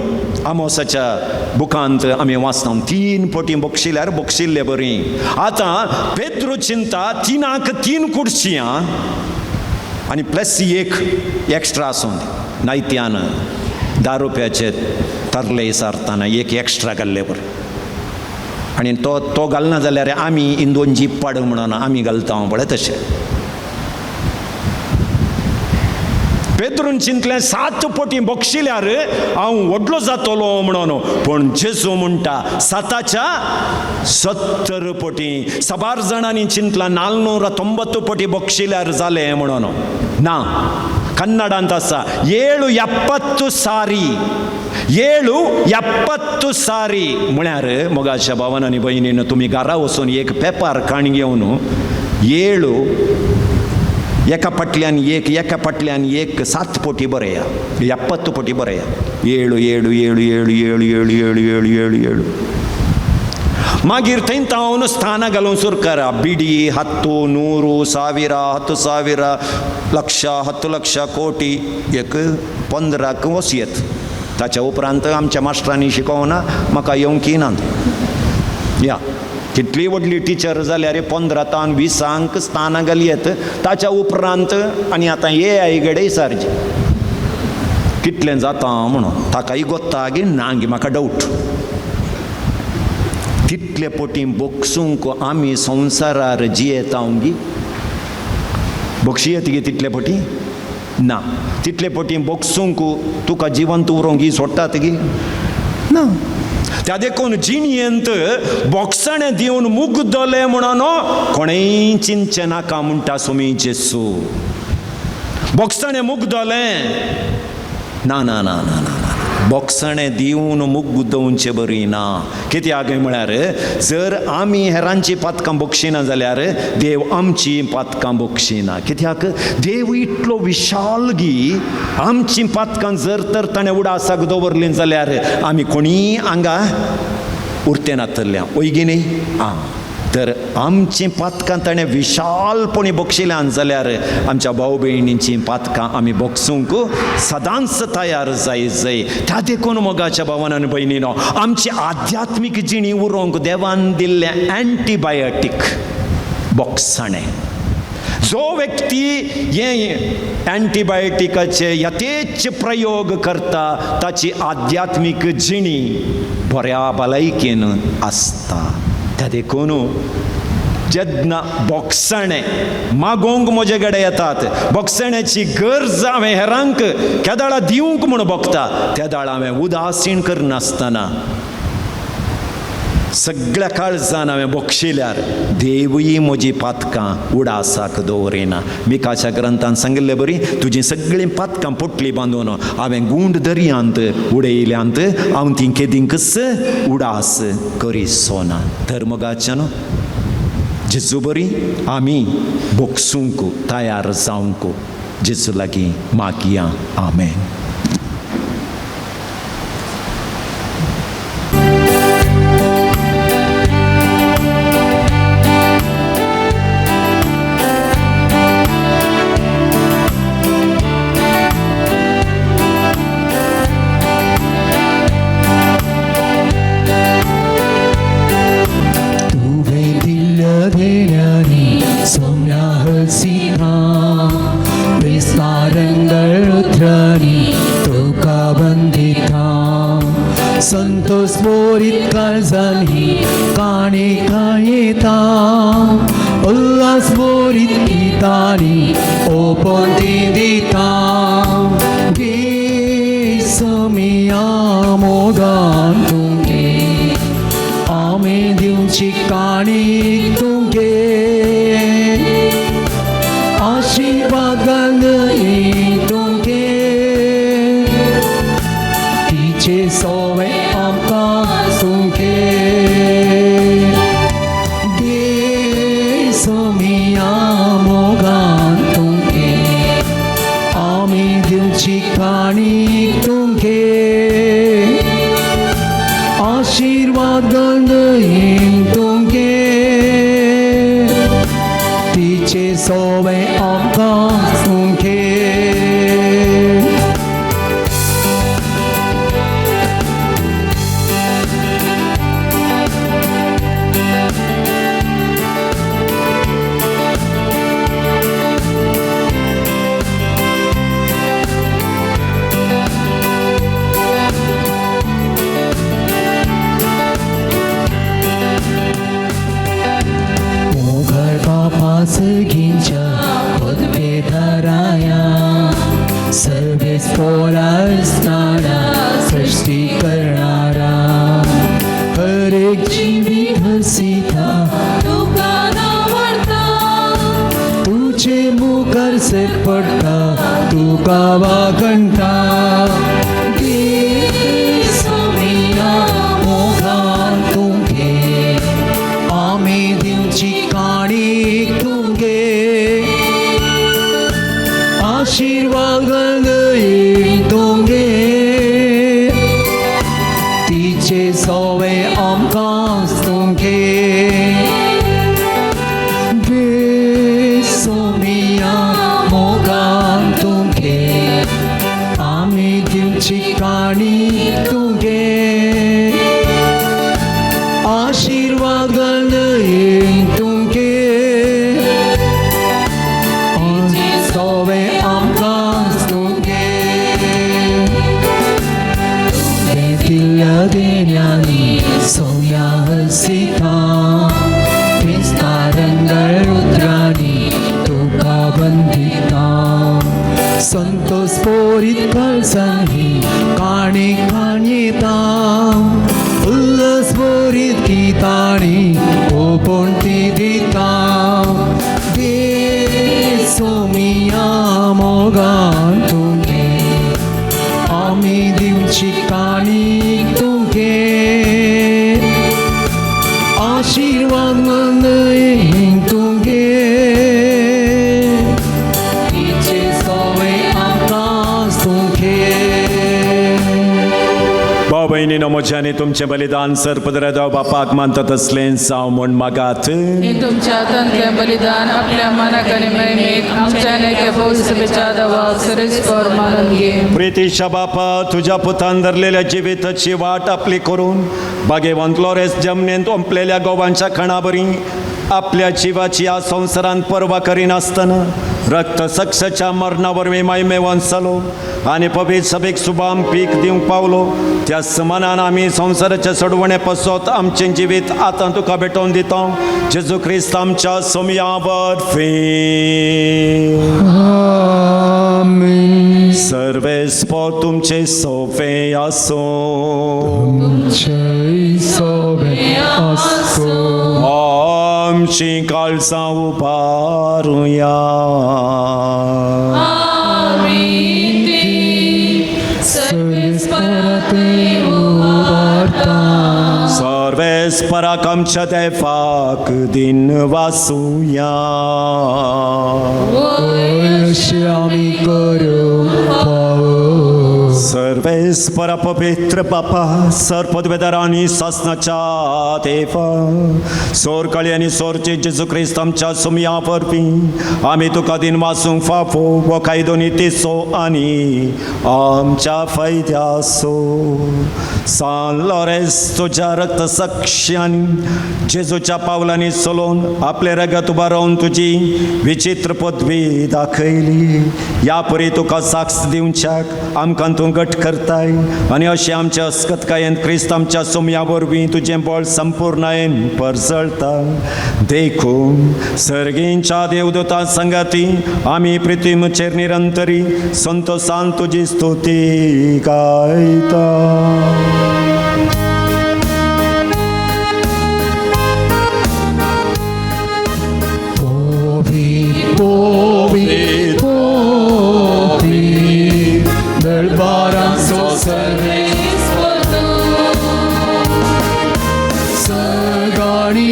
आमोसाच्या बुकांत आमी वाचता 3 पटी बक्षिल्यार बक्षिल्ले बरी. आतां पेद्रो चिंता 3 कुडशियां आनी प्लस 1 एक्स्ट्रा आसून नायत्यान 10 रुपयाचे तरले सारतना 1 एक्स्ट्रा घाल्ले बरें. आनी तो घालना जाल्यार आमी इंदोन जीप पाड म्हणून आमी घालता पळय तशें. पेद्रून चिंतलें 7 पटी बक्षिल्यार हांव व्हडलो जातलो म्हणून. पूण जेजू म्हणटा 7च्या 70 पटी. 10 जाणांनी चिंतलां 490 पटी बक्षिल्यार जालें म्हणून. ना कन्नडांत आसा 770 सारी. 770 सारी म्हळ्यार मोगाच्या भावान आनी भयणीन तुमी घरा वचून एक पेपर काण घेवन 7 एका पटल्यान एक एका पटल्यान एक 7 पोटी बरया 70 पोटी बरया 7 7 7 7 7 7 7 7 मागीर थंय तावन स्थानां घालून सुरू करा बिडी 10 100 1000 10,000 लक्ष 10 लक्ष कोटी एक 15 वसियत ताच्या उपरांत आमच्या मास्टरांनी शिकवना म्हाका येवंकी ना या कितली व्हडली टिचर जाल्यार 15 तान 20 स्थानां घालयत ताच्या उपरांत आनी आतां AI गडे सारजी कितलें जाता म्हणून ताकाय गोत्ता गे ना गे म्हाका डावट तितले पोटी बोगसूंक आमी संवसारार जियेतांगी बोगशी येत गे तितले पोटी ना तितले पोटी बोगसूंक तुका जिवंत उरोंक सोडटात गे ना त्या देखून जिणयेंत बोगसणें दिवन मुग्धले म्हणून कोणेंय चिंतचें नाका म्हणटा सोमी जेसू बोगसणें मुग्धलें ना ना ना ना ना बोगसणें दिवन मुग्धोवचें बरी ना कित्याक म्हळ्यार जर आमी हेरांची पातकां बोगशिना जाल्यार देव आमची पातकां बोगशिना कित्याक देव इतलो विशाल गी आमची पातकां जर तर ताणें उडासाक दवरलीं जाल्यार आमी कोणीय हांगा उरते नातल्या ओयगी न्ही आं तर आमची पातकां ताणें विशालपणी बोगशिल्यांत जाल्यार आमच्या भाव भयणींची पातकां आमी बोगसूंक सदांच तयार जाय त्या देखून मोगाच्या भावान आनी भयणीनो आमची आध्यात्मीक जिणी उरोंक देवान दिल्लें एंटीबायोटीक बोगसणें जो व्यक्ती हे एंटीबायोटिकाचे यथेच्छ प्रयोग करता ताची आध्यात्मीक जिणी बऱ्या भलायकेन आसता त्या देखून जेन्ना बोगसणें मागोवंक म्हजे कडेन येतात बोगसण्याची गरज हांवें हेरांक केदाळा दिवंक म्हूण बोगता त्या दाळ हांवें उदासीन करनासतना सगळ्या काळजान हांवें बोगशिल्यार देवूय म्हजी पातकां उडासाक दवरिना मिकाच्या ग्रंथान सांगिल्लें बरी तुजीं सगळीं पातकां पोटली बांदून हांवें गूंड दर्यांत उडयल्यांत हांव ती केदींकच उडास करिसोना धर्मगाच्यान जेजू बरी आमी बोगसूंक तयार जावंक जेजू लागीं मागया आमेन. संतोष मोरीत काळजांनी काणे कायेता उल्हास मोरीत गीतांनी ओपन ती दिता गे समिया मोगान तुगे आमे दिवची काणी तुगे आशीर्वाद घालये तुगे तिचे सोवे आमकां तुगे गे सोमिया मोगान तुगे आमी दिवची काणी तुगे आशीर्वाद घालये तुगे तिचे सोवे आमकां तुगे ठिकाणी तुगे आशीर्वाद येईन तुगे सवे आमकां तुगे दिल्या देण्यानी सोम्या हसिता विस्तारंगळ उतरांनी तुका बंदिता संतोष पोरीत कळसांनी काणी काणयेता उल्हास पोरीत गीतांनी ओपोण ती दिता दे सोमिया मोगान तुगे आमी दिवची काणी तुगे आशीर्वाद येईन तुगे तिचे सवय आमकां तुगे भाव भयणीनो म्हज्यानी तुमचें बलिदान सर्पदराजाव बापाक मानतात असलें जावं म्हण मागात. हे तुमच्या हातांतलें बलिदान आपल्या मनाक आनी महिमेक आमच्या नेक्या पौसभेच्या दवाक सरीसपर मानून घे. प्रितीच्या बापा तुझ्या पुतान धरलेल्या जिविताची वाट आपली करून भाग्यवंत लोरेस जमनेन ओंपलेल्या गोवांच्या खणाबरी आपल्या जिवाची ह्या संवसारांत पर्वा करिनासतना रक्त सक्साच्या मरणा वरवीं महिमे वंचलो आनी पवित्र सभेक सुबाम पीक दिवंक पावलो. त्या समानान आमी संवसाराच्या सोडवणे पसत आमचें जिवीत आतां तुका भेटोवन दिता. जेजू क्रिस्त आमच्या सोमया वरवीं आमीन. सर्वेस्पर तुमचे सोफे आसो. जय सोबे आसो. आमची काळजां उबारुया. सर्वेस्पराते उबारता. सर्वेस्पराक आमच्या देवाक दिन वासुया. अशें आमी करूंक फावो. सर्वेस्परा पवित्र बापा सर्पद्वेदार आनी सासनाच्या देवा सोरकाळी आनी सोरचे जेजू क्रिस्त आमच्या सुमया वरवीं आमी तुका दिन वासूंक फावो वो कायदो नितीसो आनी आमच्या फायद्यासो. सान लोरेस तुज्या रक्त साक्षांनी जेजूच्या पावलांनी चलोवन आपले रगत उबा रावन तुजी विचित्र पदवी दाखयली. ह्या परी तुका साक्ष दिवच्याक आमकां तूं घट करताय आनी अशें आमच्या अस्कतकायेंत क्रिस्त आमच्या सोमया वरवीं तुजें बळ संपूर्णायेन परजळता. देखून सर्गींच्या देवदूतां संगाती आमी पृथ्वीचेर निरंतरी संतोशान तुजी स्तुती गायता. Povit, dălbaranțo săgani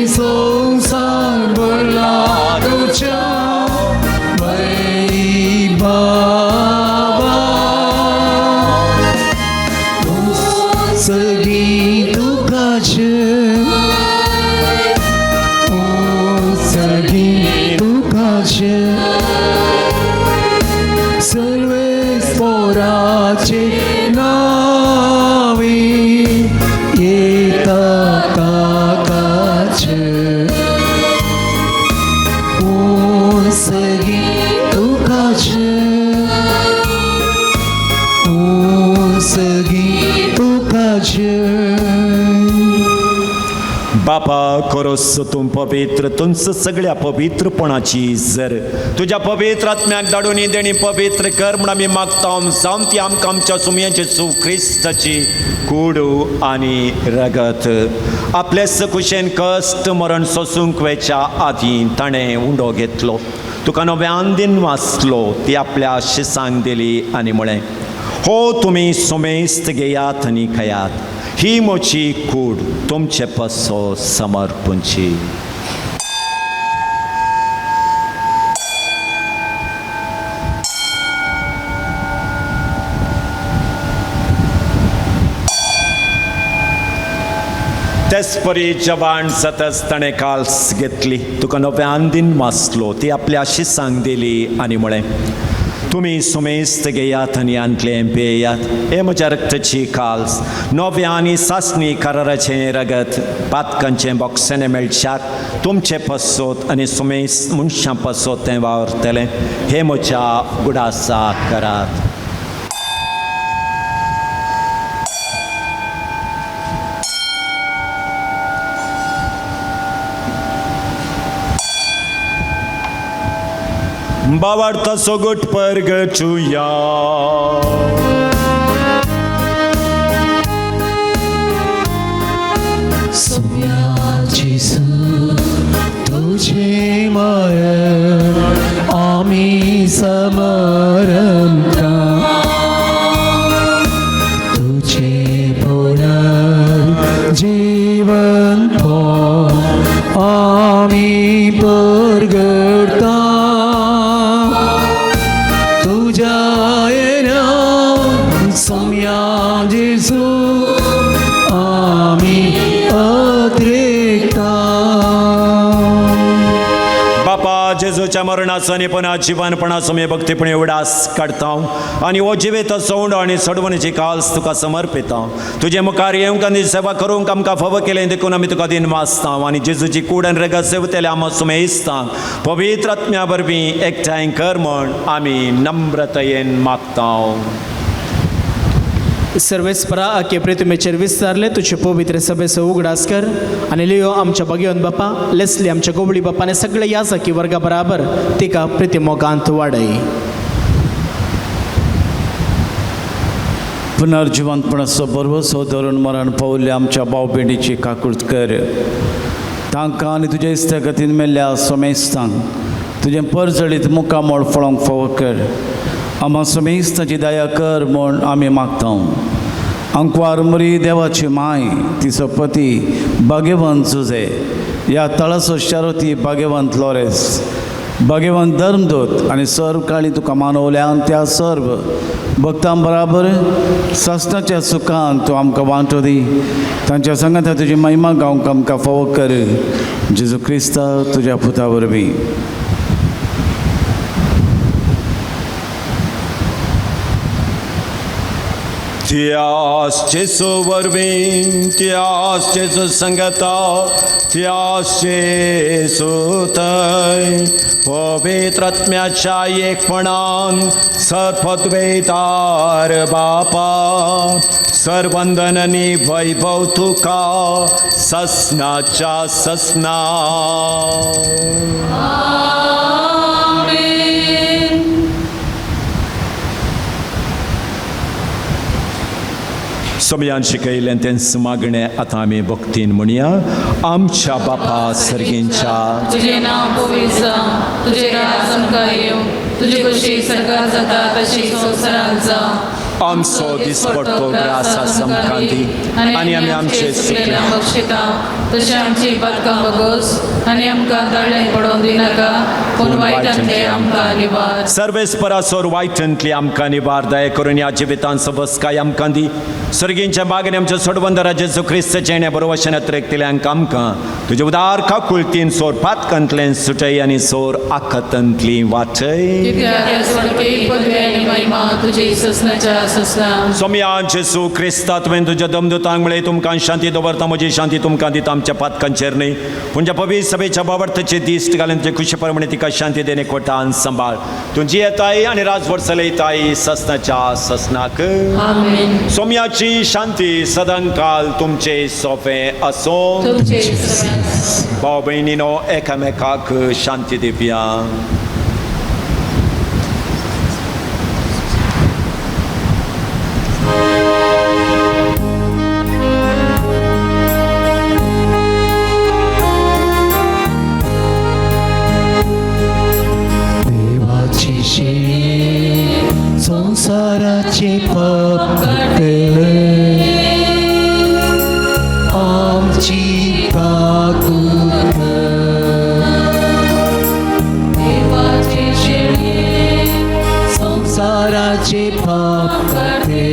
संसार भरला तुझ्या बाई बाबा. सगळी तुकाची सगळी तुकाची सर्वेस्पराचे नावी येता ताकाचे. सगळी तुकाची सगळी तुकाची. बापा खरोच तूं पवित्र तुंच सगळ्या पवित्रपणाची जर तुज्या पवित्र आत्म्याक धाडून देणी पवित्र कर म्हूण आमी मागता. जावन ती आमकां आमच्या सुमयेचे क्रिस्ताची कूड आनी रगत आपले सकुशेन कश्ट मरण सोसूंक वेच्या आदीं ताणें उंडो घेतलो. तुका नव्यान दिन वाचलो ती आपल्या शिसांक दिली आनी म्हळें हो तुमी सुमेस्त घेयात आनी खयात. ही म्हजी कूड तुमचे पसो समर्पूंची. तेच परी जवान जाताच ताणें काल्स घेतली. तुका नव्यान दिन वाचलो ती आपल्या शिसांक दिली आनी म्हळें तुम्ही सुमेस्त घेयात आनी आणतले पेयात. हे म्हज्या रक्ताची काल्स नवे आनी सासणी कराराचें रगत पातकांचें बॉक्सांनी मेळच्याक तुमचें पसोत आनी सुमेस्त मनशां पसोत तें वावरतलें. हे म्हज्या गुडासा करात. बावार्ता सोगुट परगचुया. जेसू तुझे मरण आम्ही समरण का तुझे पुनर्जीवन आम्ही परगडता तुझ्या येण्यान सोम्या जेसू आम्ही बापा जेजूच्या मरणाचो आनी पुना जिवनपणाचो मी भक्तीपणे उडास काडटा आनी हो जिवेत सोंड आनी सडवणीची काल्स तुका समर्पिता. तुजे मुखार येवंक आनी सेवा करूंक आमकां फाव केलें देखून आमी तुका दिन वाचता आनी जेजूची कूड आनी रगत सेवतले आम सुमेस्ता. पवित्र आत्म्या वरवीं एकठांय कर म्हण आमी नम्रतायेन मागता. सर्वेस्परा आखे प्रेतुमेचेर विस्तारले तुझे पवित्र सभेचो उगडास कर आनी लियो आमच्या भगयोन बापा लेसली आमच्या गोबळी बापाने सगळे यासकी वर्गा बराबर तिका प्रितिमोगांत वाडय. पुनर्जिवंतपणाचो बरवसो धरून मरण पावल्ल्या आमच्या भाव भयणीची काकूट कर. तांकां आनी तुज्या इश्टगतीन मेल्ल्या सोमेस्तांक तुजें परजळीत मुखामोळ फळोवंक फावो कर. आम्हा सोमेस्ताची दया कर म्हूण आमी मागता. अंकवार मरी देवाची माय तिचो पती भाग्यवंत जुजे ह्या तळाचो शारोती भाग्यवंत लॉरेस भाग्यवंत धर्मदूत आनी सर्व काळी तुका मानवल्यान त्या सर्व भक्तां बराबर सस्ताच्या सुखान तूं आमकां वांटो दी. तांच्या संगता तुजी महिमा गावंक आमकां फावो कर. जेजू क्रिस्ता तुज्या पुता वरवीं. त्यास जेसू वरवीं त्यास जेसू संगता त्यास जेसू थंय पवित्र आत्म्याच्या एकपणान सत्पद्वैतार बापा सर्वंदन आनी वैभव तुका ससनाच्या ससना. समयान शिकयलें तें मागणें आतां आमी भक्तीन म्हणया. आमच्या बापा सर्गींच्या तुझे नाव पवित्र जावं, तुझे राज आमकां येवं, तुजी कशी सरकार जाता तशी संवसारांत जावं. आमचो दिसपडटो ग्रास आमकां दी आनी आमी आमचे चुकलेल्यांक बक्षिता तशें आमची पातकां बगोस आनी आमकां तळ्यांत पडोवंक दिनाका पूण वायटांतले आमकां निवार. सर्वेस्परासोर वायटांतली आमकां निवार. दया करून ह्या जिवितांत सबस्काय आमकां दी. सर्गींच्या मागणी आमच्या सोडवंदरा जेजू क्रिस्ताचे येण्या बरोवशेन त्रेकतल्यांक आमकां तुजे उदार काकुळतीन सोर पातकांतलें सुटय आनी सोर आखतांतली वाटय. सोम्या जेजू क्रिस्ता तुवें तुज्या दमदुतांक म्हळें तुमकां शांती दवरता म्हजी शांती तुमकां दिता. आमच्या पातकांचेर न्ही तुमच्या पवित्र सभेच्या बाबर्थाचे दिश्ट घालून तुजे खुशी प्रमाणे तिका शांती देणे कोटान सांबाळ. तुजी येताय आनी राजभर चलयताय ससनाच्या ससनाक. सोम्याची शांती सदांकाल तुमचे सोफे असो. भाव भयणीनो एकामेकाक शांती दिवया. संसाराचे पाप कापले आमची काकूट देवाचे शेळे संसाराचे पाप कापले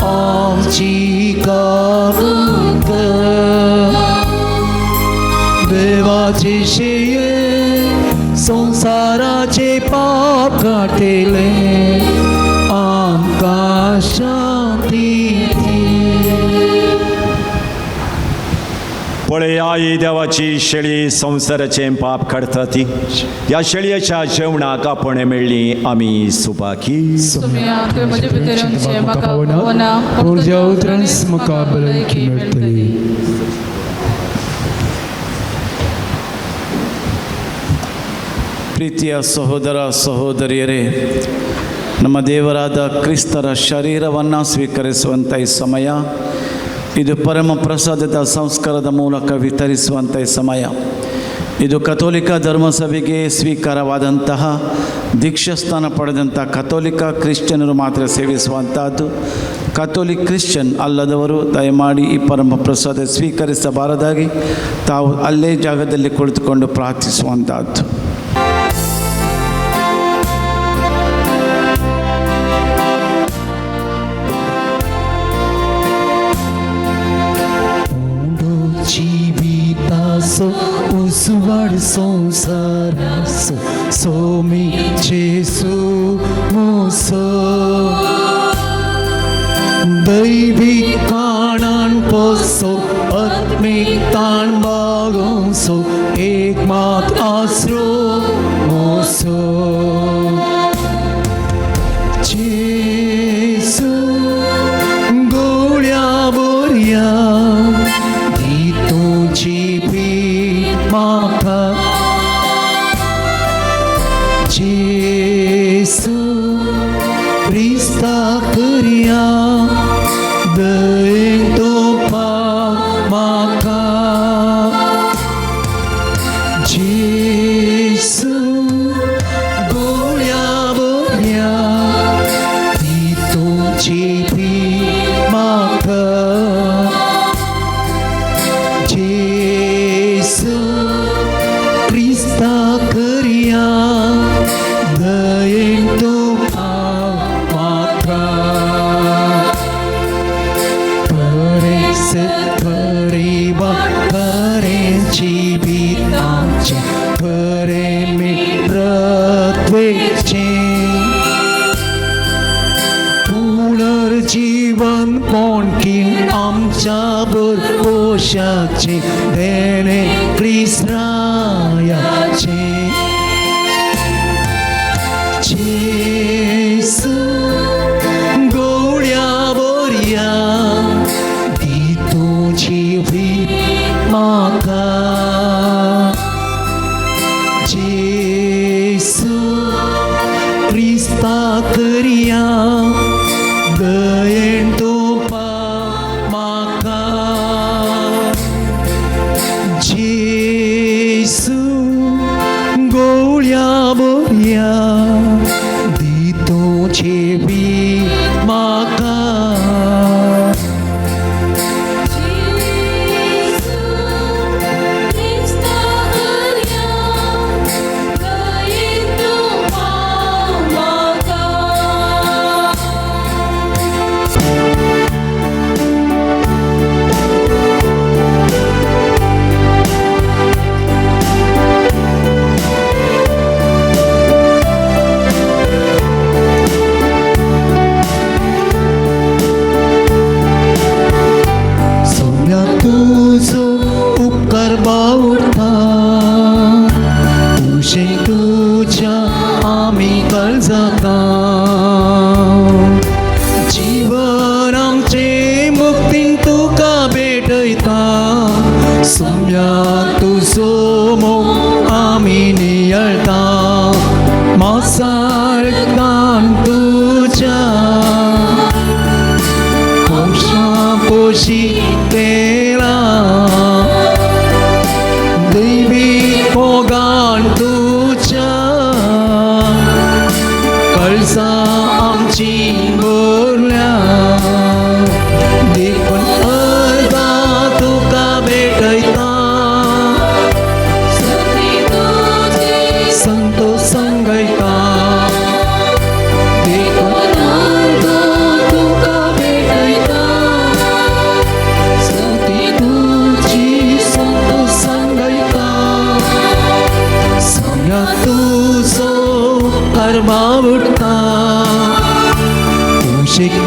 आमची काकूट देवाचे शेळे संसाराचे संसाराचे पाप काटेले आमकां शांती पळया ही देवाची शेळी संसाराचें पाप काडटा ती. ह्या शेळयेच्या जेवणाक आपण मेळ्ळी आमी सुपाकी. तुम्ही आमचे म्हजे भितरचे म्हाका पावना पुरज्या उतरांस म्हाका भलायकी मेळटली. ಪ್ರೀತಿಯ ಸಹೋದರ ಸಹೋದರಿಯರೇ, ನಮ್ಮ ದೇವರಾದ ಕ್ರಿಸ್ತರ ಶರೀರವನ್ನು ಸ್ವೀಕರಿಸುವಂಥ ಈ ಸಮಯ, ಇದು ಪರಮ ಪ್ರಸಾದದ ಸಂಸ್ಕಾರದ ಮೂಲಕ ವಿತರಿಸುವಂಥ ಈ ಸಮಯ. ಇದು ಕಥೋಲಿಕ ಧರ್ಮಸಭೆಗೆ ಸ್ವೀಕಾರವಾದಂತಹ ದೀಕ್ಷಾಸ್ಥಾನ ಪಡೆದಂಥ ಕಥೋಲಿಕ ಕ್ರಿಶ್ಚಿಯನರು ಮಾತ್ರ ಸೇವಿಸುವಂಥದ್ದು. ಕಥೋಲಿಕ್ ಕ್ರಿಶ್ಚಿಯನ್ ಅಲ್ಲದವರು ದಯಮಾಡಿ ಈ ಪರಮ ಪ್ರಸಾದ ಸ್ವೀಕರಿಸಬಾರದಾಗಿ ತಾವು ಅಲ್ಲೇ ಜಾಗದಲ್ಲಿ ಕುಳಿತುಕೊಂಡು ಪ್ರಾರ್ಥಿಸುವಂಥದ್ದು. जीवितासो उसवाड संसारासो सोमी जेसू मोसो दैविक काणान पोसो आत्मिक ताण बागोसो एक मात आसरो मोसो जेसू गोळ्या बोरया माता जेसू क्रिस्ता करिया दयेन तोपा म्हाका जेसू गोळ्या बोरया ती तुमची पी म्हाका जेसू क्रिस्ता करिया दयेन तोपा म्हाका बरेंच बरें बरें जिवीत आमचें बरें मित्रत्वेचें पुनर्जीवन कोणकीन आमच्या बरपोशाचे देणे क्रिस्तायाचे जेसू गोळ्या बोरया दी तुझी वीट म्हाका जेसू क्रिस्ता करिया दयेन तोपा म्हाका जेसू गोळ्या बोरया दी तुझी वीट म्हाका तुझो उपकार बावटा तुझे तुझ्या आमी काळजाता जीवन आमचे मुक्तीन तुका भेटयता सोम्या तुझो मोग आमी नियळता मासाळकान तुझ्या पोशी तेला दैवीक मोगान तुझ्या कळसा आमची बोरल्या देखून अर्धा तुका भेटयता संतोष संगयता देखून अर्धा तुका भेटयता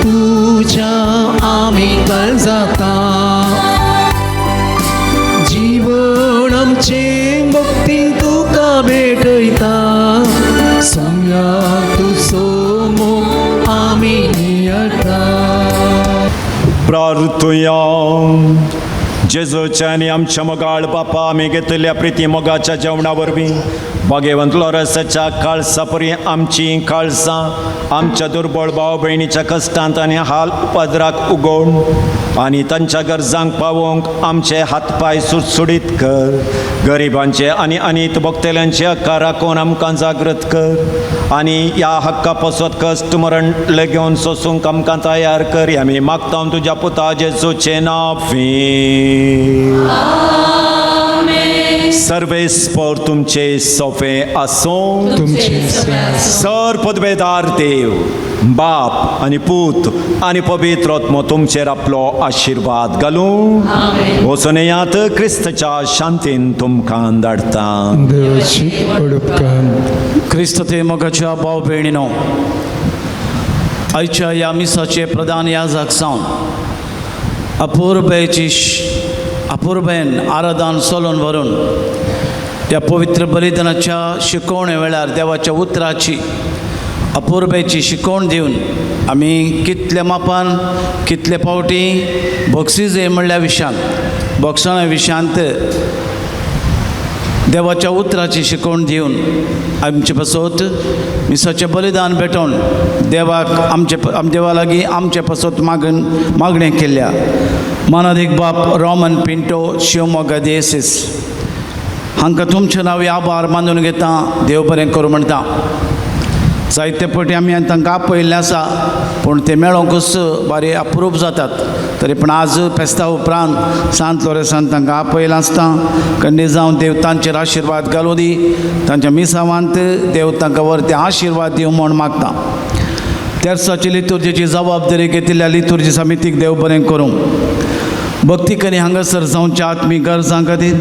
तुझ्या आम्ही जाता जीवन आमचे मुक्ती तुका भेटयता सोम्या तू सोमो आम्ही नियता प्रार्थुया जेजूच्या आनी आमच्या मोगाळ बापा आमी घेतलेल्या प्रिती मोगाच्या जेवणा वरवीं भाग्यवंत लोरसाच्या काळसा परी आमची काळसां आमच्या दुर्बळ भाव भयणीच्या कश्टांत आनी हाल उपद्राक उगोवन आनी तांच्या गरजांक पावोवंक आमचे हातपाय सुटसुडीत कर गरिबांचे आनी अनीत भोगतेल्यांचे हक्का राखून आमकां जागृत कर आनी ह्या हक्का पासत कश्ट मरण घेवन सोसूंक आमकां तयार कर आमी मागता तुज्या पुता जेजूचे नांवी सर्वेस्पर तुमचे सोफे आसूं तुमचे सर पदवेदार देव बाप आनी पूत आनी पवित्र आत्मो तुमचेर आपलो आशिर्वाद घालूं वचून येयात क्रिस्ताच्या शांतीन तुमकां धाडटा देवाची उपकार क्रिस्त ते मोगाच्या भाव भयणीनो आयच्या ह्या मिसाचे प्रधान याजक जावन अपूर्बेन आराधन सोलून व्हरून ह्या पवित्र बलिदानाच्या शिकवणे वेळार देवाच्या उतराची अपूर्बेची शिकवण दिवन आमी कितल्या मापान कितले फावटी बक्षीस म्हणल्या विशयांत बक्षणा विशयांत देवाच्या उतराची शिकवण दिवन आमचे पासत मिसाचें बलिदान भेटोवन देवाक देवा लागीं आमचे पासत मागणें केल्या मानादीक बाप रोमन पिंटो शिवमोगा देसीस हांकां तुमचे नांवी आभार मानून घेता देव बरें करूं म्हणटा जायते फावटी आमी तांकां आपयल्लें आसा पूण ते मेळोंकूच बारी अप्रूप जातात तरी पूण आज फेस्ता उपरांत सांत लोरेसान तांकां आपयलां आसता खंडी जावन देव तांचेर आशिर्वाद घालूं दी तांच्या मिसावांत देव तांकां व्हरते आशिर्वाद दिवं म्हूण मागता तेर्साची लितुर्जेची जबाबदारी घेतिल्ल्या लितुर्जी समितीक देव बरें करूं भक्तीकनी हांगासर जावच्या आत्मीक गरजां खातीर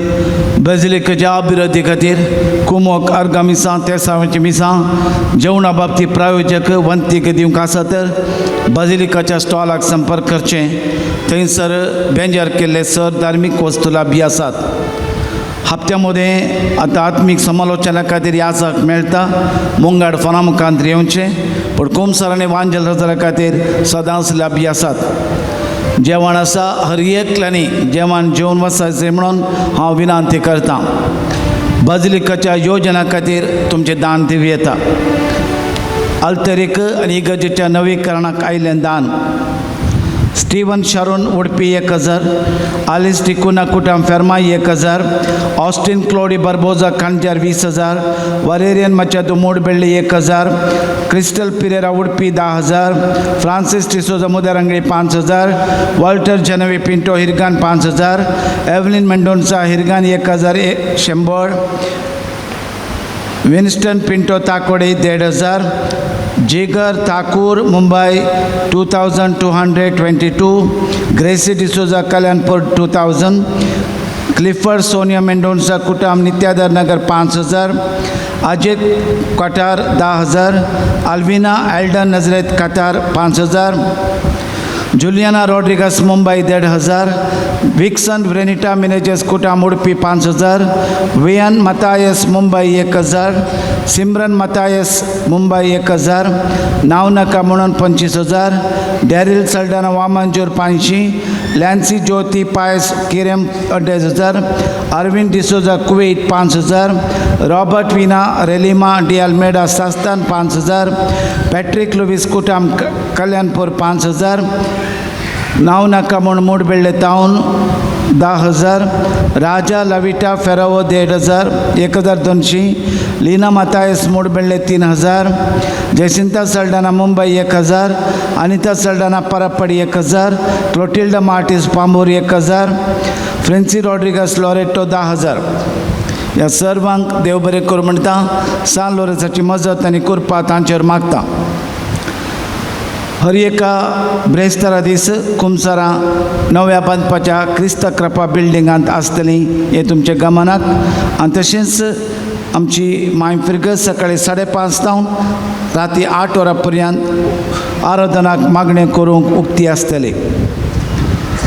बेजिलिकेच्या अभिवृद्धी खातीर कुमोक अर्गा मिसां तेसांची मिसां जेवणा बाबतींत प्रायोजक वंतीक दिवंक आसा तर बेजिलिकाच्या स्टॉलाक संपर्क करचें थंयसर बेंजार केल्ले सर धार्मीक वस्तू लाभी आसात हप्त्यामध्ये आता आत्मीक समालोचना खातीर याजक मेळटा मुंगाड फना मुखांत येवचें पूण कुमसार आनी वांजल हजरा खातीर सदांच लाभी आसात जेवण आसा हर एकल्यानी जेवण जेवन वचायचें म्हणून हांव विनंती करतां बाजिलिकाच्या योजना खातीर तुमचें दान दिवं येता अल्तरीक आनी इगर्जेच्या नवीकरणाक आयिल्लें दान स्टीवन शारून उडपी 1000 आलिस टिकुना कुटाम Fermai 1000 Austin Claudy Barboza Kanajar 20,000 Valerian Machado Moodbelle 1000 Crystal Pereira Udupi 10,000 Francis D'Souza Mudarangadi 5,000 Walter जनवी Pinto Hirgan 5,000 Evelyn Mendonca Hirgan 1,100 Winston Pinto Takode 1,500 Jigar Thakur Mumbai 2,222 Gracy D'Souza Kalyanpur 2,000 Clifford Sonia Mendonca कुटाम Nityadhar Nagar 5,000 Ajit Qatar 10,000 Alvina Eldon Nazareth Qatar 5,000 Juliana Rodrigues Mumbai 1,500 vixen व्रेनिटा Menezes कुटाम उडपी 5,000 वियन Mathias Mumbai 1,000 Simran Mathias Mumbai 1,000 नावनका म्हणून 25,000 Daryl Saldanha Vamanjoor 500 Lancy Jyoti Pais Kirem 2,500 Arvind D'Souza Kuwait 5,000 Robert Vina रेलिमा De Almeida Sastan 5,000 Patrick Lewis कुटाम कल्याणपूर 5,000 नावनाका म्हूण मूडबेल्ले टावन 10,000 Raja Lavita Ferrao 1,500 1,200 Leena Mathias Moodbelle 3,000 Jacinta Saldanha Mumbai 1,000 Anita Saldanha Parpadi 1,000 Clotilda Martis Pamboor 1,000 Francy Rodrigues Loreto 10,000 ह्या सर्वांक देव बरें करूं म्हणटा सान लोरेसाची मजत आनी कृपा तांचेर मागता हर एका ब्रेस्तारा दीस कुमसारा नव्या बांदपाच्या क्रिस्त कृपा बिल्डिंगांत आसतली हे तुमच्या गमनाक आनी तशेंच आमची मायफिरगस सकाळी 5:30 जावन राती 8 वरांपर्यंत आराधनाक मागणें करूंक उक्ती आसतली.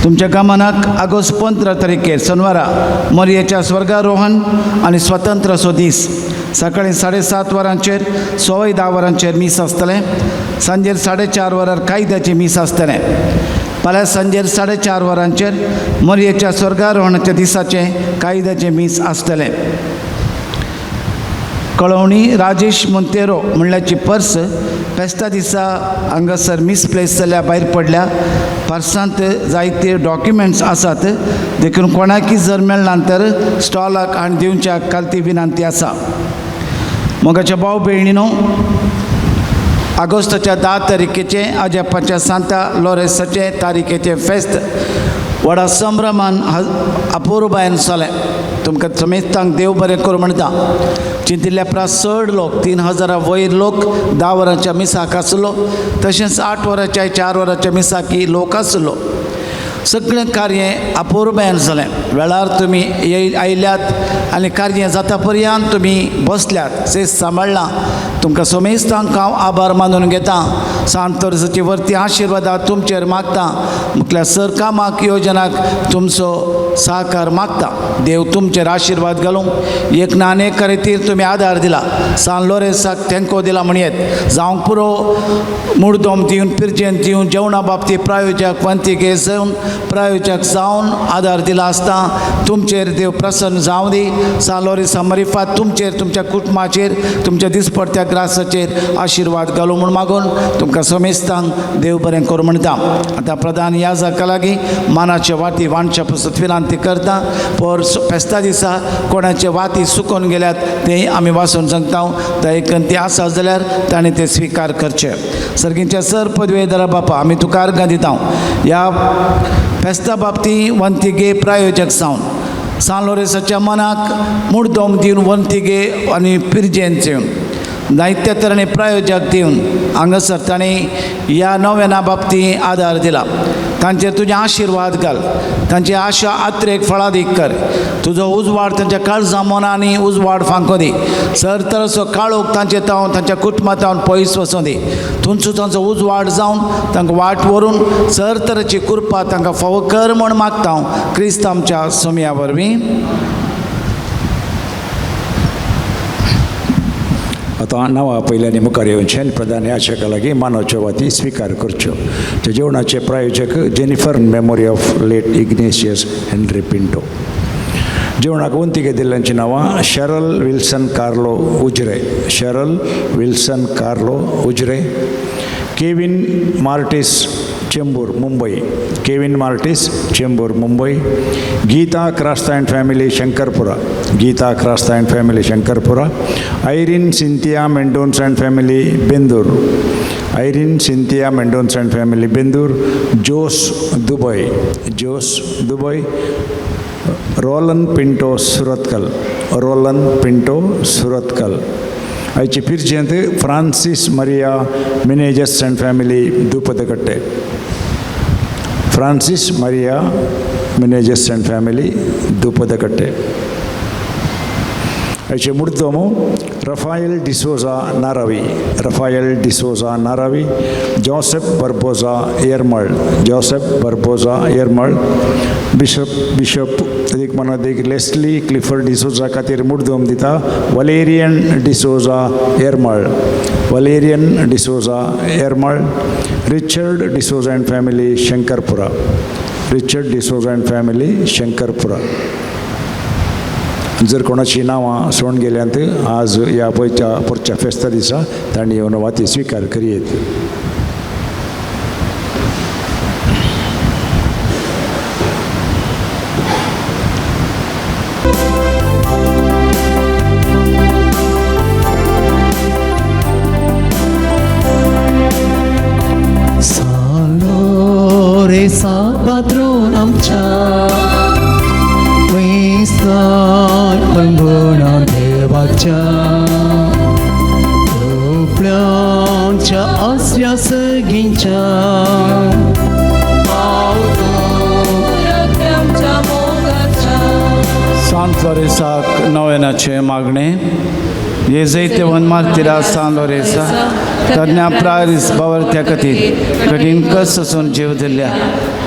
तुमच्या गमनाक ऑगस्ट 15 तारखेर शनिवारा मरियेच्या स्वर्गारोहण आनी स्वतंत्र दीस सकाळी 7:30 वरांचेर 10 वरांचेर मीस आसतलें. सांजेर 4:30 वरार कायद्याचें मीस आसतलें. फाल्यां सांजेर 4:30 वरांचेर मरियेच्या स्वर्गारोहणाच्या दिसाचें कायद्याचें मीस आसतलें. कळवणी राजेश मोंतेरो म्हणल्याची पर्स फेस्ता दिसा हांगासर मिसप्लेस जाल्या भायर पडल्या. पर्सांत जायते डॉक्युमेंट्स आसात. देखून कोणाकी जर मेळना तर स्टॉलाक हाडून दिवच्या कालती विनंती आसा. मोगाच्या भाव भयणीनो, ऑगस्टाच्या 10 तारखेचे आजपाच्या सांता लोरेसाचे तारीखेचे फेस्त व्हडा संभ्रमान अपुर्बायेन जालें. तुमकां समेस्तांक देव बरें करूं म्हणटा. चिंतिल्ल्या प्रास चड लोक 3000 वयर लोक 10 वरांच्या मिसाक आसलो. तशेंच 8 वरांच्या 4 वरांच्या मिसाकी लोक आसलो. सगळें कार्य अपुर्बायेन जालें. वेळार तुमी आयल्यात आनी कार्य जाता पर्यंत तुमी बसल्यात, सेस सांबाळ्ळां. तुमकां समेस्तांक हांव आभार मानून घेता. सांतोरसाची वर्ती आशिर्वादा तुमचेर मागता. म्हटल्यार सरकामाक येवजनाक तुमचो सहकार मागता. देव तुमचेर आशिर्वाद घालूं. एक ना अनेक रितीर तुमी आदार दिला. सान लोरेसाक थँक्यू दिला म्हणयेत. जावंक पुरो मुर्दोम दिवन पिरजेन दिवन जेवणा बाबतींत प्रायोजक वंतिके जावन प्रायोजक जावन आदार दिला आसता. तुमचेर देव प्रसन्न जावं दी. सान लोरेसा मरिफात तुमचेर, तुमच्या कुटुंबाचेर, तुमच्या दिसपट्ट्या ग्रासाचेर आशिर्वाद घालूं म्हूण मागून तुमकां समेस्तांक देव बरें करूं म्हणटा. आतां प्रधान याजका लागीं मानाच्या वाती वांडच्या पसत विनंती करता. पर फेस्ता दिसा कोणाचे वाती सुकून गेल्यात ते आमी वाचून सांगता. दयेकंती आसा जाल्यार ताणें ते स्विकार करचे. सर्गींच्या सर पदवेदारा बापा, आमी तुका अर्गां दिता. ह्या फेस्ता बाबतीं वंतिगे प्रायोजक जावन सान लोरेसाच्या मनाक मुर्दोम दिवन वंतिगे आनी पिरजेन दिवन जायत्या तरेने प्रायोजक दिवन हांगासर ताणें ह्या नव्याना बाबतीं आदार दिला. तांचेर तुजें आशिर्वाद घाल. तांची आशा आत्रेक फळादीक कर. तुजो उजवाड तांच्या काळजां मनांनी उजवाड फांको दी. सर तरेचो काळोख तांचे तावन तांच्या कुटुंबांतावन पयस वचूं दी. तुमचो तांचो उजवाड जावन तांकां वाट व्हरून सर तरेची कृपा तांकां फावो कर म्हूण मागता हांव क्रिस्त आमच्या सोमया वरवीं. आतां नांवां पयल्यांनी मुखार येवचें आनी प्रधान याचका लागीं मानाच्यो वाती स्विकार करच्यो. ते जेवणाचे प्रायोजक Jennifer memory of late Ignatius Henry Pinto. जेवणाक वंतिके दिल्ल्यांची नांवां Sheryl Wilson Carlo Ujire, Sheryl Wilson Carlo Ujire, Kevin Martis Chembur Mumbai, Kevin Martis Chembur Mumbai, Geeta Crasta and family Shankarpura, Geeta Crasta and family Shankarpura, Irene Cynthia Mendonca and family Bendur, Irene Cynthia Mendonca and family Bendur, Jose Dubai, Jose Dubai, Rolan Pinto Surathkal, Rolan Pinto Surathkal. आयचे पिरजेंत Francis Maria Menezes and family दुपदकट्टे, Francis Maria Menezes and family Dupadkatte. आयचे मुर्दोमो Rafael D'Souza Naravi, Rafael D'Souza Naravi, Joseph Barboza Yermal, Joseph Barboza Yermal, bishop अधिक मनाधिक Leslie Clifford D'Souza खातीर मुर्दोम दिता Valerian D'Souza Yermal, Valerian D'Souza Yermal, Richard D'Souza and family Shankarpura, Richard D'Souza and family Shankarpura. जर कोणाची नांवां सोडून गेल्यांत आज ह्या परच्या फेस्ता दिसा तांणी येवन वाती स्विकार करियेत. लोरेसा पात्रोन आमच्या पंगोणा देवाच्या आपल्याच्या आसऱ्या सगींच्या सांत लोरेसाक नोवेनाचे मागणे हे जैते वनमार्तिरा सांलोरेसा तज्ञा प्रारिस बावरत्या खातीर कठीण कस असून जीव दिल्या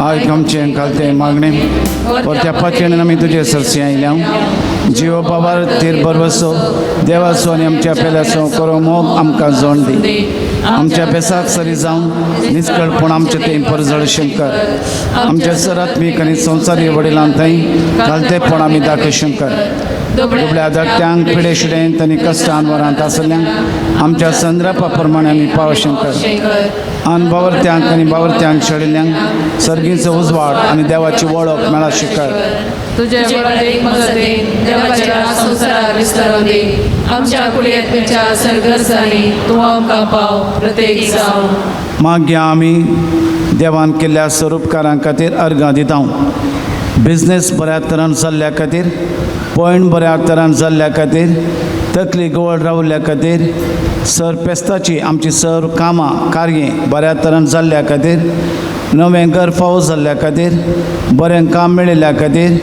आयक आमचें घालते मागणे परत्या पातयेन आमी तुजे सरसी आयल्या जीव बाबार तीर बरवसो देवाचो आनी आमच्या पेल्याचो करो मोग आमकां जोड दी आमच्या बेसाक सरी जावन निश्कळपण आमचे ते परजळ शंकर आमच्या सरात्मीक आनी संवसारी वडिलां थंय घालतेपण आमी दाखय शंकर दुबळ्या धाकट्यांक पिडे शिडेंत आनी कश्टान वरांत आसल्यांक आमच्या संद्रापा प्रमाणे आमी पाव शंकर आन बावरत्यांक आनी बावरत्यांक शेडिल्ल्यांक सर्गीचो उजवाड आनी देवाची वळख मेळा शिकर तुझे बळदेक मजते देवाच्या संसारात विस्तारून दे आमच्या कुडयेच्या सरगर्सांनी तूं आमकां पाव प्रत्येक जावं मागया आमी देवान केल्ल्या स्वरूपकारां खातीर अर्गां दिता बिझनेस बऱ्या तरान जाल्ल्या खातीर पॉयंट बऱ्या तरान जाल्ल्या खातीर तकली गवळ रावल्ल्या खातीर सर पेस्ताची आमची सर कामां कार्ये बऱ्या तरान जाल्ल्या खातीर नवें घर फावो जाल्ल्या खातीर बरें काम मेळिल्ल्या खातीर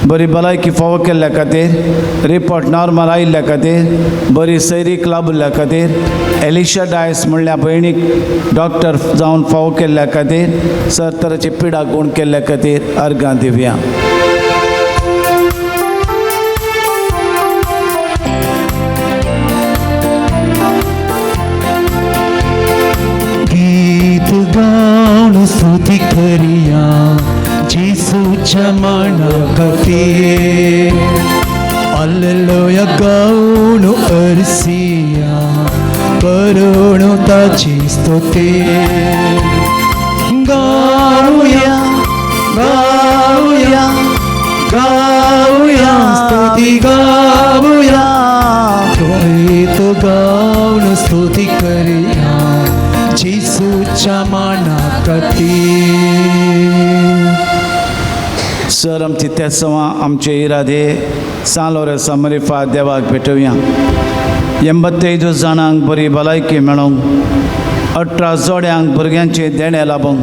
बरी भलायकी फावो केल्ल्या खातीर रिपोर्ट नॉर्मल आयिल्ल्या खातीर बरी सैरीक लाभिल्ल्या खातीर एलिशा डायस म्हणल्या भयणीक डॉक्टर जावन फावो केल्ल्या खातीर सर तराची पिडा गूण केल्ल्या खातीर अर्गां दिवया गाऊन स्तुती करिया जेसूच्या मानाकते हालेलुया गाऊन अर्सिया करून ताची स्तुती गाऊया गाऊया गाऊया स्तुती गाऊया गीत गाऊन स्तुती करिया जेसूच्या मानाकती सर आमची तेसवां आमचे इरादे सांलोरे समरिफा देवाक भेटोवया 85 जाणांक बरी भलायकी मेळोवंक 18 जोड्यांक भुरग्यांचे देणे लाभोवंक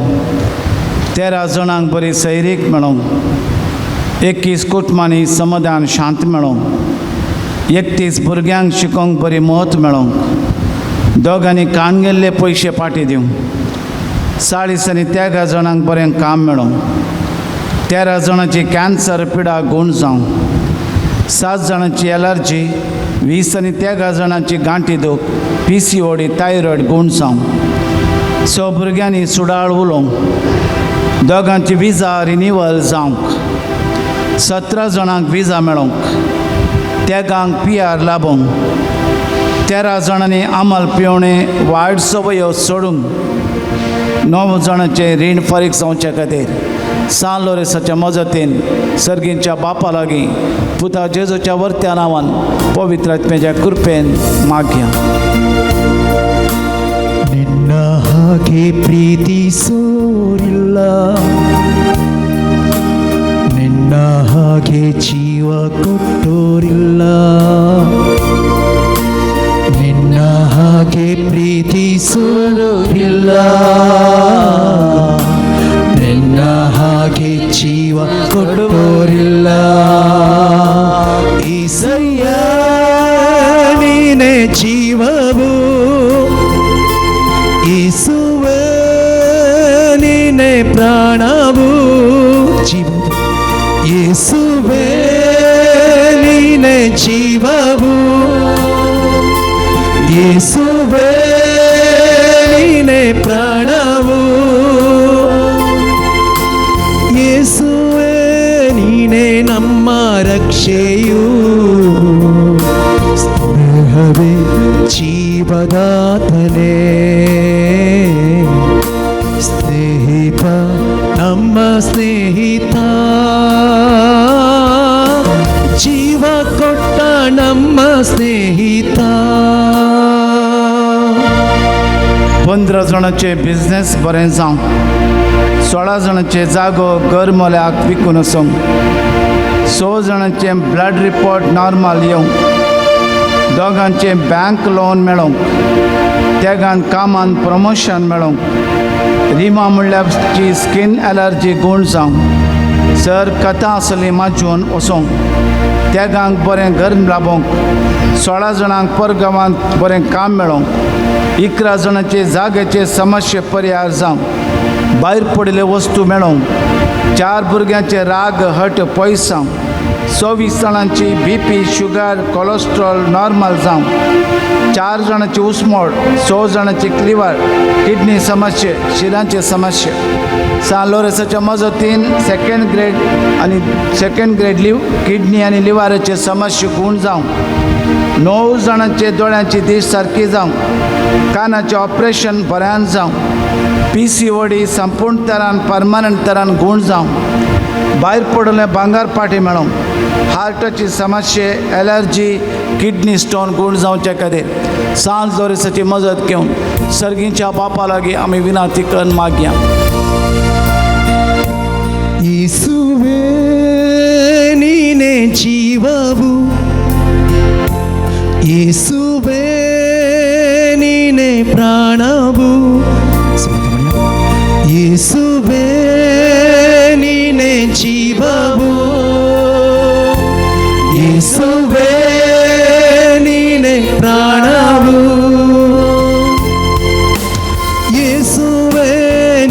13 जाणांक बरी सैरीक मेळोवंक 21 कुटुंबांनी समाधान शांत मेळोवंक 31 भुरग्यांक शिकोवंक बरी मत मेळोवंक दोगांनी कान गेल्ले पयशे पाटी दिवंक 40 आनी 13 जाणांक बरें काम मेळोवंक 13 जाणांची कॅन्सर पिडा गूण जावंक 7 जाणांची एलर्जी 20 आनी 13 जाणांची गांठी दूख PCOD थायरॉयड गूण जावंक 6 भुरग्यांनी सुडाळ उलोवंक दोगांची विजा रिन्यूवल जावंक 17 जाणांक विजा मेळोवंक 13 PR लाभोवंक 13 जाणांनी आमल पिवणें वायट सवयो सोडूंक 9 जाणांचे रीण फारीक जावचे खातीर सांलोरेसाच्या मजतीन सर्गींच्या बापा लागीं पुता जेजूच्या वर्त्या नांवान पवित्र आत्म्याच्या कृपेन मागया ನಿನ್ನ ಹಾಗೆ ಪ್ರೀತಿಸೋರಿಲ್ಲ ನಿನ್ನ ಹಾಗೆ ಜೀವ ಕೊಟ್ಟೋರಿಲ್ಲ ನಿನ್ನ ಹಾಗೆ ಪ್ರೀತಿಸೋರಿಲ್ಲ ನಿನ್ನ ಹಾಗೆ ಜೀವ ಕೊಟ್ಟೋರಿಲ್ಲ ಈಸಯ್ಯ ನೀನೇ ಜೀವವು ಯೇಸುವೇ ನೀನೇ ಪ್ರಾಣವು ಜೀವ ಯೇಸುವೇ ನೀನೇ ಜೀವವು ಯೇಸುವೇ ನೀನೇ ಪ್ರಾಣವು ಯೇಸುವೇ ನೀನೇ ನಮ್ಮ ರಕ್ಷೆಯು ಸ್ನೇಹವೇ ಜೀವದಾತನೇ ಸ್ನೇಹಿತ ನಮ್ಮ ಸ್ನೇಹಿತ ಜೀವ ಕೊಟ್ಟ ನಮ್ಮ ಸ್ನೇಹಿತ 15 जाणांचे बिझनेस बरें जावंक 16 जाणांचे जागो घर मोल्याक विकून वचोंक 6 जाणांचे ब्लड रिपोर्ट नॉर्मल येवंक दोगांचे बँक लोन मेळोवंक तेगान कामान प्रमोशन मेळोवंक रिमा म्हणल्याची स्कीन एलर्जी गूण जावंक सर कथा आसली माजून वचोंक त्या गांक बरें घर लाबोंक 16 जाणांक पर गांवांत बरें काम मेळोंक 11 जाणांचे जाग्याचे समस्ये परिहार जावंक भायर पडिल्ले वस्तू मेळोंक 4 भुरग्यांचे राग हट पयस जावंक 24 जाणांची BP शुगर कोलेस्ट्रॉल नॉर्मल जावंक 4 जाणांची उस्मोड 6 जाणांची लिव्हर किडनी समस्ये शिरांचे समस्ये सान लोरेसाच्या मजतीन सेकंड ग्रेड किडनी आनी लिव्हराचे समस्ये गुण जावंक 9 जाणांचे दोळ्यांची दिश सारकी जावंक कानाचें ऑपरेशन बऱ्यान जावंक PCOD संपूर्ण तरान परमनंट तरान गुण जावंक भायर पडलें भांगार पाटी मेळोंक हार्टाची समस्ये एलर्जी किडनी स्टोन गुण जावचे खातीर सांज लोरेसाची मजत घेवन सर्गींच्या बापा लागीं आमी विनंती करून मागया. ಯೇಸುವೇ ನೀನೇ ಜೀವವು ಯೇಸುವೇ ನೀನೇ ಪ್ರಾಣವು ಯೇಸುವೇ ನೀನೇ ಜೀವವು ಯೇಸುವೇ ನೀನೇ ಪ್ರಾಣವು ಯೇಸುವೇ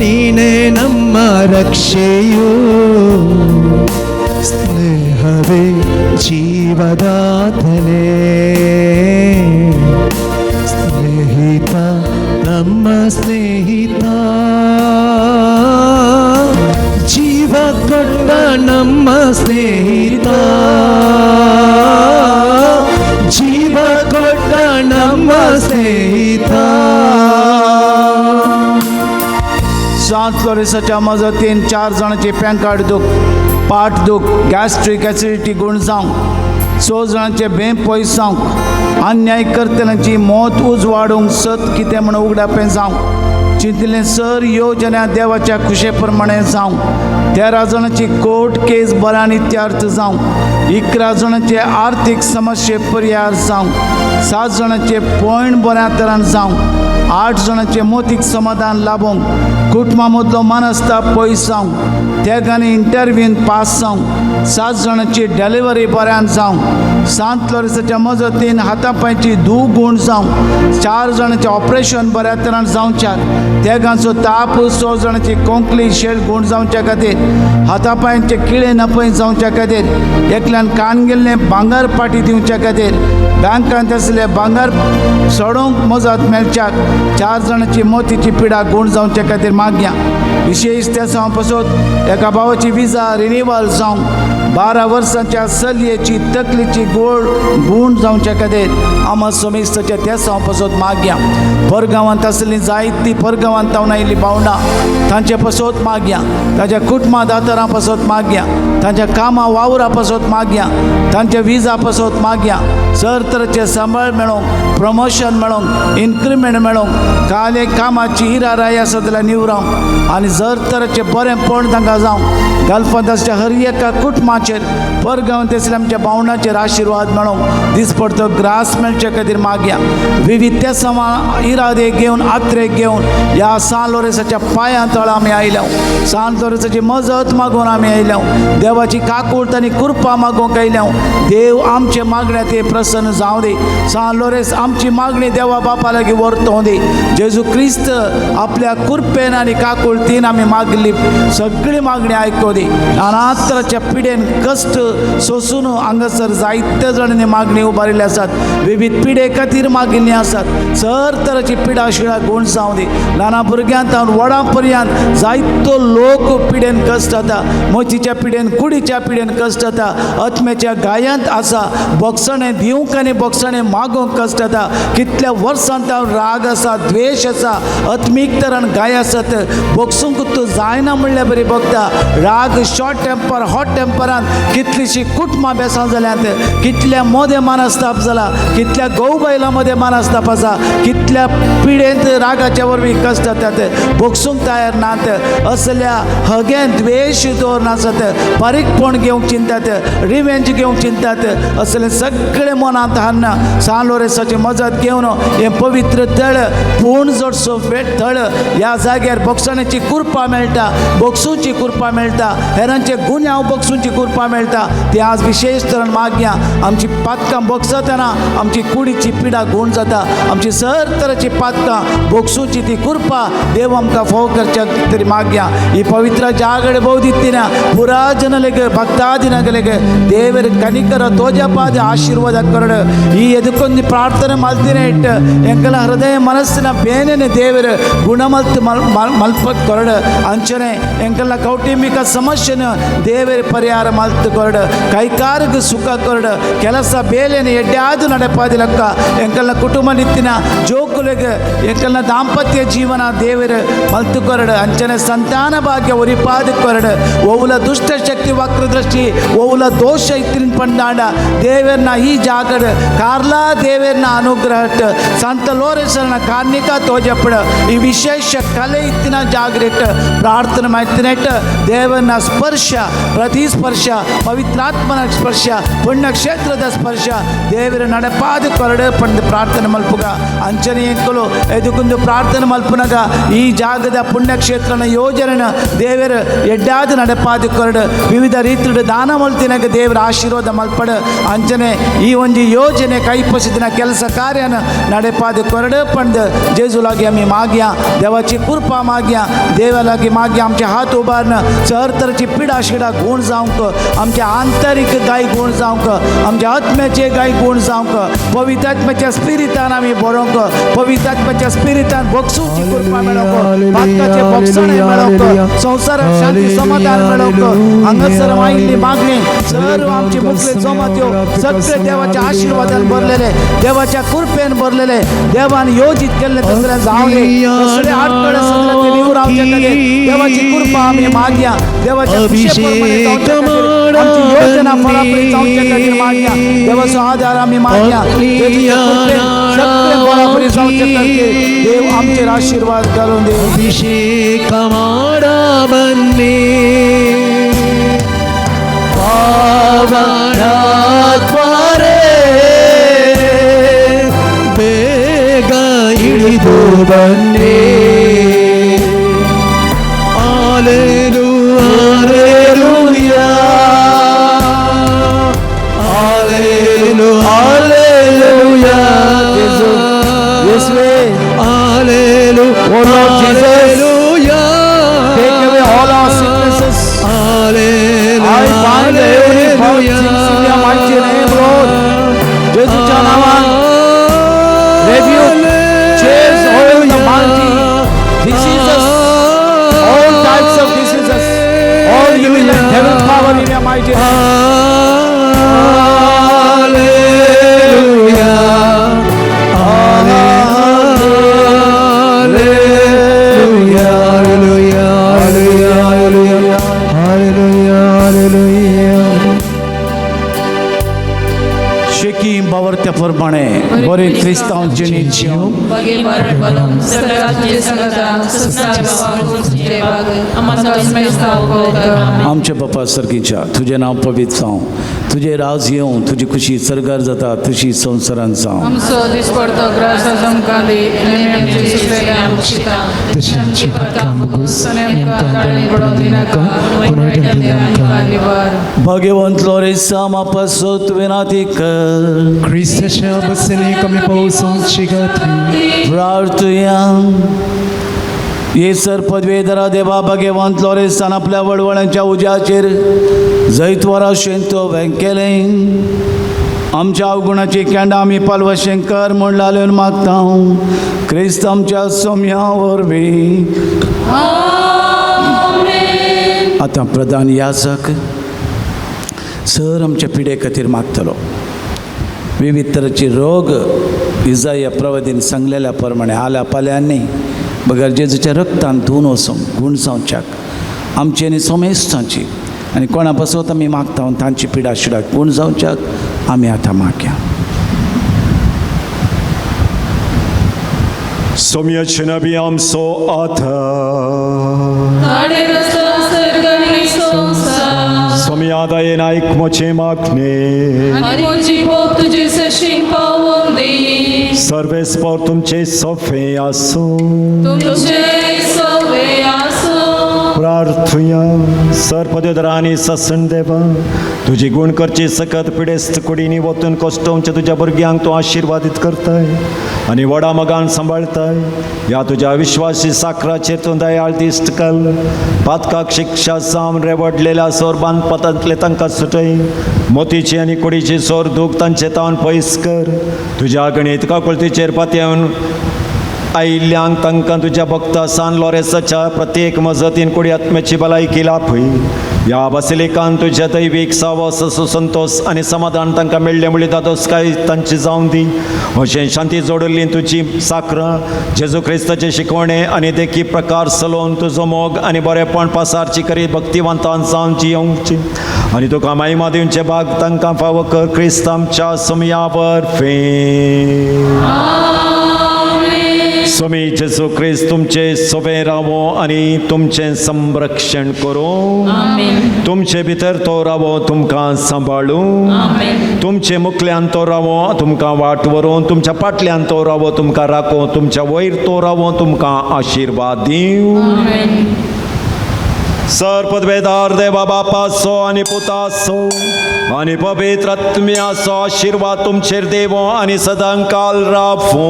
ನೀನೇ ನಮ್ಮ ರಕ್ಷೆಯು ಸ್ನೇಹವೇ ಜೀವದಾತನೇ ಸ್ನೇಹಿತ ನಮ್ಮ ಸ್ನೇಹಿತ ಜೀವ ಕೊಟ್ಟ ನಮ್ಮ ಸ್ನೇಹಿತ ಜೀವ ಕೊಟ್ಟ ನಮ್ಮ ಸ್ನೇಹಿತ सांत लोरेसाच्या मजतीन 4 जाणांची पेंकाड दूख पाट दूख गॅस्ट्रीक एसिडिटी गुण जावंक 6 जाणांचे बें पयस जावंक अन्याय करतल्यांची मौत उजवाडूंक सत कितें म्हण उगडापें जावंक चिंतिल्लें सर येवजण्या देवाच्या खुशे प्रमाणे जावंक 13 जाणांची कोर्ट केस बऱ्यान इत्यार्थ जावंक 11 जाणांचे आर्थीक समस्ये परिहार जावंक 7 जाणांचे पॉयंट बऱ्या तरान जावंक 8 जाणांचे मोतीक समाधान लाभोंक कुटुंबा मदलो मनस्ताप पयस जावंक तेगांनी इंटरव्यून पास जावंक 7 जाणांची डिलिव्हरी बऱ्यान जावंक सांत लोरेसाच्या मजतीन हाता पांयची धूव गुण जावंक 4 जाणांचे ऑपरेशन बऱ्या तरान जावच्याक तेगांचो ताप 6 जाणांची कोंकली शेळ गुण जावच्या खातीर हाता पांयचे किळे नपय जावच्या खातीर एकल्यान कान गेल्लें भांगार पाटी दिवच्या खातीर बँकांत आसले भांगार सोडूंक मजत मेळच्याक 4 जाणांची मोतीची पिडा गुण जावच्या खातीर मागया. विशेष त्या सावन पासून एका भावाची विजा रिन्यूवल जावंक 12 वर्सांच्या चलयेची तकलीची गोड गुण जावच्या खातीर आमा समेस्ताच्या त्या सावन पासून मागया. परगांवांत आसली जायतीं परगांवांत तावन आयिल्लीं भावंडां तांचे पासून मागया. ताच्या कुटुंबा दातरां पासून मागया. तांच्या कामा वावरा पासून मागया. तांच्या विजा पासून मागया. सर तरेचे सांबाळ मेळोंक प्रमोशन मेळोंक इन्क्रिमेंट मेळोंक काले कामाची हिरा राय आसा जाल्यार निवरावंक आनी जर तरेचे बरेंपण तांकां जावंक गल्फांत आसच्या हर एका कुटुंबाचेर परगांवांत आसल्या आमच्या भावंडांचेर आशिर्वाद मेळोंक दिसपडतो ग्रास मेळचे खातीर मागया. विविध समा इरादे घेवन आत्रेक घेवन ह्या सान लोरेसाच्या पांयां तळा आमी आयल्या. सान लोरेसाची मजत मागून आमी आयल्या. देवाची काकूळट आनी कृपा मागूंक आयल्या. देव आमचे मागण्या ते प्रसन्न जावं दी. सान लोरेस आमची मागणी देवा बापा लागीं व्हरतों दी. जेजू क्रिस्त आपल्या कृपेन आनी काकूळटीन आमी मागली सगळी मागणी आयको दी. अनाथराच्या पिडेन कश्ट सोसून हांगासर जायते जाणांनी मागणी उबारिल्ली आसात. विविध पिडे खातीर मागिल्लीं आसात. सर तरेची पिडा शिळा गुण जावं दी. ल्हान भुरग्यांत व्हडां पर्यंत जायतो लोक पिडेन कश्ट जाता. मोचीच्या पिडेन कुडीच्या पिडेन कश्ट जाता. आत्म्याच्या गायांत आसा. बोगसणें दिवंक आनी बोगसणें मागोवंक कश्ट जाता. कितल्या वर्सांत राग आसा द्वेश आसा आत्मीक तरान गाय आसात. बोगसूंक तूं जायना म्हणल्यार बरी बगता. राग शॉर्ट टेम्पर हॉट टेम्परान कितलींशीं कुटुंबां बेसां जाल्यांत. कितल्या मोदे मानस्ताप जाला. कितल्या घोव बायलां मदें मानस्ताप आसा. कितल्या पिडेंत रागाच्या वरवीं कश्ट जातात भोगसूंक तयार नात असल्या हगेन द्वेश दवर नासत पारीकपण घेवंक चिंतात रिवेंज घेवंक चिंतात असले सगळे मनांत हाडना सांलोरेसाची मजत घेवन हे पवित्र तळ पूर्ण जडसो फेट तळ ह्या जाग्यार भोगसण्याची कृपा मेळटा भोगसूंची कृपा मेळटा हेरांचे गुन्यांव भोगसूंची कृपा मेळटा ती आज विशेष तरेन मागया आमची पातकां भोगसतना आमची कुडीची पिडा गुण जाता आमची सर तरेची पातकां भोगसूंची ती कृपा देव आमकां फोव करच्या तरी मागया ही पवित्र जागड भोव दित्तिना पुरा जनलेगे भक्ता दिनगलेगे देवर कनिकर तोजा पाद आशीर्वाद करड ಈ ಎದಕ್ಕೊಂದು ಪ್ರಾರ್ಥನೆ ಮಲ್ತಿನೇ ಇಟ್ಟು ಎಂಕಲ ಹೃದಯ ಮನಸ್ಸಿನ ಬೇನೆನೆ ದೇವರ ಗುಣಮಲ್ತ ಮಲ್ಪ ಕೊರಡು ಅಂಚನೆ ಎಂಕಲ ಕೌಟುಂಬಿಕ ಸಮಸ್ಯೆನ ದೇವರ ಪರಿಹಾರ ಮಲ್ತ ಕೊರಡು ಕೈಕಾರಿಗೆ ಸುಖ ಕೊರಡು ಕೆಲಸ ಬೇಲೆನೆ ಎಡ್ಡಾದು ನಡೆಪಾದಿ ಲೆಕ್ಕ ಎಂಕಲ್ನ ಕುಟುಂಬ ನಿತ್ತಿನ ಜೋಕುಲೆಗೆ ಎಂಕಲ್ನ ದಾಂಪತ್ಯ ಜೀವನ ದೇವರ ಮಲ್ತ ಕೊರಡು ಅಂಚನೆ ಸಂತಾನ ಭಾಗ್ಯ ಒರಿಪಾದ ಕೊರಡು ಓವುಲ ದುಷ್ಟ ಶಕ್ತಿ ವಕ್ರದೃಷ್ಟಿ ಓವುಲ ದೋಷ ಇತ್ತಿನ ಪಂಡಾಂಡ ದೇವರನ್ನ ಈ ಜಾಗಡ ಕಾರ್ಲಾ ದೇವರನ್ನ ಅನುಗ್ರಹಟ್ ಸಂತ ಲೋರೆಸರನ ಕಾರ್ಣಿಕ ತೋಜಪ್ಪಡ ಈ ವಿಶೇಷ ಕಲೆ ಇತ್ತಿನ ಜಾಗರಿಟ್ಟು ಪ್ರಾರ್ಥನೆ ಮಾಡ್ತಿನೆಟ್ಟು ದೇವರನ್ನ ಸ್ಪರ್ಶ ಪ್ರತಿಸ್ಪರ್ಶ ಪವಿತ್ರಾತ್ಮನ ಸ್ಪರ್ಶ ಪುಣ್ಯಕ್ಷೇತ್ರದ ಸ್ಪರ್ಶ ದೇವರ ನಡೆಪಾದ ಕೊರಡು ಪಂಡು ಪ್ರಾರ್ಥನೆ ಮಲ್ಪುಗ ಅಂಚನೆ ಎಂಕಲು ಎದುಕುಂದು ಪ್ರಾರ್ಥನೆ ಮಲ್ಪುನಗ ಈ ಜಾಗದ ಪುಣ್ಯಕ್ಷೇತ್ರನ ಯೋಜನೆನ ದೇವರ ಎಡ್ಡಾದ ನಡೆಪಾದ ಕೊರಡು ವಿವಿಧ ರೀತಿಯ ದಾನ ಮಲ್ತಿನಾಗ ದೇವರ ಆಶೀರ್ವಾದ ಮಲ್ಪಡು ಅಂಚನೆ ಈ ಒಂದು ಯೋಜನೆ ಕೈಪಸಿದಿನ ಕೆಲಸ ಕಾರ್ಯನ ನಡೆಪಾದ ಕೊरडे पण जेजूलागी आम्ही मागया देवाची कृपा मागया देवालागी मागया आमचे हात उभारणं सहरतरची पिडा शिडा गुण जावंक आमच्या आंतरिक गाय गुण जावंक आमच्या आत्म्याचे गाय गुण जावंक पवित्र आत्म्याच्या स्पिरितान आम्ही बरोवंक पवित्र आत्म्याच्या स्पिरितान भोगसूची कृपा मेळोवंक बातकाचे भोगसणे मेळोवंक संसारात शांती समाधान मेळोवंक हांगासर मागिल्ली मागणी सर्व आमची मुखले जमत येऊ सगळे देवाच्या आशीर्वादान भरलेले देवाच्या कृपेन भरलेले देवान योजित केले तसले जावले तसले आडकडे सगळे ते निवड आवश्यकते देवाची कृपा आम्ही मागया देवाच्या अभिषेकाप्रमाणे जाऊच्या आमची योजना फळाफळी जाऊच्या खातीर मागया देवाचो आधार आम्ही मागया देवाच्या कृपेन सगळे फळाफळी जाऊच्या खातीर देव आमचेर आशीर्वाद घालून दे अभिषेक माडा बन्नी ಪಾವನಾತ್ಮರೇ ಬೇಗ ಇಳಿದು ಬನ್ನಿ ಆಲೇಲು ಆಲೇಲೂಯಾ ಆಲೇಲು ಆಲೇಲೂಯಾ ಯೇಸುವೇ ಆಲೇಲು O Lord Jesus Hallelujah. Take away all our sicknesses. Hallelujah. I bind every foul things in your mighty name, Lord. जेजूच्या नावान rebuke, chase all the mighty diseases, all types of diseases, all evil and devil power in your mighty name. Hallelujah. Hallelujah. Hallelujah. Hallelujah. Hallelujah. Hallelujah. शेकीम बावरत्या प्रमाणे बरे क्रिस्तांवचे नित्य बगे मरण बलम सगळ्याचे सगळा संसार बाबा बाग आमचा स्मेस्ताव को आमच्या बापा सर्गीच्या तुझे नाव पवित्र जावं तुझे राज येवं तुझी खुशी सरगार जाता तुझी संसारान जावं आमचो दिसपडतो ग्रास जमकाली नेमची सुसरेगा मुक्षिता तशींची कामगुस नेमका काळी बडो दिनाका पुनर्जन्म दिनाका निवार भगवंत लोरेसा मापासोत विनाती कर ख्रिस्ताच्या बसने कमी पावसांत शिगात्री प्रार्थया ये सर पदवेधरा देवा भगवंत लोरेसान आपल्या वडवळ्यांच्या उज्याचेर जैतवरा शेंतो वेंकेलें आमच्या अवगुणाची केंडा आमी पालवशें कर म्हूण लालून मागता क्रिस्त आमच्या सोम्या वरवीं आतां प्रधान याजक सर आमच्या पिडे खातीर मागतलो विविध तरेचे रोग इजाया प्रवादीन सांगलेल्या प्रमाणे आल्या पाल्यांनी बगर जेजूच्या रक्तान धुवन वचोंक गुण जावच्याक आमची आनी सोमेस्तांची आनी कोणा पासत आमी मागता तांची पिडा शिडा गुण जावच्याक आमी आतां मागया सौम्याचे नबी आमचो आधार ताणे रस्ता सर्गनी संसार सौम्या दयेन आयक मोचे मागणे आणि मोची पोप तुझे सशीन पावून दे सर्वेस्पर तुमचे सोफे आसो तुमचे सवे आसो प्रार्थुया सर्पदेवरा आणि ससन देवा तुझी गुण करची सकत पिडेस्त कुडीनी वतून कष्टोंच्या तुझ्या भुरग्यांक तू आशीर्वादित करताय आणि वडा मगान सांभाळताय या तुझ्या विश्वासी साखराचेर तू दयाळ दिश्ट कल पातकाक शिक्षा साम रेवडलेल्या सोर बांदपतांतले तांकां सुटय मोतीची आणि कुडीची सोर दूख तांचे तावन पयस कर तुझ्या गणित काकुळतीचेर पातयेवन आयिल्ल्यांक तांकां तुज्या भक्ता सान लॉरेसाच्या प्रत्येक मजतीन कुडी आत्म्याची भलायकी लाभय या बसिलिकान तुझ्या दैवीक सावस सुसंतोष आणि समाधान तांकां मेळ्ळे मुळे दादोसकाय तांची जावं दी अशें शांती जोडल्ली तुजी साखरां जेजू क्रिस्ताचे शिकवणे आनी देखी प्रकार चलोवन तुजो मोग आनी बरेपण पासारची करीत भक्तिवंतान जावन जियोंकची आनी तुका महिमा दिवचे भाग तांकां फावो कर क्रिस्त आमच्या सुमया वरवीं स्वामी जेजू क्रिस्त तुमचे सोबे रावो आणि तुमचे संरक्षण करो तुमचे भितर तो रावो तुमकां सांबाळू तुमचे मुखल्यान तो रावो तुमकां वाट व्हरून तुमच्या फाटल्यान तो रावो तुमकां राखो तुमच्या वयर तो रावो तुमकां आशीर्वाद दिवं सर्पद्वेदार देवा बापाचो आनी पुताचो आनी पवित्र आत्म्याचो आशीर्वाद तुमचेर देवो आनी सदां काल रावो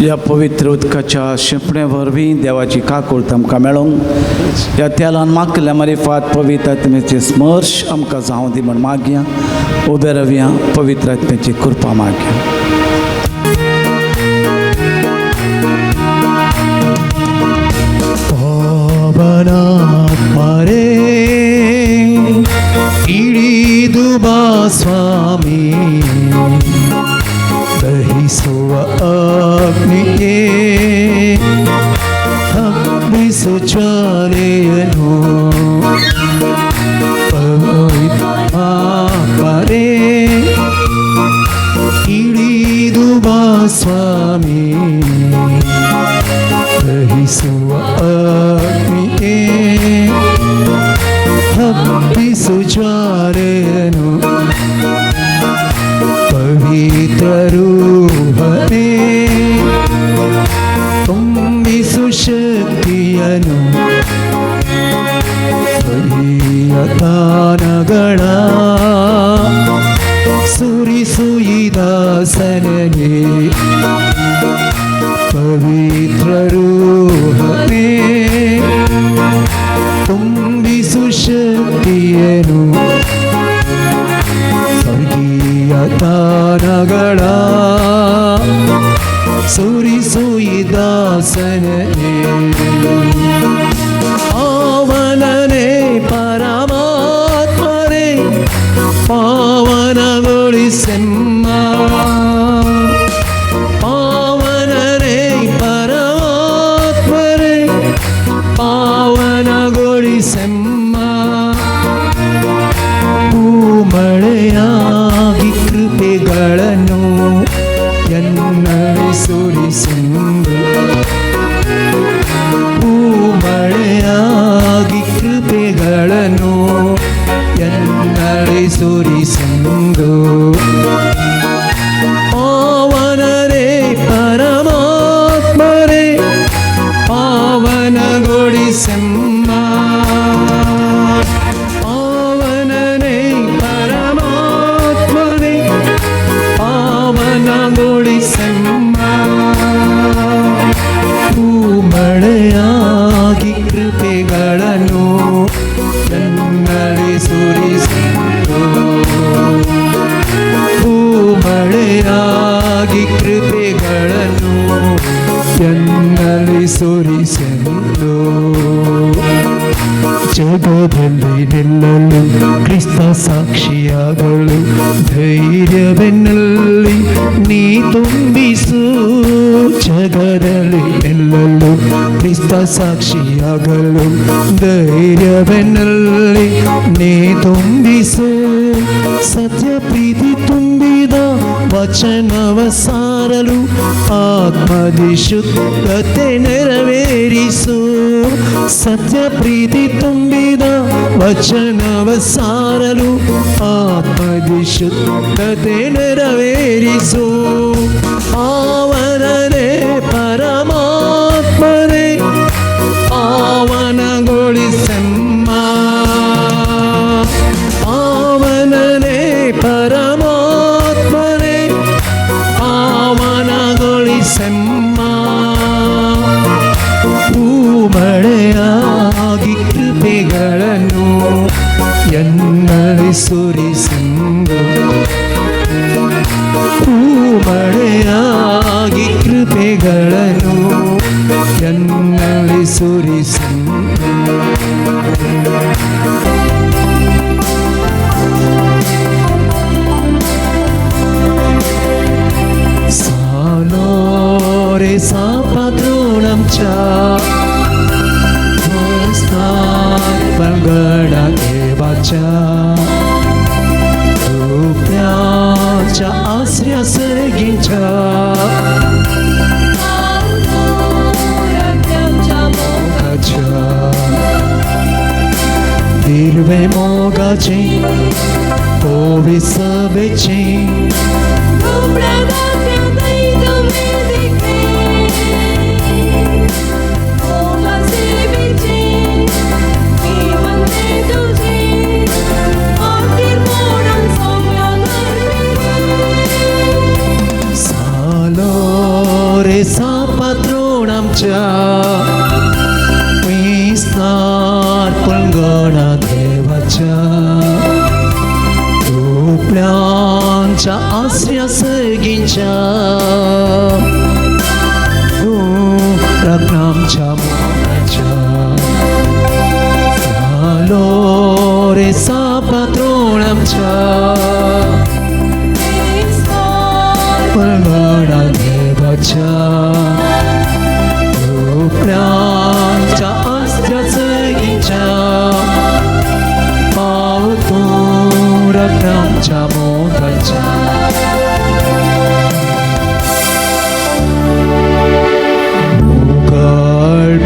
या पवित्र उदकाच्या शिंपणे वरवीं देवाची काकूळ आमकां मेळोंक या तेलान मागल्या मारिफात पवित्र आत्म्याचे स्पर्श आमकां जावं दी म्हण मागया उबे रावया पवित्र आत्म्याची कृपा मागया ಪವನಾತ್ಮರೇ ಇಳಿದು ಬಾ ಸ್ವಾಮಿ ದಹಿಸುವ ಅಗ್ನಿಗೆ ಹಬ್ಬಿಸು ಜ್ವಾಲೆಯನು ಪವಿತ್ರಾತ್ಮರೇ ಇಳಿದು ಬಾ ಸ್ವಾಮಿ ದಹಿಸುವ ಅಗ್ನಿಗೆ ಹಬ್ಬಿಸು ಜ್ವಾಲೆಯನು ಪವಿತ್ರ ರೂಹನೇ ತುಂಬಿಸು ಶಕ್ತಿಯನು ಸ್ವರ್ಗೀಯ ದಾನಗಳ ಸುರಿಸು ಈ ದಾಸನಿಗೆ ಪವಿತ್ರ ರೂಹನೇ ತುಂಬಿಸು ಶಕ್ತಿಯನು ಸ್ವರ್ಗೀಯ ದಾನಗಳ ಸುರಿಸು ಈ ದಾಸನಿಗೆ ಪಾವನನೇ ಪರಮಾತ್ಮನೇ ಪಾವನಗೊಳಿಸೆಮ್ಮ ಪಾವನನೇ ಪರಮಾತ್ಮನೇ ಪಾವನಗೊಳಿಸೆಮ್ಮ ಭೂಮಳೆಯಾಗಿ ಕೃಪೆಗಳನ್ನು ಎನ್ನಡೆ ಸುರಿಸೆಂದು ಭೂಮಳೆಯಾಗಿ ಕೃಪೆಗಳನ್ನು ಎನ್ನಡೆ ಸುರಿಸೆಂದು ಪಾವನರೇ ಪರಮಾತ್ಮರೇ ಪಾವನಗೊಳಿಸೆಮ್ಮ ಪಾವನನೇ ಪರಮಾತ್ಮನೇ ಪಾವನಗೊಳಿಸೆಮ್ಮ ಭೂಮಳೆಯಾಗಿ ಕೃಪೆಗಳನ್ನು ನನ್ನಲ್ಲಿ ಸುರಿಸೆಂದು ಭೂಮಳೆಯಾಗಿ ಕೃಪೆಗಳನ್ನು ಎನ್ನಲ್ಲಿ ಸುರಿಸೆಂದು ಜಗದಲ್ಲಿ ನಿಲ್ಲಲು ಕ್ರಿಸ್ತ ಸಾಕ್ಷಿಯಾಗಲು ಧೈರ್ಯವೆನ್ನಲ್ಲಿ ನೀ ತುಂಬಿಸು ಜಗದಲ್ಲಿ ನಿಲ್ಲಲು ಕ್ರಿಸ್ತ ಸಾಕ್ಷಿಯಾಗಲು ಧೈರ್ಯವೆನ್ನಲ್ಲಿ ನೀ ತುಂಬಿಸು ಸತ್ಯ ಪ್ರೀತಿ ತುಂಬಿದ ವಚನವ ಸಾರಲು ಆತ್ಮದಿ ಶುದ್ಧತೆ ನೆರವೇರಿಸು. ಸತ್ಯ ಪ್ರೀತಿ ತುಂಬಿದ ವಚನವ ಸಾರಲು ಆತ್ಮದಿ ಶುದ್ಧತೆ ನೆರವೇರಿಸು. ಆವರನೇ ಪರಮಾತ್ಮನೇ ಆವನಗೊಳಿಸಮ್ಮ. ಆವನನೇ ಪರಮಾತ್ಮನೇ ಆವನಗೊಳಿಸಮ್ಮ. ಭೂಮಳೆಯಾಗಿ ಕೃಪೆಗಳನ್ನು ಎನ್ನಲ್ಲಿ ಸುರಿಸೆಂದು. ಭೂಮಳೆಯಾಗಿ ಕೃಪೆಗಳನ್ನು ಎನ್ನಲ್ಲಿ ಸುರಿಸೆಂದು. Salore sapatronam cha Vastat palgada devacha Rupyacha asrya sergincha Mogacha Dirve mogache Ovi sabeche Salore sapatronam cha Vistar palgana devacha Ruplancha asrya sergincha Ragnamcha mogacha Salore sapatronam cha Palgana devacha Ruplancha asrya sergincha Pavto Ragnamcha mogacha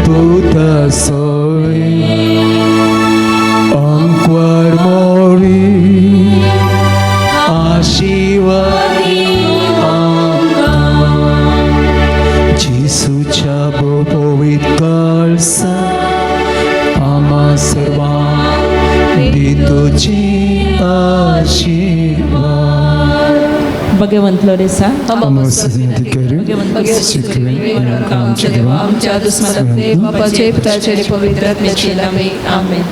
Puta soy Angkwar mori Ashivadi Jisucha bopovit kalsa Ama sarva Dituji Ashivadi भगवंतलो रेसा आमच्या दुस्मनाचे बापाचे पिताचे पवित्र आत्म्याचे नामे आमेन.